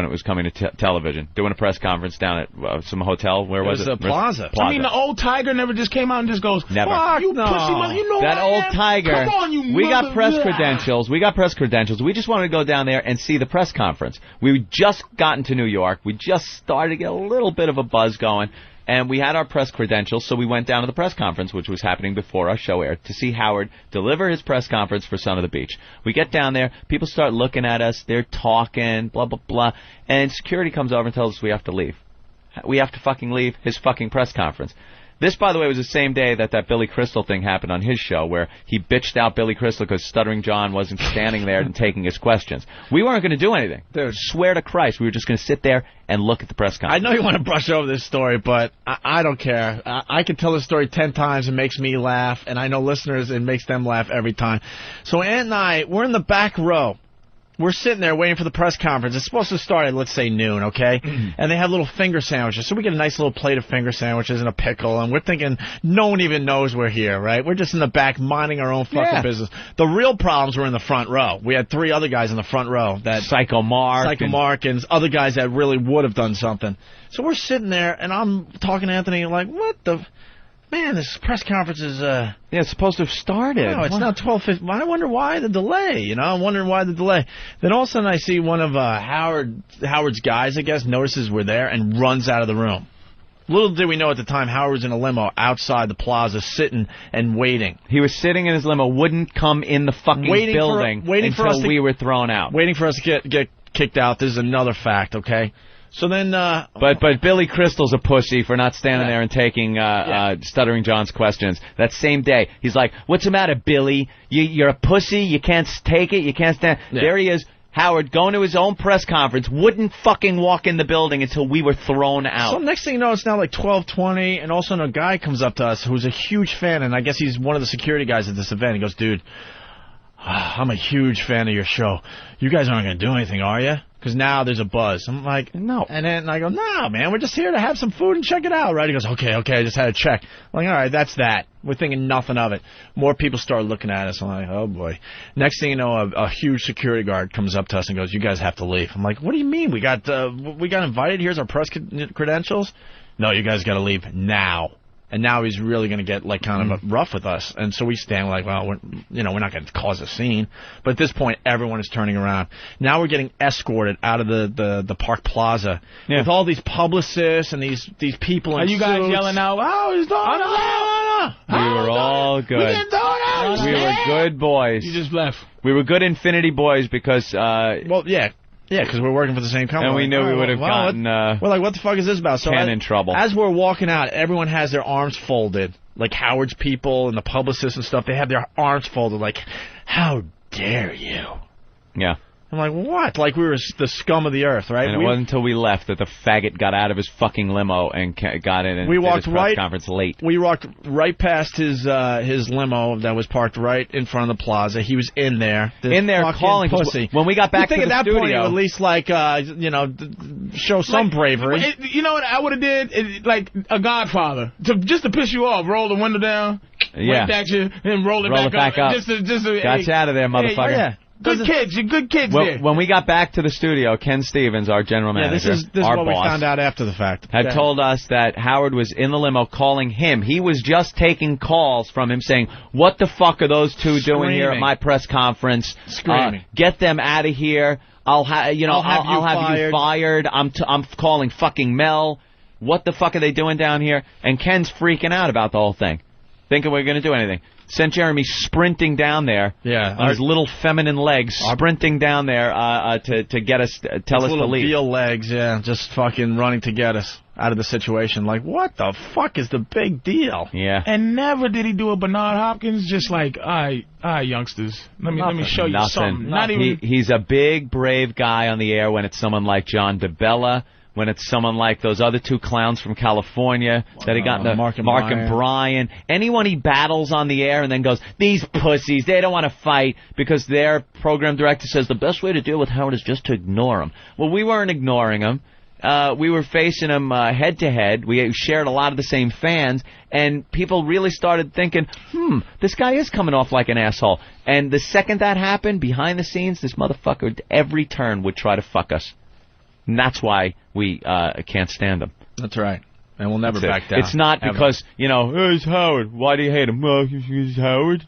was coming to television. Doing a press conference down at some hotel. Where was it? The Plaza. I mean, the old Tiger never just came out and just goes, never. Fuck, you pussy mother, you know that old Tiger. Come on, you We got press credentials. We just wanted to go down there and see the press conference. We just gotten to New York. We just started to get a little bit of a buzz going. And we had our press credentials, so we went down to the press conference, which was happening before our show aired, to see Howard deliver his press conference for Son of the Beach. We get down there, people start looking at us, they're talking, blah, blah, blah, and security comes over and tells us we have to leave. We have to fucking leave his fucking press conference. This, by the way, was the same day that Billy Crystal thing happened on his show, where he bitched out Billy Crystal because Stuttering John wasn't standing there and taking his questions. We weren't going to do anything. Dude, swear to Christ, we were just going to sit there and look at the press conference. I know you want to brush over this story, but I don't care. I can tell this story 10 times. It makes me laugh, and I know listeners, it makes them laugh every time. So Ant and I, we're in the back row. We're sitting there waiting for the press conference. It's supposed to start at, let's say, noon, okay? And they have little finger sandwiches. So we get a nice little plate of finger sandwiches and a pickle, and we're thinking no one even knows we're here, right? We're just in the back minding our own fucking business. The real problems were in the front row. We had 3 other guys in the front row. Psycho Mark and other guys that really would have done something. So we're sitting there, and I'm talking to Anthony, like, what the... Man, this press conference is... it's supposed to have started. No, it's not 12:50. I wonder why the delay, you know? I'm wondering why the delay. Then all of a sudden I see one of Howard's guys, I guess, notices we're there and runs out of the room. Little did we know at the time Howard was in a limo outside the plaza sitting and waiting. He was sitting in his limo, wouldn't come in the fucking building until we were thrown out. Waiting for us to get kicked out. This is another fact, okay? So then, but Billy Crystal's a pussy for not standing there and taking Stuttering John's questions. That same day, he's like, "What's the matter, Billy? You're a pussy. You can't take it. You can't stand." Yeah. There he is, Howard, going to his own press conference, wouldn't fucking walk in the building until we were thrown out. So next thing you know, it's now like 12:20, and all of a sudden a guy comes up to us who's a huge fan, and I guess he's one of the security guys at this event. He goes, "Dude, I'm a huge fan of your show. You guys aren't going to do anything, are you? Because now there's a buzz." I'm like, "No." And then I go, "No, man, we're just here to have some food and check it out, right?" He goes, okay, I just had to check. I'm like, all right, that's that. We're thinking nothing of it. More people start looking at us. I'm like, oh, boy. Next thing you know, a huge security guard comes up to us and goes, "You guys have to leave." I'm like, what do you mean? We got invited. Here's our press credentials. No, you guys got to leave now. And now he's really going to get, like, kind of rough with us. And so we stand like, well, we're not going to cause a scene. But at this point, everyone is turning around. Now we're getting escorted out of the Park Plaza with all these publicists and these people in suits. Are you guys yelling out, "Oh, he's doing it"? We were all good. We didn't do it. We were good boys. You just left. We were good Infinity boys because... Yeah, because we're working for the same company. And we knew we would have gotten... we're like, what the fuck is this about? So in trouble. As we're walking out, everyone has their arms folded. Like Howard's people and the publicists and stuff, they have their arms folded like, "How dare you?" Yeah. I'm like, what? Like we were the scum of the earth, right? And it wasn't until we left that the faggot got out of his fucking limo and got in and did his press conference late. We walked right past his limo that was parked right in front of the plaza. He was in there. Calling pussy. When we got back to the studio. At that point, studio, at least show some bravery. You know what I would have did? Like a Godfather, just to piss you off. Roll the window down, wink at you, and roll it back up. Just got you out of there, motherfucker. Yeah. Good kids, you're good kids there. When we got back to the studio, Ken Stevens, our general manager, this is our what boss, we found out after the fact, had told us that Howard was in the limo calling him. He was just taking calls from him saying, "What the fuck are those two doing here at my press conference? Screaming. Get them out of here. I'll have you fired. I'm calling fucking Mel. What the fuck are they doing down here?" And Ken's freaking out about the whole thing, thinking we're going to do anything. Sent Jeremy sprinting down there on his little feminine legs, sprinting down there to get us, tell us to leave. Little veal legs, just fucking running to get us out of the situation. Like, what the fuck is the big deal? Yeah. And never did he do a Bernard Hopkins, just like, all right, youngsters, let me show you something. He's a big, brave guy on the air when it's someone like John DeBella. when it's someone like those other two clowns from California that he got into Mark and Brian. Anyone he battles on the air and then goes, these pussies, they don't want to fight because their program director says the best way to deal with Howard is just to ignore him. Well, we weren't ignoring him. We were facing him head-to-head. We shared a lot of the same fans, and people really started thinking, this guy is coming off like an asshole. And the second that happened, behind the scenes, this motherfucker at every turn would try to fuck us. And that's why we can't stand him. That's right. And we'll never back down. It's not because, who's Howard? Why do you hate him? Well, he's Howard.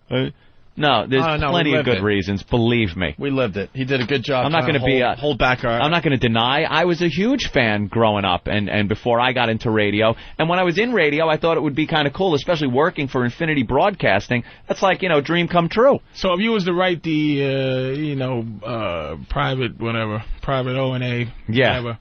No, there's plenty of good reasons. Believe me, we lived it. He did a good job. I'm not going to hold back our. I'm not going to deny. I was a huge fan growing up, and before I got into radio. And when I was in radio, I thought it would be kind of cool, especially working for Infinity Broadcasting. That's like dream come true. So if you was to write the private O&A, whatever,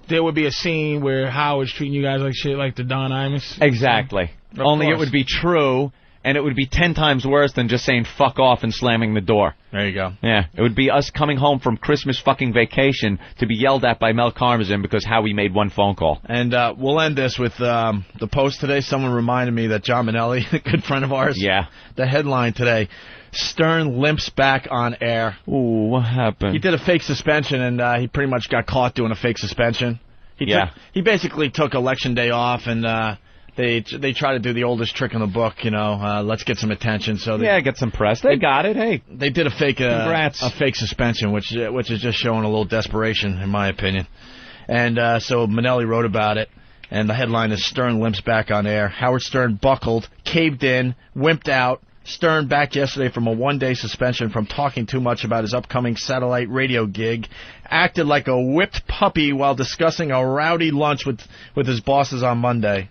there would be a scene where Howard's treating you guys like shit, like the Don Imus. Exactly. Only it would be true. And it would be 10 times worse than just saying fuck off and slamming the door. There you go. Yeah. It would be us coming home from Christmas fucking vacation to be yelled at by Mel Karmazin because Howie made one phone call. And we'll end this with the post today. Someone reminded me that John Minnelli, a good friend of ours, the headline today, Stern limps back on air. Ooh, what happened? He did a fake suspension, and he pretty much got caught doing a fake suspension. He basically took Election Day off, and... They try to do the oldest trick in the book, let's get some attention. So get some press. They got it. Hey, they did a fake suspension, which is just showing a little desperation, in my opinion. And so Minnelli wrote about it, and the headline is Stern limps back on air. Howard Stern buckled, caved in, wimped out. Stern back yesterday from a one-day suspension from talking too much about his upcoming satellite radio gig. Acted like a whipped puppy while discussing a rowdy lunch with his bosses on Monday.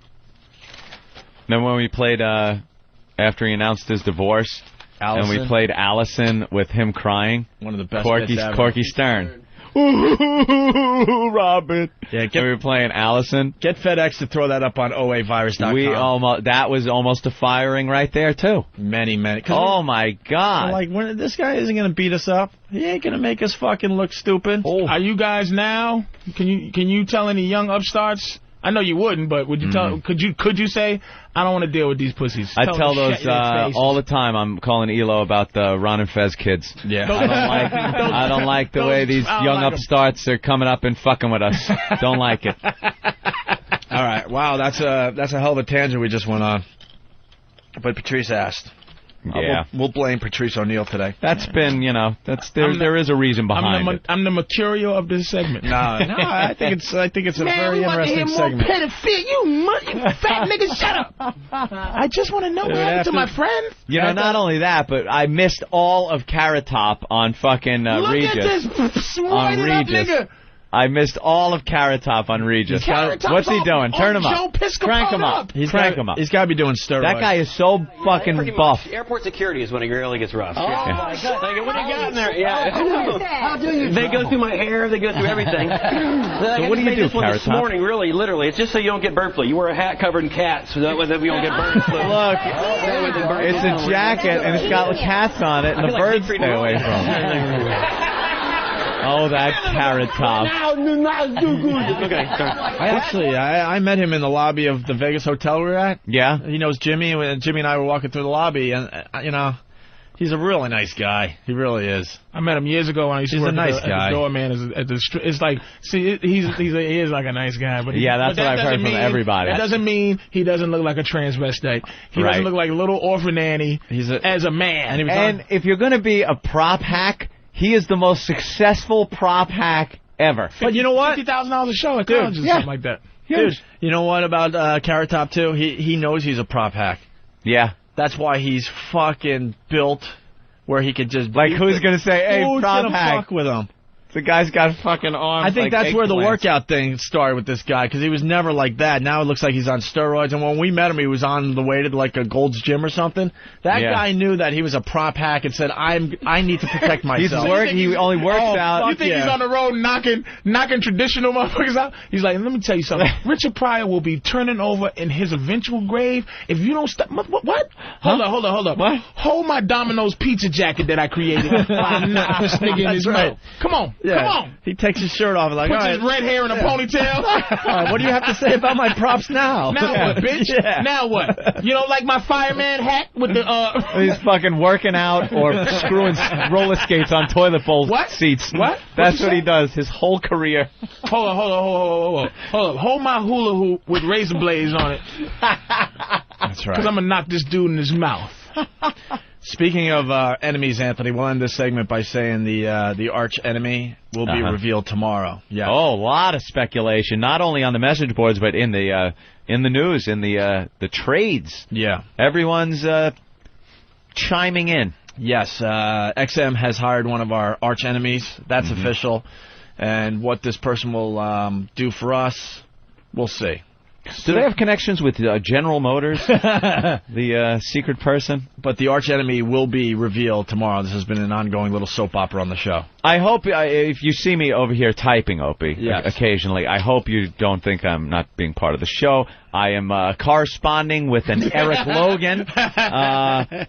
Then when we played, after he announced his divorce, Allison. And we played Allison with him crying. One of the best bits ever. Corky Stern. Robin. Yeah, we were playing Allison. Get FedEx to throw that up on oavirus.com. That was almost a firing right there, too. Many. Oh, my God. Like, this guy isn't going to beat us up. He ain't going to make us fucking look stupid. Oh. Are you guys now, can you tell any young upstarts? I know you wouldn't, but would you tell? Could you say, I don't want to deal with these pussies? I tell those all the time. I'm calling Elo about the Ron and Fez kids. Yeah, I don't like the way these young upstarts are coming up and fucking with us. Don't like it. All right, wow, that's a hell of a tangent we just went on. But Patrice asked. Yeah, we'll blame Patrice O'Neal today. That's been, there is a reason behind it. I'm the mercurial of this segment. No, I think it's a very interesting segment. You fat nigga, shut up! I just want to know what happened to my friend. Not only that, but I missed all of Carrot Top on fucking Regis. Look at this swollen up nigga. I missed all of Carrot Top on Regis. What's he doing? Turn him up. Crank him up. Crank him up. He's got to be doing steroids. That guy is so fucking buff. Airport security is when it really gets rough. Oh, my God. Like, what do you got in there? Yeah. How do you? They go through my hair. They go through everything. So what do you do, Carrot Top? This morning, really, literally. It's just so you don't get bird flu. You wear a hat covered in cats so that way we don't get bird flu. Look, it's a jacket, and it's got cats on it, and the birds stay away from it. Oh, that Carrot Top. Okay, sorry. I met him in the lobby of the Vegas hotel we were at. Yeah? He knows Jimmy, and Jimmy and I were walking through the lobby, and, he's a really nice guy. He really is. I met him years ago when I used to work as the doorman. It's like, see, he is like a nice guy. But that's what I've heard from everybody. That doesn't mean he doesn't look like a transvestite. He doesn't look like a little orphan Annie as a man. And if you're going to be a prop hack, he is the most successful prop hack ever. But you know what? $50,000 a show at colleges or something like that. Dude, you know what about Carrot Top, too? He knows he's a prop hack. Yeah. That's why he's fucking built where he could just... Like, who's going to say, hey, prop hack? Fuck with him? The guy's got fucking arms. I think that's where the workout thing started with this guy, because he was never like that. Now it looks like he's on steroids. And when we met him, he was on the way to like a Gold's Gym or something. That guy knew that he was a prop hack and said, I need to protect myself. He only works out. You think he's on the road knocking traditional motherfuckers out? He's like, let me tell you something. Richard Pryor will be turning over in his eventual grave if you don't stop. What? Hold up. What? Hold my Domino's pizza jacket that I created. I'll knock this nigga in his mouth. Come on. Yeah. Come on. He takes his shirt off like, puts his red hair in a ponytail. All right, what do you have to say about my props now? Now what, bitch? Yeah. Now what? You don't like my fireman hat with the He's fucking working out or screwing roller skates on toilet bowl seats. What? That's what he does his whole career. Hold on. Hold my hula hoop with razor blades on it. That's right. Because I'm going to knock this dude in his mouth. Speaking of enemies, Anthony, we'll end this segment by saying the arch enemy will be revealed tomorrow. Yeah. Oh, a lot of speculation, not only on the message boards, but in the news, in the trades. Yeah. Everyone's chiming in. Yes. XM has hired one of our arch enemies. That's official. And what this person will do for us, we'll see. Do they have connections with General Motors, the secret person? But the arch enemy will be revealed tomorrow. This has been an ongoing little soap opera on the show. I hope, if you see me over here typing, Opie, occasionally, I hope you don't think I'm not being part of the show. I am corresponding with an Eric Logan. Can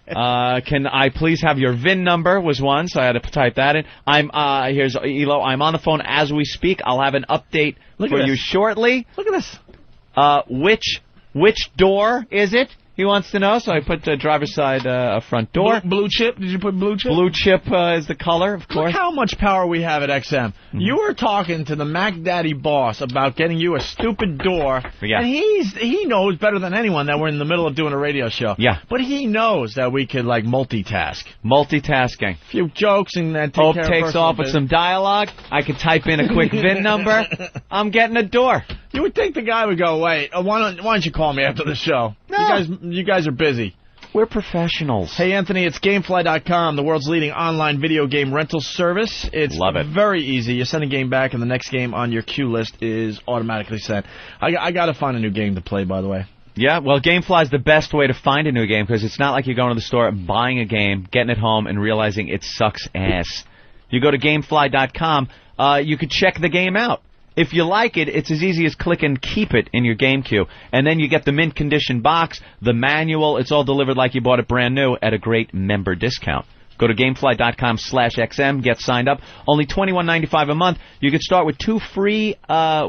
I please have your VIN number was one, so I had to type that in. Here's Elo. I'm on the phone as we speak. I'll have an update for you shortly. Look at this. Which door is it? He wants to know, so I put driver's side front door. Blue chip? Did you put blue chip? Blue chip is the color, of course. Look how much power we have at XM. You were talking to the Mac Daddy boss about getting you a stupid door, and he knows better than anyone that we're in the middle of doing a radio show. Yeah. But he knows that we could, like, multitask. Multitasking. A few jokes and then take Hope care of takes off with some dialogue. I could type in a quick VIN number. I'm getting a door. You would think the guy would go, wait, why don't you call me after the show? No. You guys are busy. We're professionals. Hey, Anthony, it's Gamefly.com, the world's leading online video game rental service. It's Love it. Very easy. You send a game back, and the next game on your queue list is automatically sent. I got to find a new game to play, by the way. Yeah, well, Gamefly is the best way to find a new game because it's not like you're going to the store, buying a game, getting it home, and realizing it sucks ass. You go to Gamefly.com, you could check the game out. If you like it, it's as easy as clicking Keep It in your game queue. And then you get the mint condition box, the manual. It's all delivered like you bought it brand new at a great member discount. Go to Gamefly.com/XM, get signed up. Only $21.95 a month. You can start with 2 free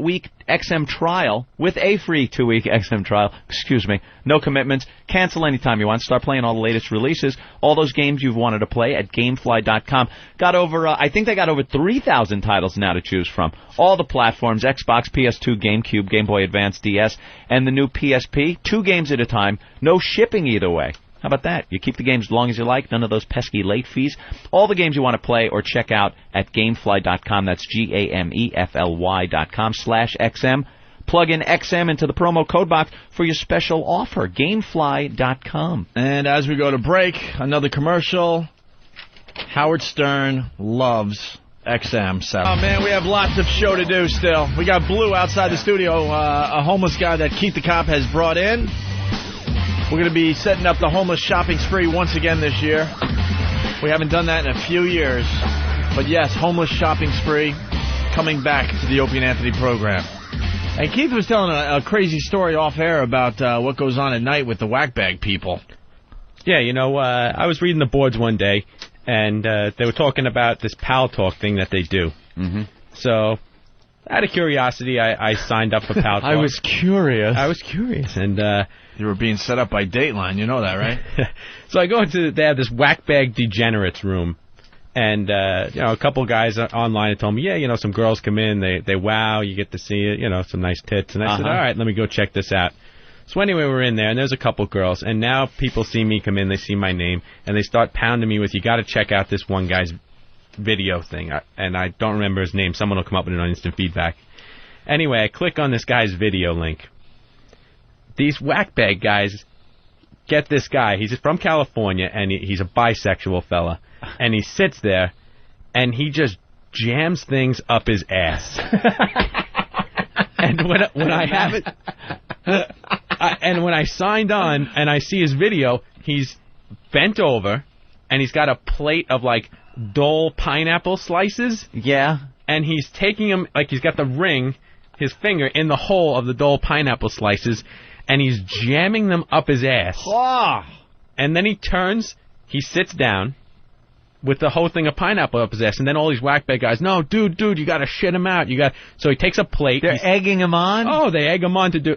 week XM trial with a free 2-week XM trial. Excuse me. No commitments. Cancel anytime you want. Start playing all the latest releases. All those games you've wanted to play at Gamefly.com. Got over, I think they got over 3,000 titles now to choose from. All the platforms, Xbox, PS2, GameCube, Game Boy Advance, DS, and the new PSP. 2 games at a time. No shipping either way. How about that? You keep the games as long as you like, none of those pesky late fees. All the games you want to play or check out at Gamefly.com. That's GAMEFLY.com/XM. Plug in XM into the promo code box for your special offer. Gamefly.com. And as we go to break, another commercial. Howard Stern loves XM. Oh, man, we have lots of show to do still. We got Blue outside the studio, a homeless guy that Keith the Cop has brought in. We're going to be setting up the homeless shopping spree once again this year. We haven't done that in a few years. But yes, homeless shopping spree coming back to the Opie and Anthony program. And Keith was telling a crazy story off air about what goes on at night with the whack bag people. Yeah, you know, I was reading the boards one day, and they were talking about this Pal Talk thing that they do. Mm-hmm. So, out of curiosity, I signed up for Pal Talk. I was curious. And you were being set up by Dateline, you know that, right? So I go into, they have this whack bag degenerates room, and you know, a couple guys online had told me, yeah, you know, some girls come in, they wow, you get to see it, you know, some nice tits, and I said, all right, let me go check this out. So anyway, we're in there, and there's a couple girls, and now people see me come in, they see my name, and they start pounding me with, you got to check out this one guy's video thing, and I don't remember his name. Someone will come up with it on instant feedback. Anyway, I click on this guy's video link. These whackbag guys get this guy. He's from California, and he's a bisexual fella. And he sits there, and he just jams things up his ass. And when I have it, and when I signed on and I see his video, he's bent over, and he's got a plate of like Dole pineapple slices. Yeah. And he's taking them, like he's got the ring, his finger in the hole of the Dole pineapple slices, and he's jamming them up his ass. Oh. And then he turns, he sits down, with the whole thing of pineapple up his ass, and then all these whackbag guys, no, dude, you got to shit him out. So he takes a plate. They're egging him on? Oh, they egg him on to do...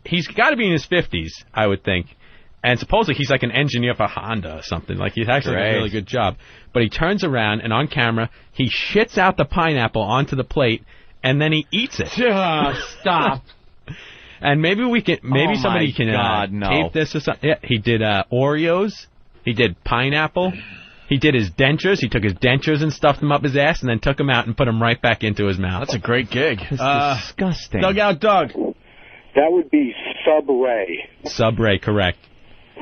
He's got to be in his 50s, I would think. And supposedly he's like an engineer for Honda or something. Like, he's actually done a really good job. But he turns around, and on camera, he shits out the pineapple onto the plate, and then he eats it. Stop. And maybe somebody can tape this or something. Yeah, he did Oreos. He did pineapple. He did his dentures. He took his dentures and stuffed them up his ass, and then took them out and put them right back into his mouth. That's a great gig. It's disgusting. Dugout Doug. That would be Sub-Ray. Sub-Ray, correct.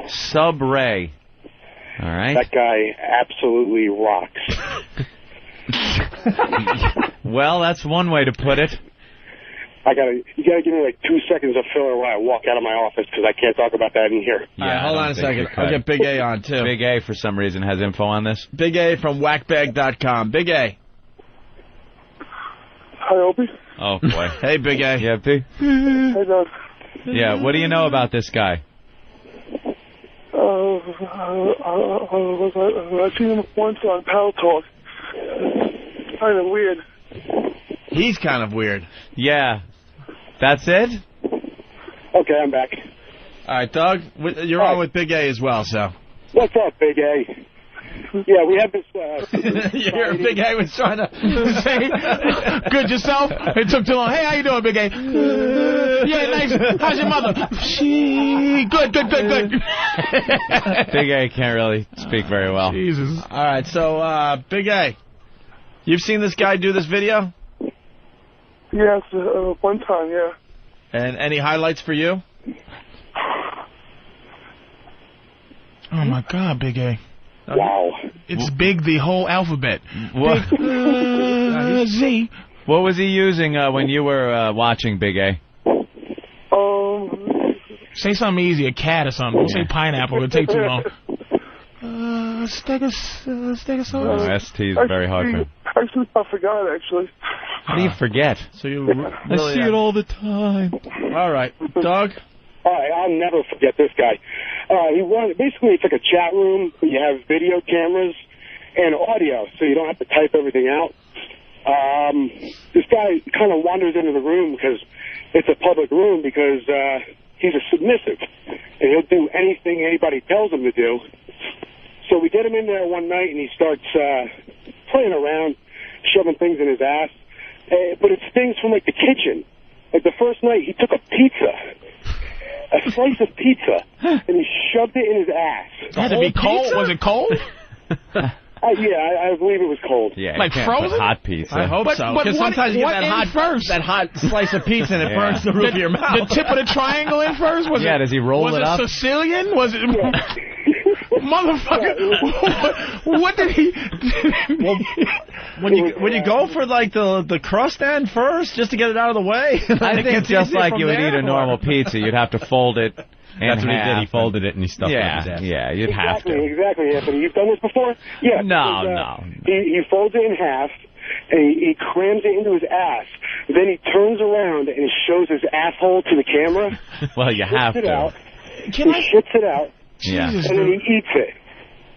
Sub-Ray. All right. That guy absolutely rocks. Well, that's one way to put it. You gotta give me like 2 seconds of filler when I walk out of my office because I can't talk about that in here. Yeah, all right, hold on a second. I'll get Big A on, too. Big A, for some reason, has info on this. Big A from whackbag.com. Big A. Hi, Opie. Oh, boy. Hey, Big A. Yeah, Big. Hey, Doug. Yeah, what do you know about this guy? I seen him once on Pal Talk. Kind of weird. He's kind of weird. Yeah. That's it? Okay, I'm back. All right, Doug, you're on with Big A as well, so. What's up, Big A? Yeah, we have this... Big A was trying to say, good yourself? It took too long. Hey, how you doing, Big A? Yeah, nice. How's your mother? Good. Big A can't really speak very well. Jesus. All right, so, Big A, you've seen this guy do this video? Yes, one time, yeah. And any highlights for you? Oh, my God, Big A. Wow. It's Big, the whole alphabet. What? Big, Z. What was he using when you were watching Big A? Say something easy, a cat or something. Don't say pineapple. It'll take too long. Stegosaurus. Oh, ST is very hard for him. Actually, I forgot, actually. How do you forget? So you I see it all the time. All right. Doug? All right, I'll never forget this guy. Basically, it's like a chat room. You have video cameras and audio, so you don't have to type everything out. This guy kind of wanders into the room because it's a public room because he's a submissive, and he'll do anything anybody tells him to do. So we get him in there one night, and he starts playing around, shoving things in his ass. But it's things from, like, the kitchen. Like, the first night, he took a slice of pizza, and he shoved it in his ass. It had to be cold? Was it cold? Yeah, I believe it was cold. Yeah, like frozen? Hot pizza. I hope so. Because sometimes you get that hot slice of pizza and it burns the roof of your mouth. The tip of the triangle in first? Does he roll it up? Was it Sicilian? Was it... Motherfucker, what did he... Well, when you go for, like, the crust end first, just to get it out of the way... I think just like you would eat a normal pizza, you'd have to fold it. That's what he did. He folded it and he stuffed it in his ass. Yeah, you'd have to. Exactly, Anthony. You've done this before? Yeah. No. He folds it in half, and he crams it into his ass. Then he turns around and shows his asshole to the camera. Well, you have to. He shits it out. Yeah. And then he eats it.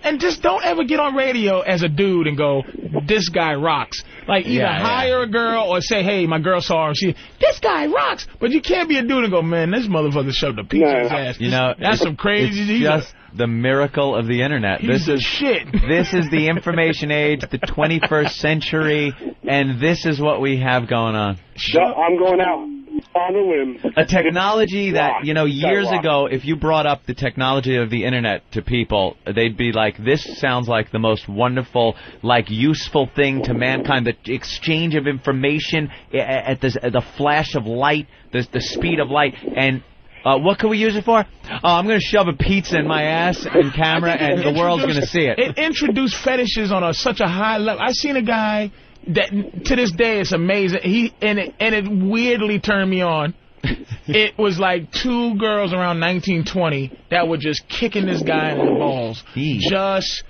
And just don't ever get on radio as a dude and go, this guy rocks. Like, either hire a girl or say, hey, my girl saw him. This guy rocks. But you can't be a dude and go, man, this motherfucker shoved a pizza in his ass. You know, that's some crazy shit. It's just the miracle of the Internet. This is shit. This is the information age, the 21st century, and this is what we have going on. I'm going out on a limb. A technology that, years ago, if you brought up the technology of the Internet to people, they'd be like, this sounds like the most wonderful, useful thing to mankind. The exchange of information at the flash of light, the speed of light, and what can we use it for? I'm going to shove a pizza in my ass in camera, and the world's going to see it. It introduced fetishes on such a high level. I seen a guy that, to this day, it's amazing. It weirdly turned me on. It was like two girls around 1920 that were just kicking this guy in the balls. Just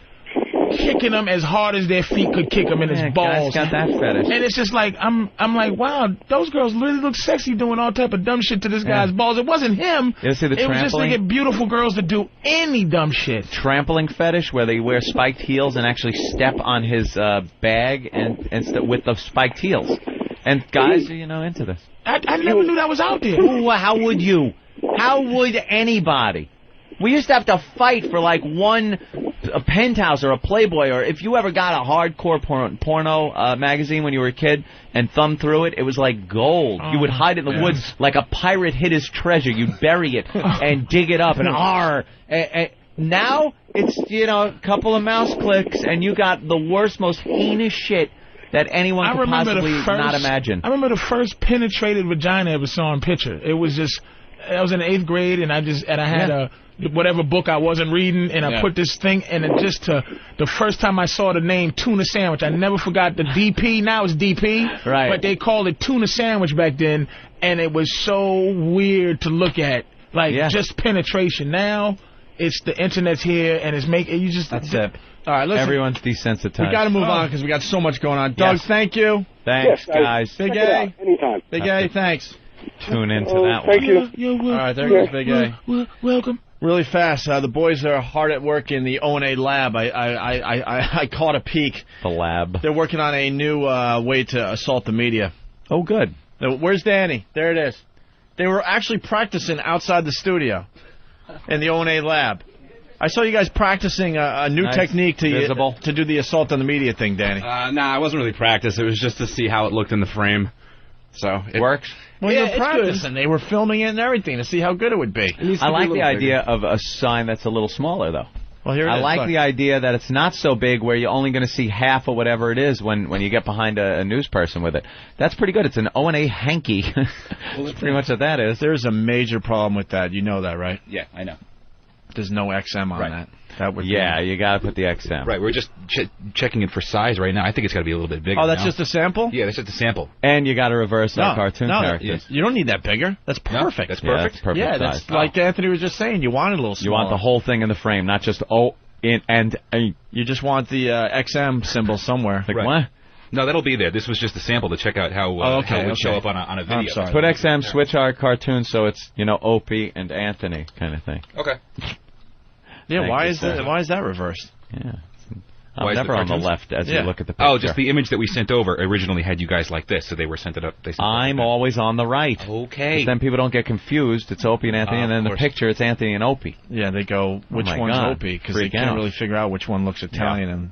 kicking him as hard as their feet could kick him in his balls. Guy's got that fetish. And it's just like, I'm like, wow, those girls really look sexy doing all type of dumb shit to this guy's balls. It wasn't him. You see the it was just to get beautiful girls to do any dumb shit. Trampling fetish, where they wear spiked heels and actually step on his bag and with the spiked heels. And guys are, into this. I never knew that was out there. Ooh, how would you? How would anybody? We used to have to fight for like a Penthouse or a Playboy, or if you ever got a hardcore porno magazine when you were a kid and thumbed through it, it was like gold. You would hide it in the woods like a pirate hid his treasure. You'd bury it and dig it up and now it's, a couple of mouse clicks and you got the worst, most heinous shit that anyone could possibly not imagine. I remember the first penetrated vagina I ever saw in picture. It was just, I was in 8th grade and I had whatever book I wasn't reading, and I put this thing, and the first time I saw the name Tuna Sandwich, I never forgot the DP. Now it's DP, right? But they called it Tuna Sandwich back then, and it was so weird to look at, just penetration. Now it's the internet's here, and it's making you just. That's it. All right, listen. Everyone's desensitized. We got to move on because we got so much going on. Doug, thank you. Thanks, guys. Big A. Anytime. Big A, thanks. Tune into that one. Thank you. All right, there goes Big A. Welcome. Really fast. The boys are hard at work in the O&A lab. I caught a peek. The lab. They're working on a new way to assault the media. Oh, good. Where's Danny? There it is. They were actually practicing outside the studio in the O&A lab. I saw you guys practicing a new technique to do the assault on the media thing, Danny. Nah, it wasn't really practice. It was just to see how it looked in the frame. So it works. Well, you were practicing. They were filming it and everything to see how good it would be. I like the idea of a sign that's a little smaller, though. Well, here it is. I like the idea that it's not so big where you're only going to see half of whatever it is when you get behind a news person with it. That's pretty good. It's an O&A hanky. Well, that's pretty much what that is. There's a major problem with that. You know that, right? Yeah, I know. There's no XM on that. That would you got to put the XM. Right, we're just checking it for size right now. I think it's got to be a little bit bigger. Oh, that's just a sample? Yeah, that's just a sample. And you got to reverse our cartoon characters. You don't need that bigger. That's perfect. That's perfect? That's perfect size. That's like Anthony was just saying. You want it a little smaller. You want the whole thing in the frame, not just You just want the XM symbol somewhere. Like what? No, that'll be there. This was just a sample to check out how it would show up on a video. Put XM, switch our cartoon so it's, Opie and Anthony kind of thing. Okay. Yeah, why is that reversed? Yeah. I'm never on the left as you look at the picture. Oh, just the image that we sent over originally had you guys like this, so they were sent it up. I'm always on the right. Okay. Then people don't get confused. It's Opie and Anthony, and then the picture, it's Anthony and Opie. Yeah, they go, which one's Opie? Because they can't really figure out which one looks Italian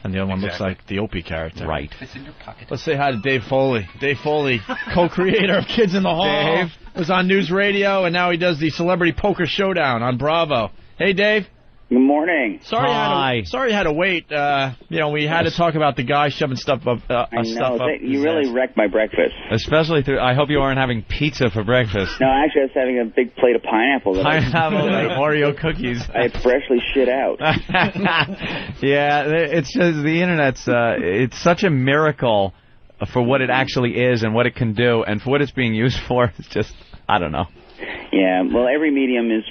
and the other one looks like the Opie character. Right. It's in your pocket. Let's say hi to Dave Foley. Dave Foley, co-creator of Kids in the Hall. Dave was on News Radio, and now he does the Celebrity Poker Showdown on Bravo. Hey, Dave. Good morning. Sorry you had to wait. We had to talk about the guy shoving stuff up. You really wrecked my breakfast. Especially I hope you aren't having pizza for breakfast. No, actually, I was having a big plate of pineapple. And Oreo cookies. I had freshly shit out. Yeah, it's just the internet's. It's such a miracle for what it actually is and what it can do, and for what it's being used for. It's just, I don't know. Yeah, well, every medium is,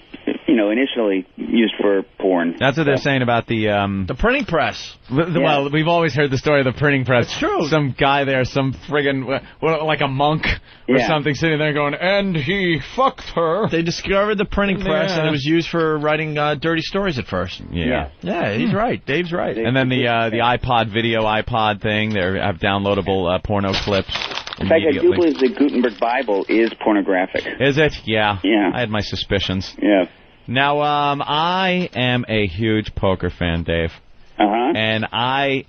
initially used for porn. That's what they're saying about the printing press. Well, we've always heard the story of the printing press. It's true. Some guy there, some friggin' like a monk or something, sitting there going, and he fucked her. They discovered the printing press, and it was used for writing dirty stories at first. Yeah, he's right. Dave's right. And then the iPod thing. They have downloadable porno clips. In fact, I do believe the Gutenberg Bible is pornographic. Is it? Yeah. Yeah. I had my suspicions. Yeah. Now, I am a huge poker fan, Dave. Uh-huh. And I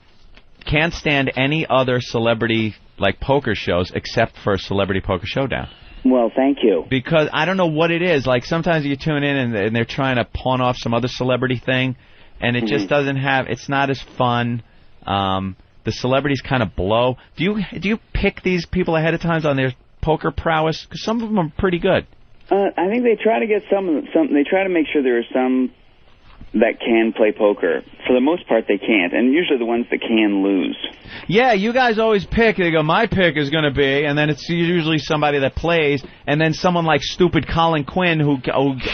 can't stand any other celebrity, poker shows except for Celebrity Poker Showdown. Well, thank you. Because I don't know what it is. Sometimes you tune in and they're trying to pawn off some other celebrity thing, and it just doesn't have, it's not as fun. The celebrities kind of blow. Do you pick these people ahead of time on their poker prowess? Because some of them are pretty good. I think they try to get some. They try to make sure there are some that can play poker. For the most part, they can't, and usually the ones that can lose. Yeah, you guys always pick. They go, my pick is going to be, and then it's usually somebody that plays, and then someone like stupid Colin Quinn, who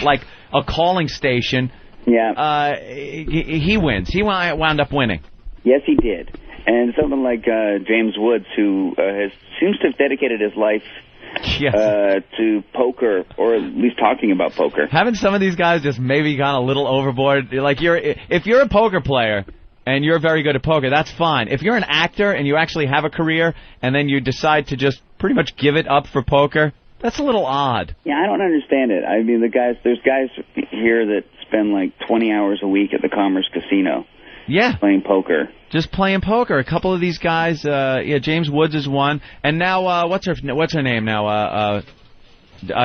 like a calling station. Yeah. He wins. He wound up winning. Yes, he did. And someone like James Woods, who seems to have dedicated his life to poker, or at least talking about poker. Haven't some of these guys just maybe gone a little overboard? Like, if you're a poker player and you're very good at poker, that's fine. If you're an actor and you actually have a career and then you decide to just pretty much give it up for poker, that's a little odd. Yeah, I don't understand it. I mean, there's guys here that spend like 20 hours a week at the Commerce Casino. Yeah. Playing poker. Just playing poker. A couple of these guys, James Woods is one. And now, what's her name now?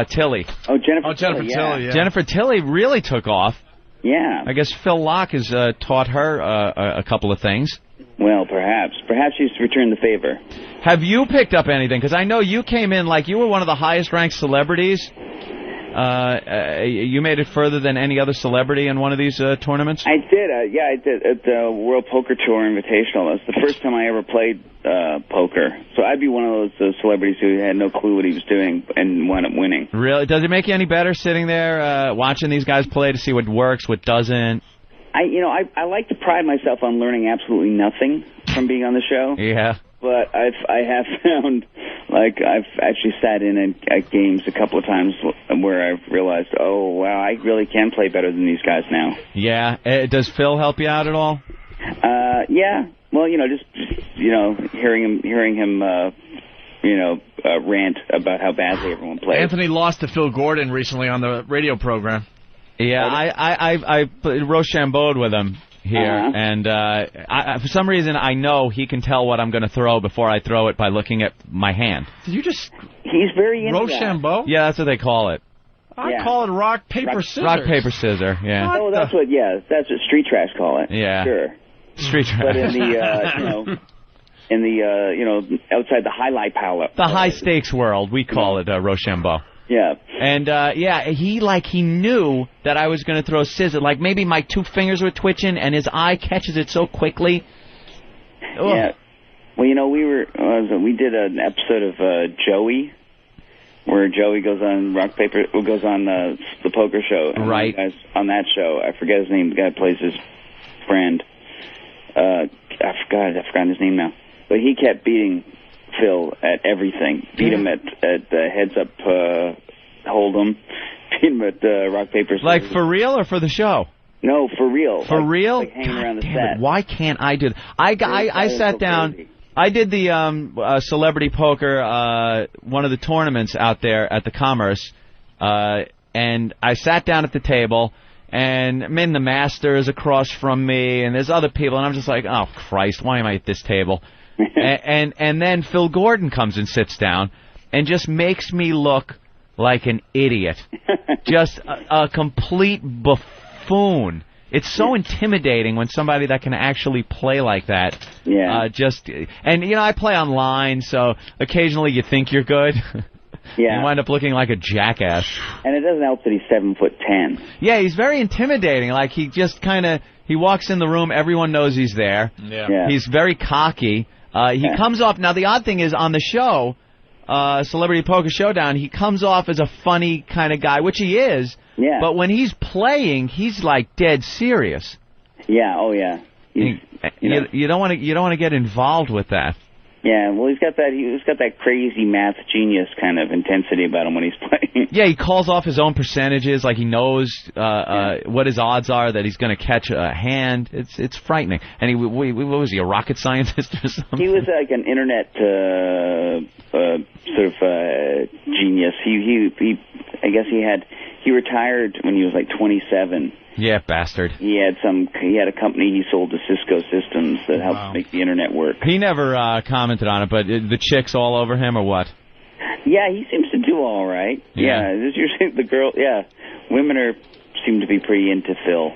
Tilly. Oh, Jennifer Tilly, yeah. Jennifer Tilly really took off. Yeah. I guess Phil Locke has taught her a couple of things. Well, perhaps. Perhaps she's returned the favor. Have you picked up anything? Because I know you came in like you were one of the highest-ranked celebrities. You made it further than any other celebrity in one of these tournaments? I did. I did at the World Poker Tour Invitational. That's the first time I ever played poker. So I'd be one of those celebrities who had no clue what he was doing and wound up winning. Really? Does it make you any better sitting there watching these guys play to see what works, what doesn't? I like to pride myself on learning absolutely nothing from being on the show. Yeah. But I have found, like, I've actually sat in at games a couple of times where I've realized, oh, wow, I really can play better than these guys now. Yeah. Does Phil help you out at all? Yeah. Well, just hearing him rant about how badly everyone plays. Anthony lost to Phil Gordon recently on the radio program. Yeah, I Rochambeau'd with him here, and for some reason I know he can tell what I'm going to throw before I throw it by looking at my hand. Did you just... He's very into Rochambeau? Yeah, that's what they call it. I call it rock, paper, scissors. Rock, paper, scissor, yeah. Oh, that's what street trash call it. Yeah. Sure. Street trash. But in the, outside the highlight palette. The high-stakes world, we call it Rochambeau. Yeah. And, he knew that I was going to throw scissors. Like, maybe my two fingers were twitching, and his eye catches it so quickly. Ugh. Yeah. Well, we did an episode of Joey, where Joey goes on goes on the poker show. And right. Guys on that show, I forget his name, the guy who plays his friend. I've forgotten his name now. But he kept beating Phil at everything. Beat him at heads up hold'em. Beat him at rock paper scissors. Like for real or for the show? No, for real. For real? Like hanging around the set. Why can't I do that? I sat down. Crazy. I did the celebrity poker one of the tournaments out there at the Commerce, and I sat down at the table. And I'm in the Masters across from me, and there's other people, and I'm just like, oh Christ, why am I at this table? and then Phil Gordon comes and sits down and just makes me look like an idiot. Just a complete buffoon. It's so intimidating when somebody that can actually play like that. Yeah. I play online, so occasionally you think you're good. Yeah. You wind up looking like a jackass. And it doesn't help that he's 7'10". Yeah, he's very intimidating. Like, he just he walks in the room, everyone knows he's there. Yeah. He's very cocky. He comes off, now the odd thing is on the show, Celebrity Poker Showdown, he comes off as a funny kind of guy, which he is. Yeah. But when he's playing, he's like dead serious. Yeah, oh yeah. You don't want to get involved with that. Yeah, well, he's got that crazy math genius kind of intensity about him when he's playing. Yeah, he calls off his own percentages, like he knows what his odds are that he's going to catch a hand. It's frightening. And what was he, a rocket scientist or something? He was like an internet sort of genius. I guess he retired when he was like 27. Yeah, bastard. He had a company he sold to Cisco Systems that helped make the internet work. He never commented on it, but the chicks all over him or what? Yeah, he seems to do all right. Yeah, this is usually the girl. Yeah, women seem to be pretty into Phil.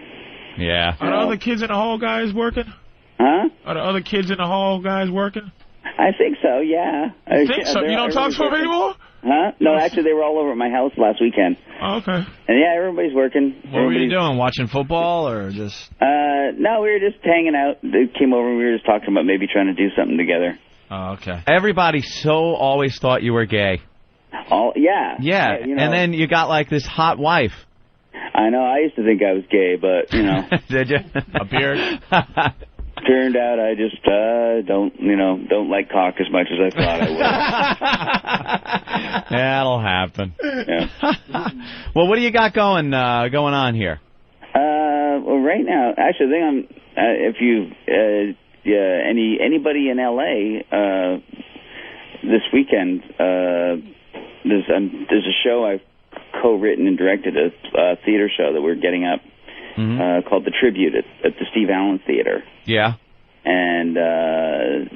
Yeah. Are the other kids in the hall guys working? Huh? Are the other kids in the hall guys working? I think so. Yeah. You think so? You don't talk to them anymore? Huh? No, actually, they were all over at my house last weekend. Oh, okay. And yeah, everybody's working. What were you doing? Watching football or just? No, we were just hanging out. They came over and we were just talking about maybe trying to do something together. Oh, okay. Everybody always thought you were gay. Yeah. Yeah, and then you got like this hot wife. I know. I used to think I was gay, but, you know. Did you? A beard? Turned out I just don't like cock as much as I thought I would. That'll happen. Yeah. Well, what do you got going on here? Well, right now, actually, I think I'm. If you anybody in L.A. This weekend, there's a show I've co-written and directed, a theater show that we're getting up called The Tribute at the Steve Allen Theater. Yeah. And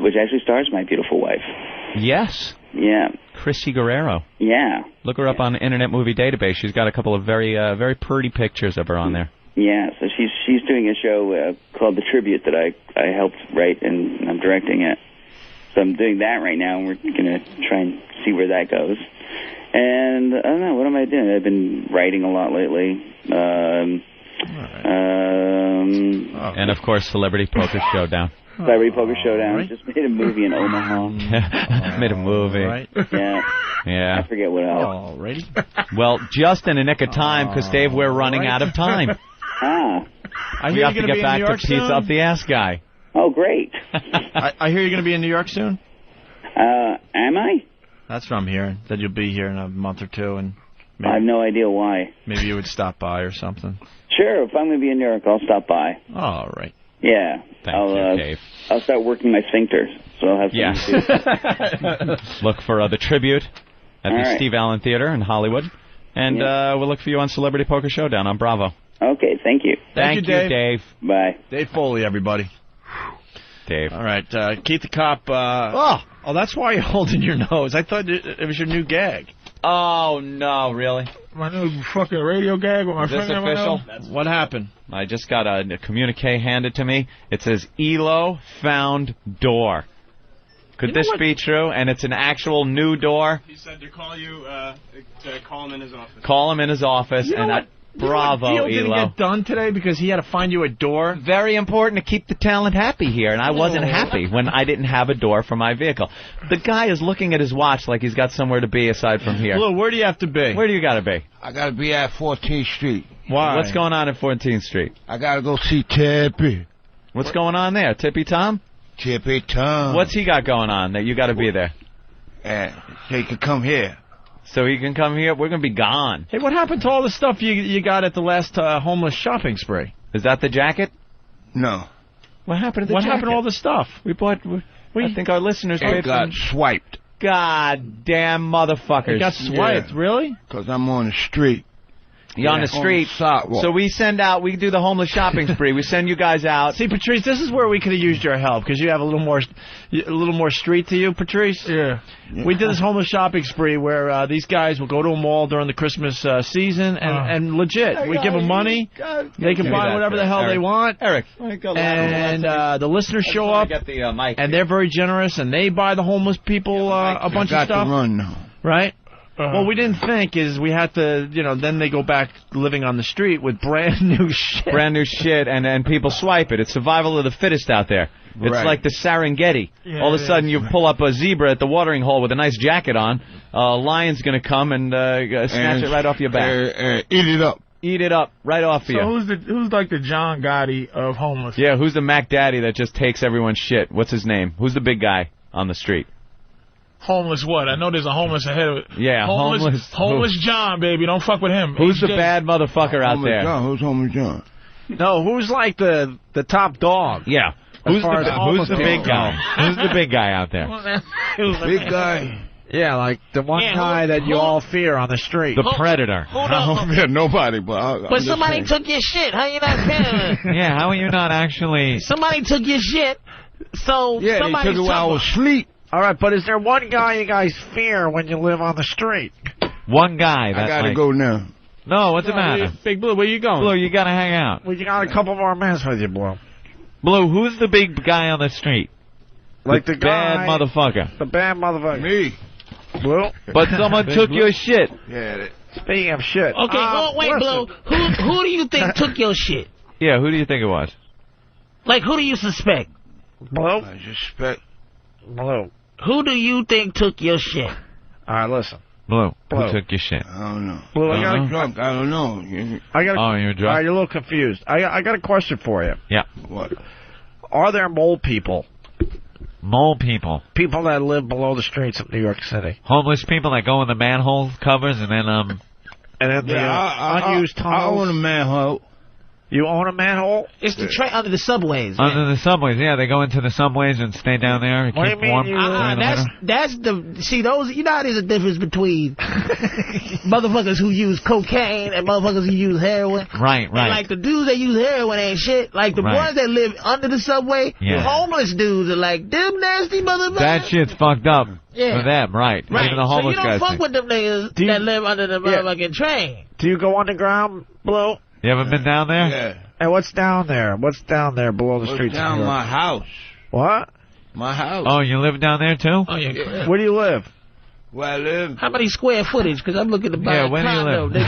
which actually stars my beautiful wife. Yes. Yeah. Chrissy Guerrero. Yeah. Look her up on the Internet Movie Database. She's got a couple of very pretty pictures of her on there. Yeah, so she's doing a show called The Tribute that I helped write, and I'm directing it. So I'm doing that right now, and we're going to try and see where that goes. And I don't know, what am I doing? I've been writing a lot lately. And, of course, Celebrity Poker Showdown. Celebrity Poker Showdown. Right. Just made a movie in Omaha. Made a movie. Right. Yeah. I forget what else. Alrighty. Well, just in the nick of time, because, Dave, we're running out of time. We have to get back to Pizza Up the Ass Guy. Oh, great. I hear you're going to be in New York soon? Am I? That's what I'm hearing, that you'll be here in a month or two. And I have no idea why. Maybe you would stop by or something. Sure, if I'm going to be in New York, I'll stop by. All right. Yeah. Thank you, Dave. I'll start working my sphincter, so I'll have something to do. Look for the Tribute at the Steve Allen Theater in Hollywood. And we'll look for you on Celebrity Poker Showdown on Bravo. Okay, thank you. Thank you, Dave. Bye. Dave Foley, everybody. Dave. All right, Keith the Cop. Oh, that's why you're holding your nose. I thought it was your new gag. Oh, no, really? My new fucking radio gag with my Is this friend. official? What happened? I just got a communique handed to me. It says, ELO found door. Could this be true? And it's an actual new door? He said to call you, to call him in his office. Call him in his office. You know and what? Bravo, Neal didn't ELO. get done today because he had to find you a door. Very important to keep the talent happy here, and I wasn't happy when I didn't have a door for my vehicle. The guy is looking at his watch like he's got somewhere to be aside from here. Blue, where do you have to be? Where do you got to be? I got to be at 14th Street. Why? What's going on at 14th Street? I got to go see Tippy. What's going on there? Tippy Tom? Tippy Tom. What's he got going on that you got to be there? He could come here. So he can come here? We're going to be gone. Hey, what happened to all the stuff you got at the last homeless shopping spree? Is that the jacket? No. What happened to the What jacket? happened to all the stuff? We bought... I think our listeners paid got swiped. God damn motherfuckers. It got swiped, really? Because I'm on the street. You're on the street. So we do the homeless shopping spree. We send you guys out. See, Patrice, this is where we could have used your help because you have a little more street to you, Patrice. Yeah. We did this homeless shopping spree where these guys will go to a mall during the Christmas season and legit, we give them money. They can buy whatever the hell they want. Eric. And the listeners show up, and they're very generous, and they buy the homeless people a bunch of stuff. I got to run now. Right? What we didn't think is we had to, then they go back living on the street with brand new shit. Brand new shit, and people swipe it. It's survival of the fittest out there. It's like the Serengeti. Yeah, all of a sudden, you pull up a zebra at the watering hole with a nice jacket on. A lion's going to come and snatch it right off your back. Eat it up. Eat it up right off of you. So who's like the John Gotti of homeless? Yeah, who's the Mac Daddy that just takes everyone's shit? What's his name? Who's the big guy on the street? Homeless what? I know there's a homeless ahead of it. Yeah, homeless John, baby. Don't fuck with him. Who's the bad motherfucker out there? Who's Homeless John? No, who's like the top dog? Yeah. Who's the big guy? Who's the big guy out there? Big guy. Yeah, like the one guy that you all fear on the street. The Predator. I don't fear nobody, but... But somebody took your shit. How you not fearing? Yeah, how are you not actually... Somebody took your shit, so yeah, somebody they took it while I was asleep. All right, but is there one guy you guys fear when you live on the street? One guy. I gotta go now. No, what's the matter? Big Blue, where you going? Blue, you gotta hang out. Well, you got a couple more minutes with you, Blue. Blue, who's the big guy on the street? Like the guy... bad motherfucker. The bad motherfucker. Me. Blue? But someone took your shit. Yeah. Speaking of shit. Okay, wait, Blue. Who do you think took your shit? Yeah, who do you think it was? Like, who do you suspect? Blue? I suspect... Blue. Who do you think took your shit? All right, listen. Blue, who took your shit? I don't know. Blue, I got drunk. I don't know. You're drunk? You're a little confused. I got a question for you. Yeah. What? Are there mole people? Mole people. People that live below the streets of New York City. Homeless people that go in the manhole covers and then unused tunnels. I own a manhole. You own a manhole? It's the under the subways. Man. Under the subways, yeah. They go into the subways and stay down there and keep warm. That's the... See, those... You know how there's a difference between motherfuckers who use cocaine and motherfuckers who use heroin? Right. And like the dudes that use heroin ain't shit. Like the ones that live under the subway, the homeless dudes are like, them nasty motherfuckers. That shit's fucked up for them, right. Even the homeless guys. So you don't fuck with them niggas that live under the motherfucking train. Do you go underground, Blue? You ever been down there? Yeah. And what's down there? What's down there below the streets? Down my house. What? My house. Oh, you live down there too? Oh, yeah. Where do you live? Where I live. How many square footage? Because I'm looking to buy a where condo. do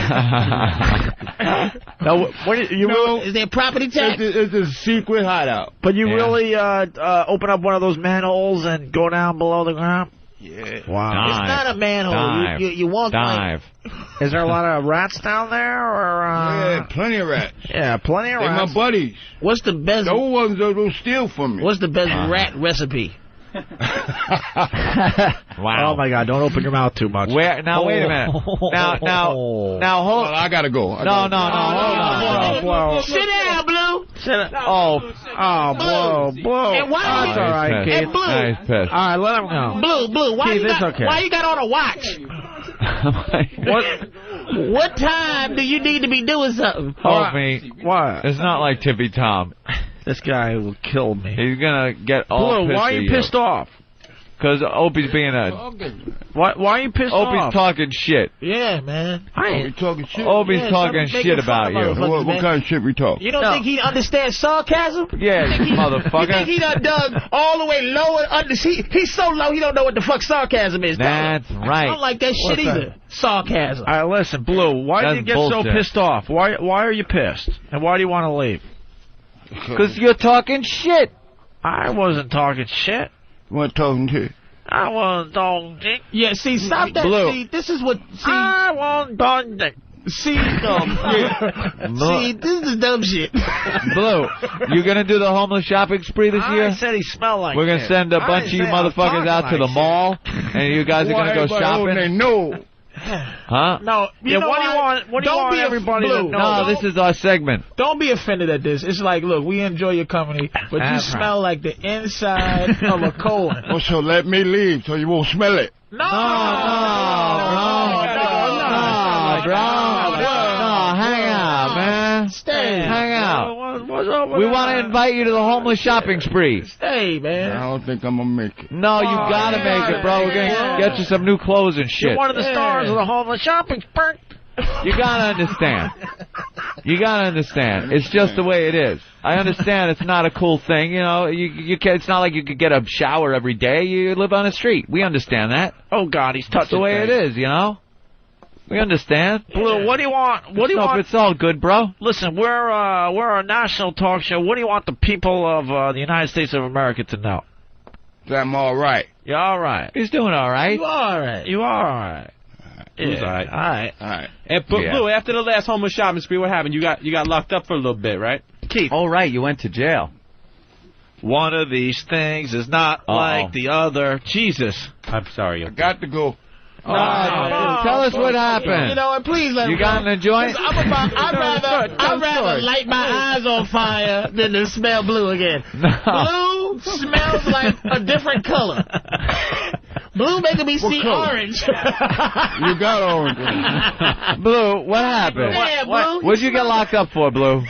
you live? No, is there property tax? It's a secret hideout. But you really open up one of those manholes and go down below the ground? Yeah. Wow. It's not a manhole. You walk dive. Is there a lot of rats down there? Or yeah, plenty of rats. Yeah, plenty of rats. They're my buddies. What's the best? No ones that don't steal from me. What's the best rat recipe? Wow. Oh my God! Don't open your mouth too much. Wait a minute. Now, hold. I gotta go. No, hold on, Blue. Sit down, Blue. Sit down. Oh, Blue. And why? That's all right, Keith. And Blue. He's pissed. All right, let him go. Blue. Why Keith, why you got on a watch? What time do you need to be doing something? Hold me. What? It's not like Tippy Tom. This guy will kill me. He's gonna get all Blue, pissed. why are you pissed off? Because Opie's being a... Why are you pissed off? Opie's talking shit. Yeah, man. Opie's talking shit? Opie's talking shit about you. What kind of shit we talk? You don't think he understands sarcasm? Yeah, motherfucker. You think he done dug all the way low and under... He's so low he don't know what the fuck sarcasm is. That's right. I don't like that shit either. Sarcasm. All right, listen, Blue, why do you get so pissed off? Why are you pissed? And why do you want to leave? Because you're talking shit. I wasn't talking shit. You weren't talking shit. I wasn't talking shit. Yeah, see, stop that. Blue. See, this is what... See, I wasn't talking shit. See, see, this is dumb shit. Blue, you gonna do the homeless shopping spree this year? I said he smelled like We're gonna send a bunch of you motherfuckers out to the mall, and you guys are gonna go shopping. No. Huh? No. What do you want? What do you want everybody to know? No, this is our segment. Don't be offended at this. It's like, look, we enjoy your company, but you smell like the inside of a colon. Well, so let me leave so you won't smell it. No, bro. Hang out, man. Stay. Hang out. We want to invite you to the homeless shopping spree. Stay, man. I don't think I'm gonna make it. No, you gotta make it, bro. We're gonna get you some new clothes and shit. You're one of the stars of the homeless shopping spree. You gotta understand. You gotta understand. It's just the way it is. I understand it's not a cool thing, you know. You can, it's not like you could get a shower every day. You live on the street. We understand that. Oh God, he's touching. That's the way it is, you know. We understand. Blue, what do you want? What do you want? It's all good, bro. Listen, we're a national talk show. What do you want the people of the United States of America to know? That I'm all right. You're all right. He's doing all right. You all right. You are all right. Yeah. All right. All right. All right. And Blue, after the last homeless shopping spree, what happened? You got locked up for a little bit, right? Keith. Oh, right. You went to jail. One of these things is not like the other. Jesus. I'm sorry. I got to go. No, tell us what happened. You know what? Please let me. You got in a joint? I'd rather light my eyes on fire than to smell blue again. No. Blue smells like a different color. Blue making me see orange. You got orange. Blue, what happened? Yeah, Blue. What'd you get locked up for, Blue?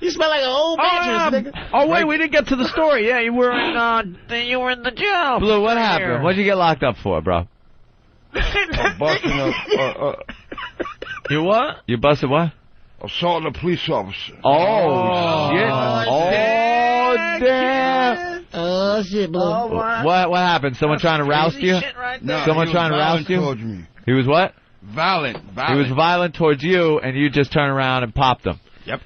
You smell like an old mattress, nigga. Oh wait, we didn't get to the story. Yeah, you were in the jail. Blue, what happened? What'd you get locked up for, bro? Busting You what? You busted what? assaulting a police officer. Oh shit! Oh damn! Oh shit, Blue. What happened? Someone trying to roust you? No, Someone trying to roust you? Me. He was what? Violent. He was violent towards you, and you just turned around and popped him. Yep.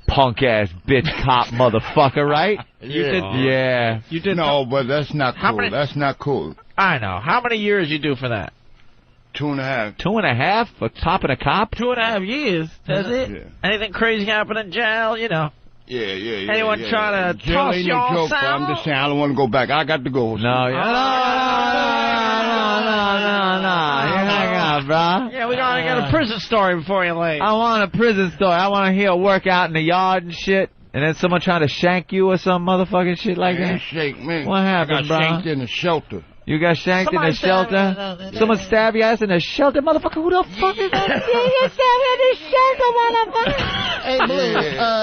Punk ass bitch cop motherfucker, right? You did. Yeah. You did. No, but that's not cool. That's not cool. I know. How many years you do for that? 2.5. 2.5 for topping a cop? 2.5 years. That's it. Yeah. Anything crazy happen in jail, you know? Yeah. Anyone trying to toss ain't y'all no joke, but sour? I'm just saying, I don't want to go back. I got to go. No. You hang on, bro. Yeah, we gotta get a prison story before you leave. I want a prison story. I want to hear a workout in the yard and shit. And then someone trying to shank you or some motherfucking shit like that? Shake me. What happened, I got bro? shanked in the shelter. You got shanked in the shelter? Someone stabbed your ass in the shelter? Motherfucker, who the fuck is that? You stabbed in the shelter, motherfucker. Hey, Blue,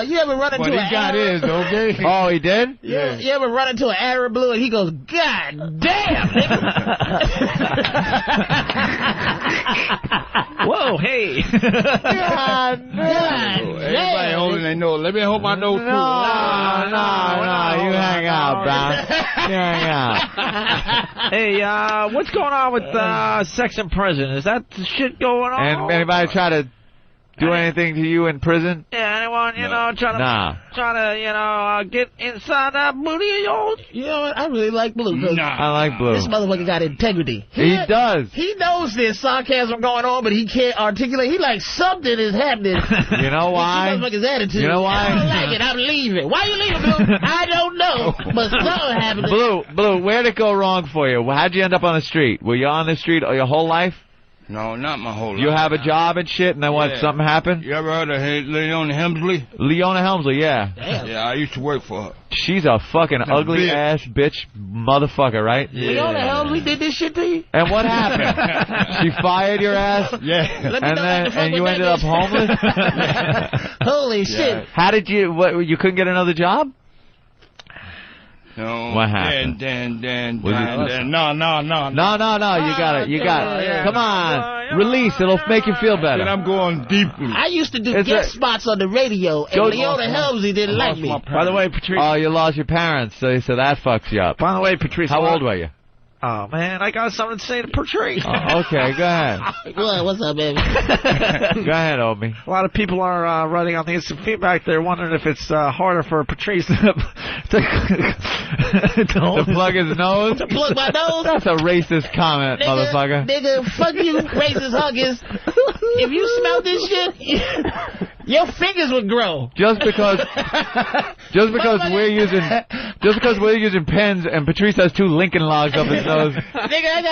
you ever run into But an he got Arab? his, okay? Oh, he did? Yeah. You ever run into an Arab, Blue, and he goes, God damn, nigga. Whoa, hey. God damn. Everybody holding their nose. Let me hold my nose, too. No, you hang out, bro. You hang out. Hey, what's going on with sex in prison? Is that shit going on? And anybody try to do anything to you in prison? Yeah, anyone, you know, trying to, get inside that booty of yours? You know what? I really like Blue. I like Blue. This motherfucker got integrity. He does. He knows there's sarcasm going on, but he can't articulate. He like something is happening. You know why? Motherfucker's attitude. You know why? I don't like it. I'm leaving. Why you leaving, Blue? I don't know. But something happened. Blue, where'd it go wrong for you? How'd you end up on the street? Were you on the street your whole life? No, not my whole life. You have a job and shit, and then what, something happened? You ever heard of Leona Helmsley? Leona Helmsley, yeah. Damn. Yeah, I used to work for her. She's a fucking ugly-ass bitch motherfucker, right? Yeah. Leona Helmsley did this shit to you? And what happened? She fired your ass? Yeah. And you ended up homeless? Holy shit. How did you, you couldn't get another job? No. What happened? No. You got it. Come on. Release. It'll make you feel better. And I'm going deeply. I used to do guest spots on the radio, and Leona Helmsley didn't like me. By the way, Patrice. Oh, you lost your parents, so that fucks you up. By the way, Patrice. How old were you? Oh, man, I got something to say to Patrice. Oh, okay, go ahead. What's up, baby? Go ahead, Obi. A lot of people are writing on the instant feedback. They're wondering if it's harder for Patrice to plug his nose? To plug my nose? That's a racist comment, motherfucker. Nigga, fuck you, racist huggers. If you smell this shit, your fingers would grow. Just because we're using pens and Patrice has 2 Lincoln logs up his nose. Nigga,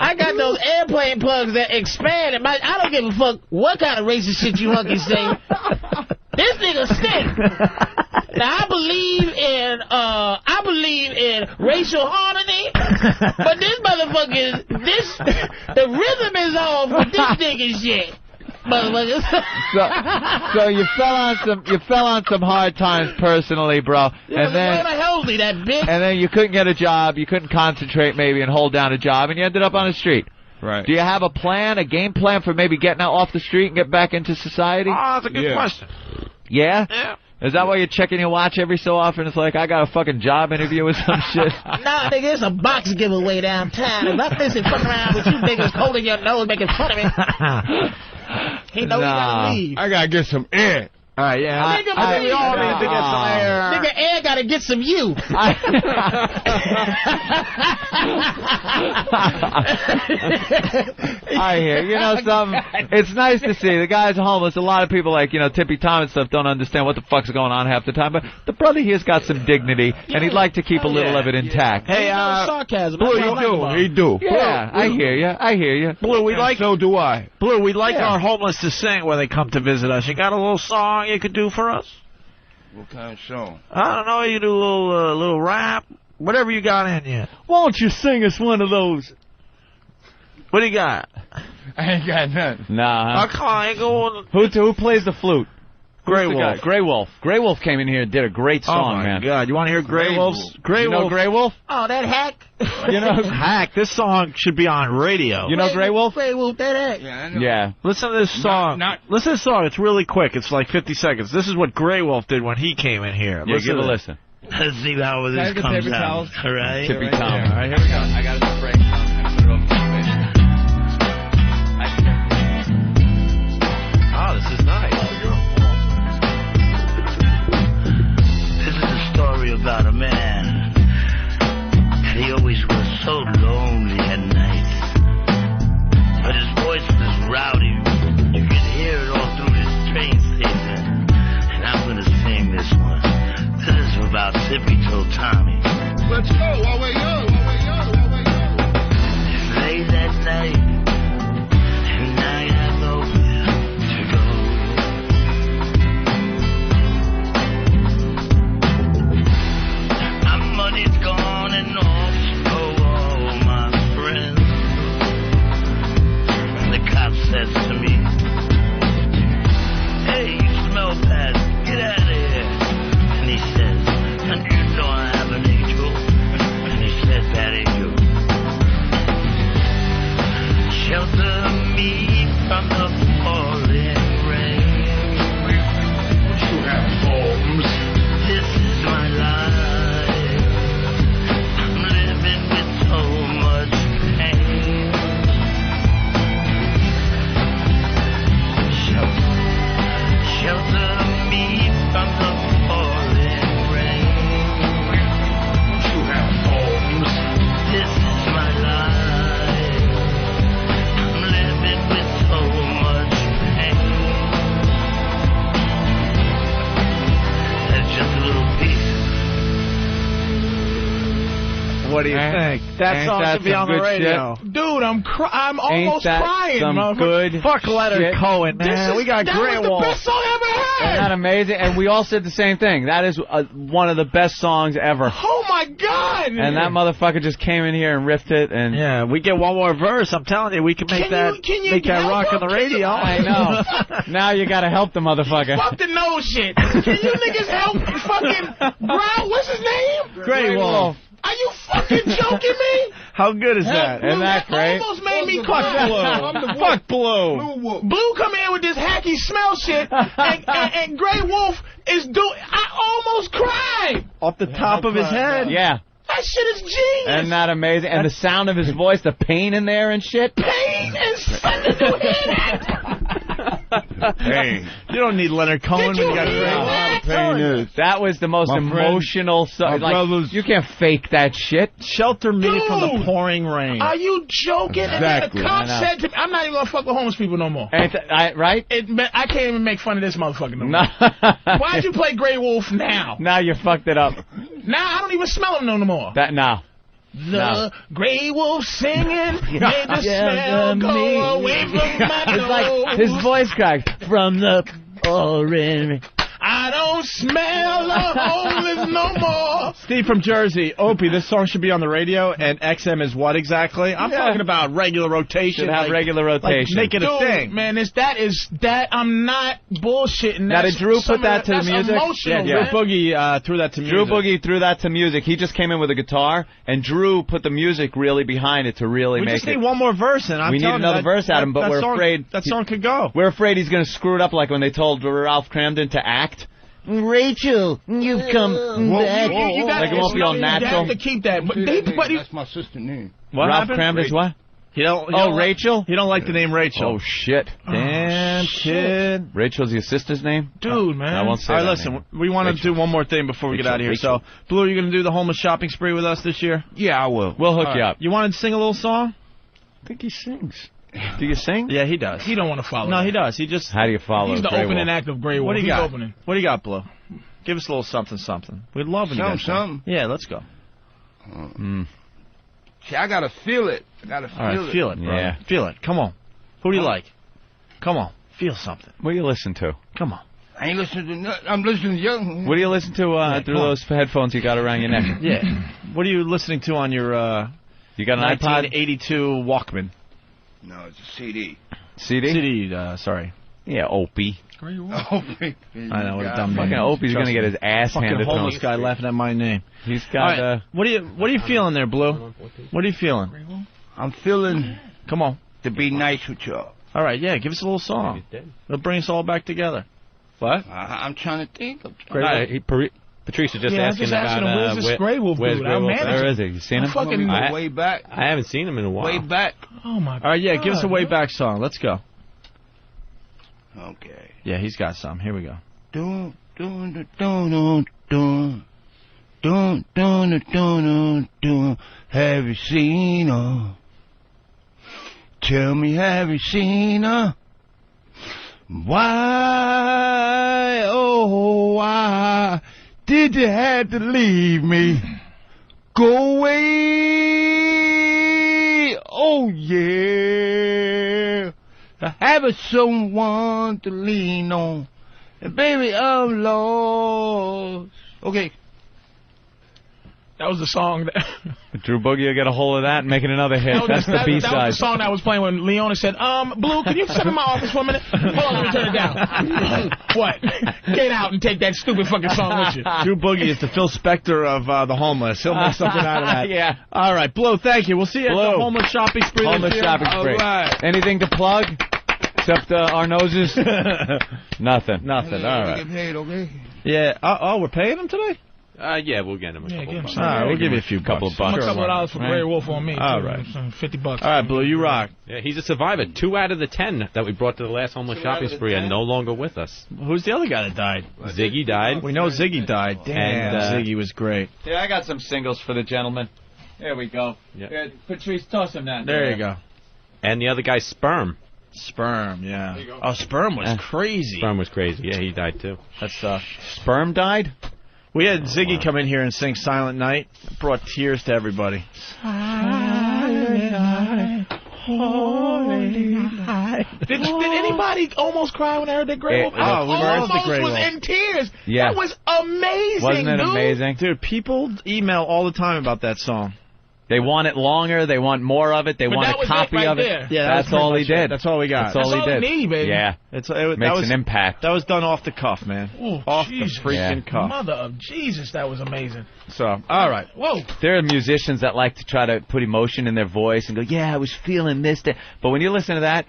I got those airplane plugs that expand. I don't give a fuck what kind of racist shit you hunkies say. This nigga stink. Now I believe in racial harmony, but this motherfucker, the rhythm is off with this nigga shit. So you fell on some hard times personally, bro. Yeah, and then Helmsley, that bitch. And then you couldn't get a job, you couldn't concentrate maybe and hold down a job, and you ended up on the street. Right. Do you have a game plan for maybe getting out off the street and get back into society? Oh, that's a good question. Yeah? Yeah. Is that why you're checking your watch every so often? It's like, I got a fucking job interview or some shit. Nah, nigga, it's a box giveaway downtown. If I'm missing fucking around with you niggas holding your nose, making fun of me. He knows he gotta leave. I gotta get some air. All right, yeah. We all need to get some air. Nigga, air gotta get some you. I hear. You know something? It's nice to see. The guy's homeless. A lot of people like, Tippy Tom and stuff don't understand what the fuck's going on half the time. But the brother here's got some dignity, and he'd like to keep a little of it intact. Hey, sarcasm. Blue, he do. Yeah, I hear you. Blue, so do I. Blue, we like our homeless to sing when they come to visit us. You got a little song you could do for us? What kind of song? I don't know. You do a little rap, whatever you got in you. Why don't you sing us one of those? What do you got? I ain't got nothing. Nah. Come on, go. Who plays the flute? Grey Wolf. Grey Wolf. Grey Wolf came in here and did a great song, man. Oh, my God. You want to hear Grey Wolf's? You know Grey Wolf? Oh, that hack. Hack. This song should be on radio. You know Grey Wolf? Grey Wolf, that hack. Yeah, I know. Yeah. Listen to this song. Listen to this song. It's really quick. It's like 50 seconds. This is what Grey Wolf did when he came in here. Yeah, give a listen. Let's see how this comes out. All right. Tippy Tom. All right, here we go. I got a spray. Oh, this is nice. This is a story about a man. He always was so lonely at night. Mississippi told Tommy. Let's go while we're young. It's late at night, and I have nowhere to go. My money's gone and off, so all my friends. And the cop says to me, "Hey, you smell bad, get out of here." And he says, "And you know I have an angel." And he said, "That angel, shelter me from the falling rain." You have homes. This is my life. I'm living with so much pain. Shelter me from the falling rain. You have homes. This is my life. I'm living with so much pain. That's just a little piece. What do you think? That song should be on the radio. Dude, I'm almost crying, motherfucker. Fuck Leonard Cohen, man. We got Grey Wolf. That was the best song I ever heard. Isn't that amazing? And we all said the same thing. That is one of the best songs ever. Oh, my God. And that motherfucker just came in here and riffed it. And yeah, we get one more verse. I'm telling you, we can make that rock on the radio. I know. Now you got to help the motherfucker. Fuck the nose shit. Can you niggas help fucking Brown? What's his name? Grey Wolf. Are you fucking joking me? How good is that? Isn't that great? Almost made me cry. Fuck Blue. Blue come in with this hacky smell shit, and Grey Wolf is doing. I almost cried. Off the top of his head. Yeah. That shit is genius. Isn't that amazing? And the sound of his voice, the pain in there and shit. Pain and something to hear that. Hey, you don't need Leonard Cohen when you got Grey Wolf. That was the most emotional song. Like, you can't fake that shit. Shelter me from the pouring rain. Are you joking? Exactly. And the cop said to me, "I'm not even gonna fuck with homeless people no more." Right? I can't even make fun of this motherfucker no more. Why'd you play Grey Wolf now? Now you fucked it up. Now I don't even smell him no more. The Grey Wolf singing made the smell go away from my nose. It's like his voice cracked from the orange. I don't smell the homeless no more. Steve from Jersey, Opie, this song should be on the radio, and XM is what exactly? I'm talking about regular rotation. Should have regular rotation. Make it a thing. Man, I'm not bullshitting. Now, did Drew put that to the music? Emotional, Drew Boogie threw that to music. Drew Boogie threw that to music. He just came in with a guitar, and Drew put the music really behind it to really make it. We just need one more verse, and we need another verse out of him, but we're afraid that song could go. We're afraid he's going to screw it up like when they told Ralph Cramden to act. Rachel, you've come back. You like it won't be all natural. You have to keep that. That's my sister's name. Ralph Cramden's what? Rachel? He don't like the name Rachel. Oh, shit. Damn, kid. Rachel's your sister's name? Dude, man. I won't say that. All right, listen, name. We want to do one more thing before we get out of here. So, Blue, are you going to do the homeless shopping spree with us this year? Yeah, I will. We'll hook you up. You want to sing a little song? I think he sings. Do you sing? Yeah, he does. He don't want to follow. No, he does. He just. How do you follow? He's the opening act of Grey Wolf. What do you got? What do you got, Blue? Give us a little something. We'd love it. Something. Yeah, let's go. See, I gotta feel it. All right, feel it, bro. Yeah. Feel it. Come on. Who do you like? Come on. Feel something. What do you listen to? Come on. I ain't listening to nothing. I'm listening to young. What do you listen to through those headphones you got around your neck? Yeah. What are you listening to on your you got an 1982 Walkman? No, it's a CD. CD? Sorry. Yeah, Opie. Opie. I know, what a dumb fucking Opie's going to get his ass handed to him. Homeless guy laughing at my name. He's got right. What are you feeling there, Blue? What are you feeling? I'm feeling Come on. to be nice with y'all. All right, yeah, give us a little song. It'll bring us all back together. What? I'm trying to think of Patrice was just asking about where's this Grey Wolf dude? Where is he? You seen him? Way back. I haven't seen him in a while. Way back. Oh my God. All right, yeah, give us a way back song. Let's go. Okay. Yeah, he's got some. Here we go. Have you seen her? Tell me, have you seen her? Why, oh, why did Did you have to leave me? Go away. Oh, yeah. I have someone to lean on. And baby, I'm lost. Okay. That was the song that... Drew Boogie will get a hold of that and make it another hit. That's the B-side. That was the song that was playing when Leona said, Blue, can you step in my office for a minute? Hold on, let me turn it down. What? Get out and take that stupid fucking song with you. Drew Boogie is the Phil Spector of the homeless. He'll make something out of that. Yeah. All right, Blue, thank you. We'll see you at the homeless shopping spree. Homeless shopping spree. Right. Anything to plug? Except our noses? Nothing. Nothing. All right. Get paid, okay? Yeah. Oh, we're paying him today? Yeah, we'll get him a couple bucks. All right, we'll give you a few couple of bucks. A couple of dollars for Grey Wolf on me. All right. $50. All right, Blue, you rock. Yeah, he's a survivor. 2 out of the 10 that we brought to the last homeless shopping spree are no longer with us. Who's the other guy that died? Ziggy died. We know Ziggy died. Damn, and, Ziggy was great. Yeah, I got some singles for the gentleman. There we go. Yeah. Patrice, toss him that. There you go. And the other guy's Sperm. Sperm, yeah. Oh, Sperm was crazy. Sperm was crazy. Yeah, he died too. That's Sperm died? We had Ziggy come in here and sing Silent Night. It brought tears to everybody. Silent Night, holy night. Did anybody almost cry when I heard that Grey Wolf? I almost was in tears. Yeah. That was amazing, Wasn't it amazing? Dude, people email all the time about that song. They want it longer. They want more of it. They want a copy of it. Yeah, that's all he did. That's all we got. That's all he did. Need, baby. Yeah. Makes an impact. That was done off the cuff, man. Ooh, off Jesus. the freaking cuff. Mother of Jesus, that was amazing. So, all right. Whoa. There are musicians that like to try to put emotion in their voice and go, yeah, I was feeling this. But when you listen to that,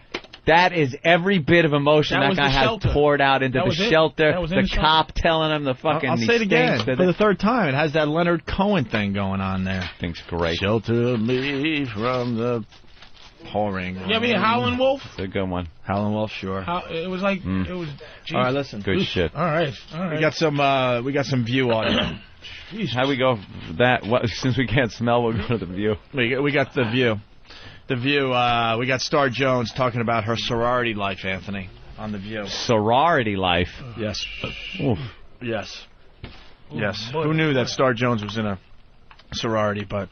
that is every bit of emotion that guy has poured out into the shelter. The cop telling him the fucking... I'll say it again for the third time. It has that Leonard Cohen thing going on there. Thing's great. Shelter me from the pouring. You ever hear Howlin' Wolf? It's a good one. Howlin' Wolf, sure. It was like... It was... Jesus. All right, listen. Good shit. All right. We got some View audio. How we go that? Since we can't smell, we'll go to the View. We got the View. The View, we got Star Jones talking about her sorority life, Anthony, on The View. Sorority life? Yes. Oof. Yes. Yes. Who knew that Star Jones was in a sorority, but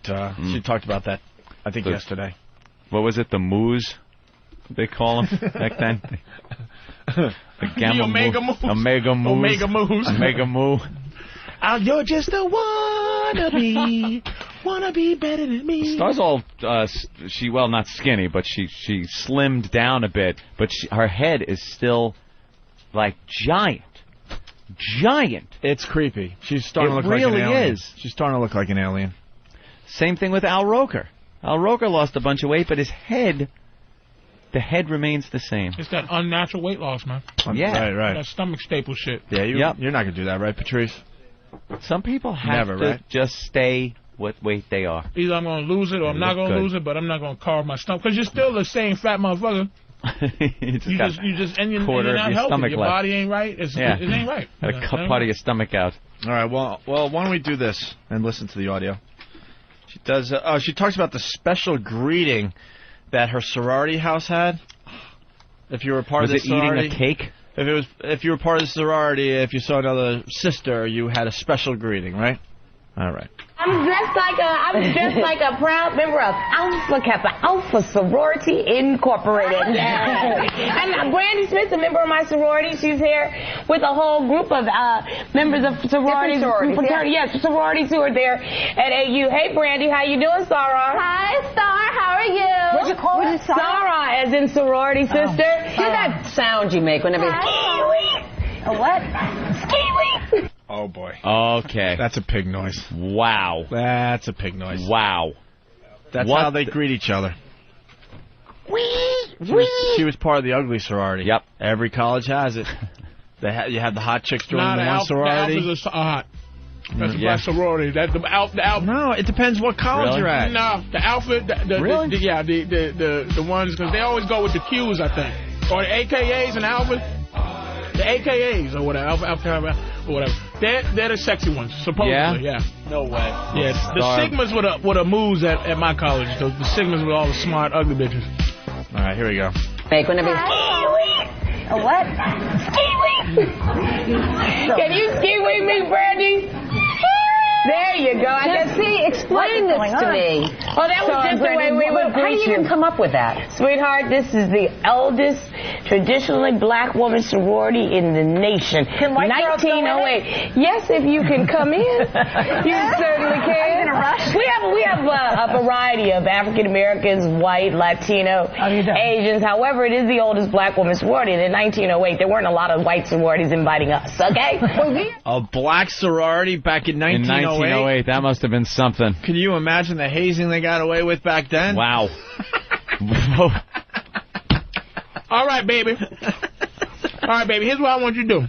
she talked about that, I think, yesterday. What was it, the Moos, they call them back then? The Omega Moos. Omega Moos. Omega Moos. Omega Moo. You're just a wannabe. Wanna be better than me. Star's all, not skinny, but she slimmed down a bit, but her head is still, like, giant. Giant. It's creepy. She's starting to look like an alien. It really is. She's starting to look like an alien. Same thing with Al Roker. Al Roker lost a bunch of weight, but the head remains the same. It's that unnatural weight loss, man. Yeah. Right. That stomach staple shit. Yeah, you're not going to do that, right, Patrice? Some people have to just stay what weight they are. Either I'm going to lose it or I'm not going to lose it, but I'm not going to carve my stomach. Because you're still the same fat motherfucker. you're not healthy. Your body ain't right. It ain't right. Got to cut part of your stomach out. All right, well, why don't we do this and listen to the audio? She does. She talks about the special greeting that her sorority house had. If you were part of the sorority, eating a cake? If you were part of the sorority, if you saw another sister, you had a special greeting, right? All right. I'm dressed like a proud member of Alpha Kappa Alpha Sorority Incorporated. And Brandy Smith's a member of my sorority. She's here with a whole group of members of sororities. Sororities who are there at AU. Hey, Brandy, how you doing, Sarah? Hi, Star. How are you? What'd you call it? Sarah, as in sorority sister. Do that sound you make whenever. A what? Ski-wee. Oh, boy. Okay. That's a pig noise. Wow. That's a pig noise. Wow. That's how they greet each other. She was part of the ugly sorority. Yep. Every college has it. You had the hot chicks joining the one sorority. The Alphas are hot. That's a black sorority. That's the Alpha. No, it depends what college you're at. No, the Alpha. The ones, because they always go with the Qs, I think. Or the AKAs and Alphas. The AKAs or whatever, Alpha or whatever. They're the sexy ones, supposedly. Yeah. No way. Yeah. The Sigmas were the moves at my college. The Sigmas were all the smart, ugly bitches. All right, here we go. Make one of these. A what? Ski-wee. Can you ski-wee me, Brandy? you go. Explain this to me. Well, that was just the way we would greet you. How do you even come up with that? Sweetheart, this is the eldest traditionally black woman sorority in the nation. Can white girls go in it? 1908. Yes, if you can come in. You certainly can. Are you in a rush? We have a variety of African Americans, white, Latino, Asians. However, it is the oldest black woman sorority. And in 1908, there weren't a lot of white sororities inviting us, okay? A black sorority back in 1908? In 1908, that must have been something. Can you imagine the hazing they got away with back then? Wow. All right, baby. Here's what I want you to do.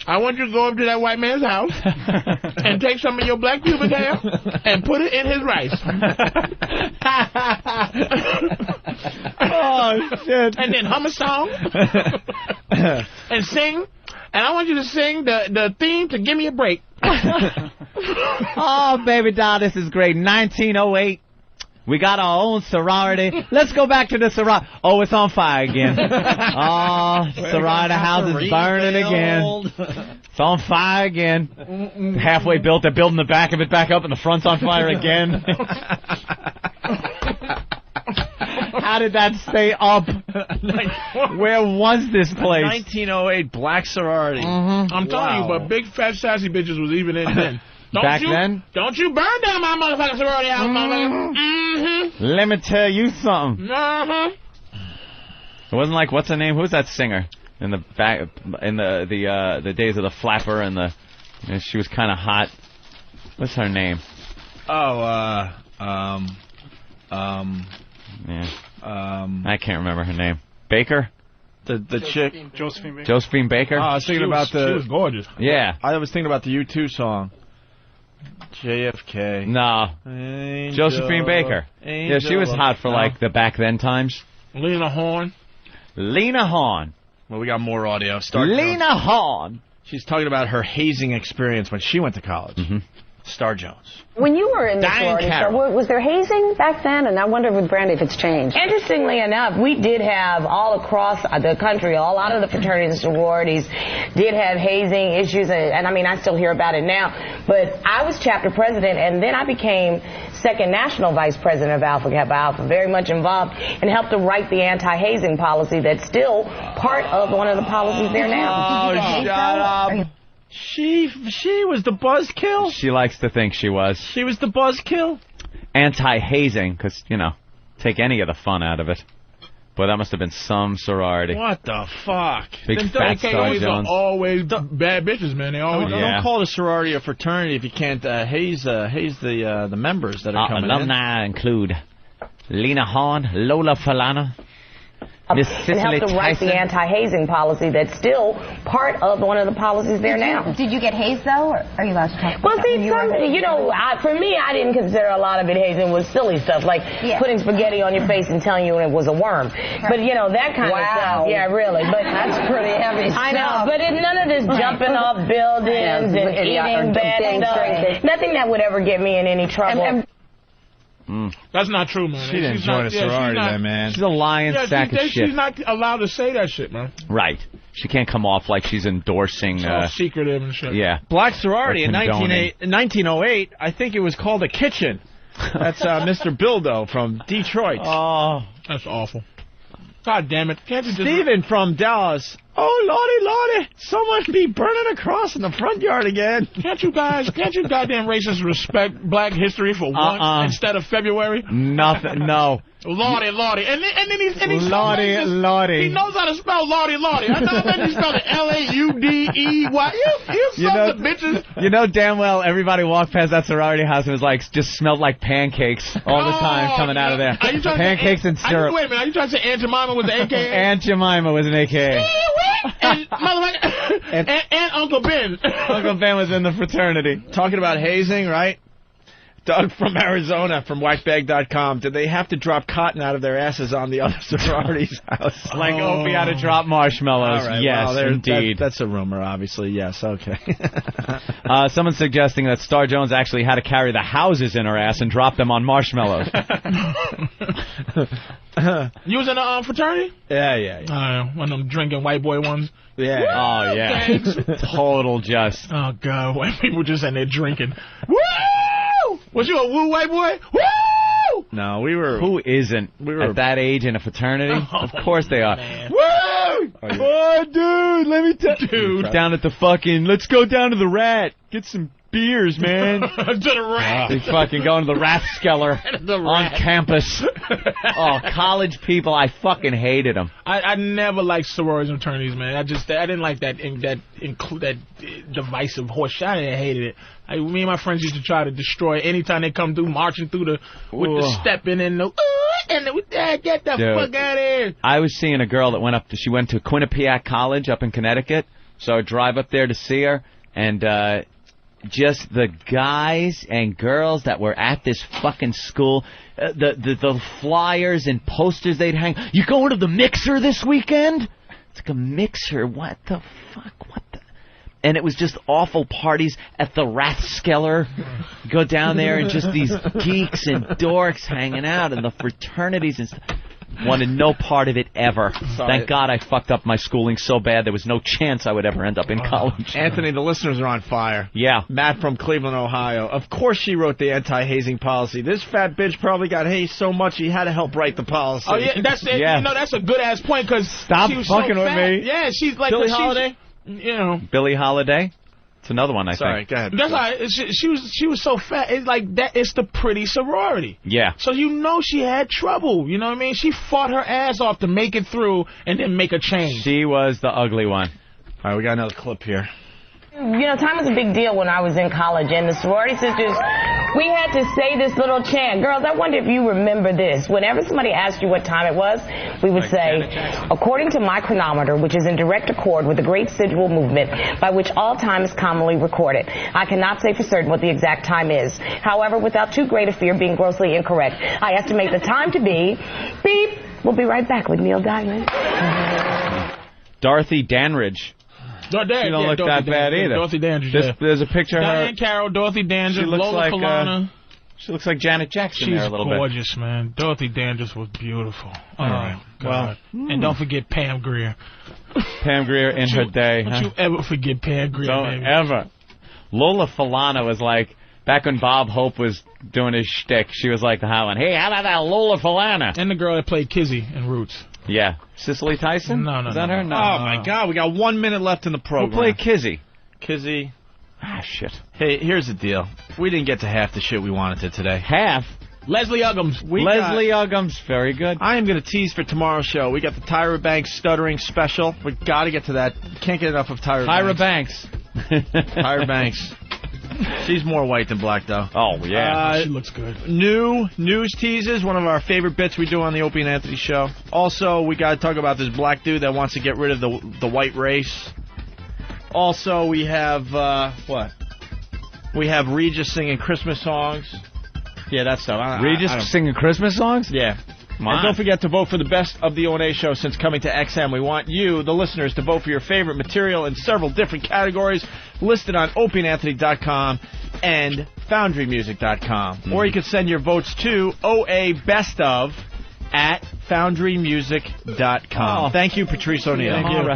I want you to go up to that white man's house and take some of your black pubic hair and put it in his rice. Oh, shit. And then hum a song and sing. And I want you to sing the theme to Give Me a Break. Oh, baby doll, this is great. 1908. We got our own sorority. Let's go back to the sorority. Oh, it's on fire again. Oh, sorority house is burning again. It's on fire again. Halfway built, they're building the back of it back up, and the front's on fire again. How did that stay up? Where was this place? 1908 black sorority. I'm telling you, but big fat sassy bitches was even in then. Then? Don't you burn down my motherfucking sorority house, motherfucker. Let me tell you something. It wasn't like, what's her name? Who's that singer in the back in the days of the flapper and the? You know, she was kind of hot. What's her name? Yeah. I can't remember her name. Baker? The chick. Josephine Baker. Josephine Baker? Oh, I was thinking about She was gorgeous. Yeah. I was thinking about the U2 song. JFK. No. Angel, Josephine Baker. Angel. Yeah, she was hot for like the back then times. Lena Horne. Well, we got more audio. Lena Horne. She's talking about her hazing experience when she went to college. Star Jones. When you were in the sorority, was there hazing back then? And I wonder with Brandy if it's changed. Interestingly enough, we did have all across the country, a lot of the fraternities and sororities did have hazing issues, and I mean, I still hear about it now. But I was chapter president, and then I became second national vice president of Alpha Kappa Alpha, very much involved, and helped to write the anti-hazing policy that's still part of one of the policies there now. Oh, shut up. She was the buzzkill? She likes to think she was. She was the buzzkill? Anti-hazing, because, you know, take any of the fun out of it. Boy, that must have been some sorority. What the fuck? Big fat Star Jones. Always bad bitches, man. They always don't call it a sorority or fraternity if you can't haze the members that are coming alumni include Lena Horne, Lola Falana, Miss and Cicely helped to write Tyson. the anti-hazing policy that's still part of one of the policies there now. Did you get hazed, though, or are you allowed to talk about Well, see, for me, I didn't consider a lot of it hazing. It was silly stuff, like putting spaghetti on your face and telling you it was a worm. Right. But, you know, that kind of stuff. Yeah, really. But that's pretty heavy stuff. I know, but none of this jumping off buildings and eating bad stuff. Nothing that would ever get me in any trouble. That's not true, man. She didn't join a sorority then, man. She's a lying sack of shit. She's not allowed to say that shit, man. Right. She can't come off like she's endorsing... It's all secretive and shit. Yeah. Black sorority in 1908, I think it was called a kitchen. That's Mr. Bildo from Detroit. Oh, that's awful. God damn it. Can't you just... Steven from Dallas. Oh, Lordy, someone be burning a cross in the front yard again. Can't you goddamn racists respect black history for once instead of February? Nothing, no. Lordy. And then he's Lordy. He knows how to spell Lordy. I know that you spell it Laudey. You sons of bitches. You know damn well everybody walked past that sorority house and was like, just smelled like pancakes all the time coming out of there. Pancakes and syrup. Wait a minute, are you trying to say Aunt Jemima was an AKA? Aunt Jemima was an AKA. And and Uncle Ben. Uncle Ben was in the fraternity. Talking about hazing, right? Doug from Arizona from whackbag.com. Did they have to drop cotton out of their asses on the other sorority's house? Like Opie had to drop marshmallows. Right, yes, well, indeed. That's a rumor, obviously. Yes, okay. Someone's suggesting that Star Jones actually had to carry the houses in her ass and drop them on marshmallows. You was in a fraternity? Yeah. One of them drinking white boy ones? Yeah. Woo! Oh, yeah. Thanks. Total just. Oh, God. White people just in there drinking. Woo! Was you a woo white boy? Woo! No, we were. Who isn't at that age in a fraternity? Of course they are. Woo! Oh, dude, let me tell you. Down at the fucking, let's go down to the Rat. Get some beers, man. To the Rat. They fucking going to the Rathskeller on campus. Oh, college people, I fucking hated them. I never liked sororities and fraternities, man. I didn't like that divisive horse shit. I hated it. Me and my friends used to try to destroy it anytime they come through, marching through with the stepping and the get the fuck out of here. I was seeing a girl that she went to Quinnipiac College up in Connecticut, so I drive up there to see her, and just the guys and girls that were at this fucking school, the flyers and posters they'd hang. You going to the Mixer this weekend? It's like a Mixer. What the fuck? What the? And it was just awful parties at the Rathskeller. Go down there and just these geeks and dorks hanging out and the fraternities and stuff. Wanted no part of it ever. Sorry. Thank God I fucked up my schooling so bad there was no chance I would ever end up in college. Anthony, the listeners are on fire. Yeah. Matt from Cleveland, Ohio. Of course she wrote the anti-hazing policy. This fat bitch probably got hazed so much he had to help write the policy. Oh, yeah, that's it. Yeah. You know, that's a good-ass point, because Stop she was fucking so with fat. me. Yeah, she's like... Billie Holiday? You know. Billie Holiday? It's another one, I Sorry, think. Go ahead. That's right. She was so fat. It's like that. It's the pretty sorority. Yeah. So you know she had trouble. You know what I mean? She fought her ass off to make it through and then make a change. She was the ugly one. All right, we got another clip here. You know, time was a big deal when I was in college, and the sorority sisters, we had to say this little chant. Girls, I wonder if you remember this. Whenever somebody asked you what time it was, we would say, according to my chronometer, which is in direct accord with the great sigil movement by which all time is commonly recorded. I cannot say for certain what the exact time is. However, without too great a fear of being grossly incorrect, I estimate the time to be, beep. We'll be right back with Neil Diamond. Dorothy Dandridge. She don't look that bad either. Dorothy Dandridge, There's a picture of her. Diane Carroll, Dorothy Dandridge, Lola Falana. She looks like Janet Jackson She's there a little bit. She's gorgeous, man. Dorothy Dandridge was beautiful. All right. God. And don't forget Pam Grier. Pam Grier in her day. Don't you ever forget Pam Grier, Don't baby. ever. Lola Falana was like, back when Bob Hope was doing his shtick, she was like the hot one. Hey, how about that Lola Falana? And the girl that played Kizzy in Roots. Yeah. Cicely Tyson? No. Is that her? No. Oh, my God. We got 1 minute left in the program. Who played Kizzy? Kizzy. Ah, shit. Hey, here's the deal. We didn't get to half the shit we wanted to today. Half? Leslie Uggams. Leslie Uggams. Very good. I am going to tease for tomorrow's show. We got the Tyra Banks stuttering special. We got to get to that. Can't get enough of Tyra Banks. Tyra Banks. She's more white than black, though. Oh, yeah. She looks good. New news teases, one of our favorite bits we do on the Opie and Anthony show. Also, we got to talk about this black dude that wants to get rid of the white race. Also, we have, what? We have Regis singing Christmas songs. Yeah, that's stuff. Regis singing Christmas songs? Yeah. And don't forget to vote for the best of the O&A show since coming to XM. We want you, the listeners, to vote for your favorite material in several different categories listed on opieandanthony.com and foundrymusic.com. Or you can send your votes to oabestOf@foundrymusic.com. Thank you, Patrice O'Neal. Thank you.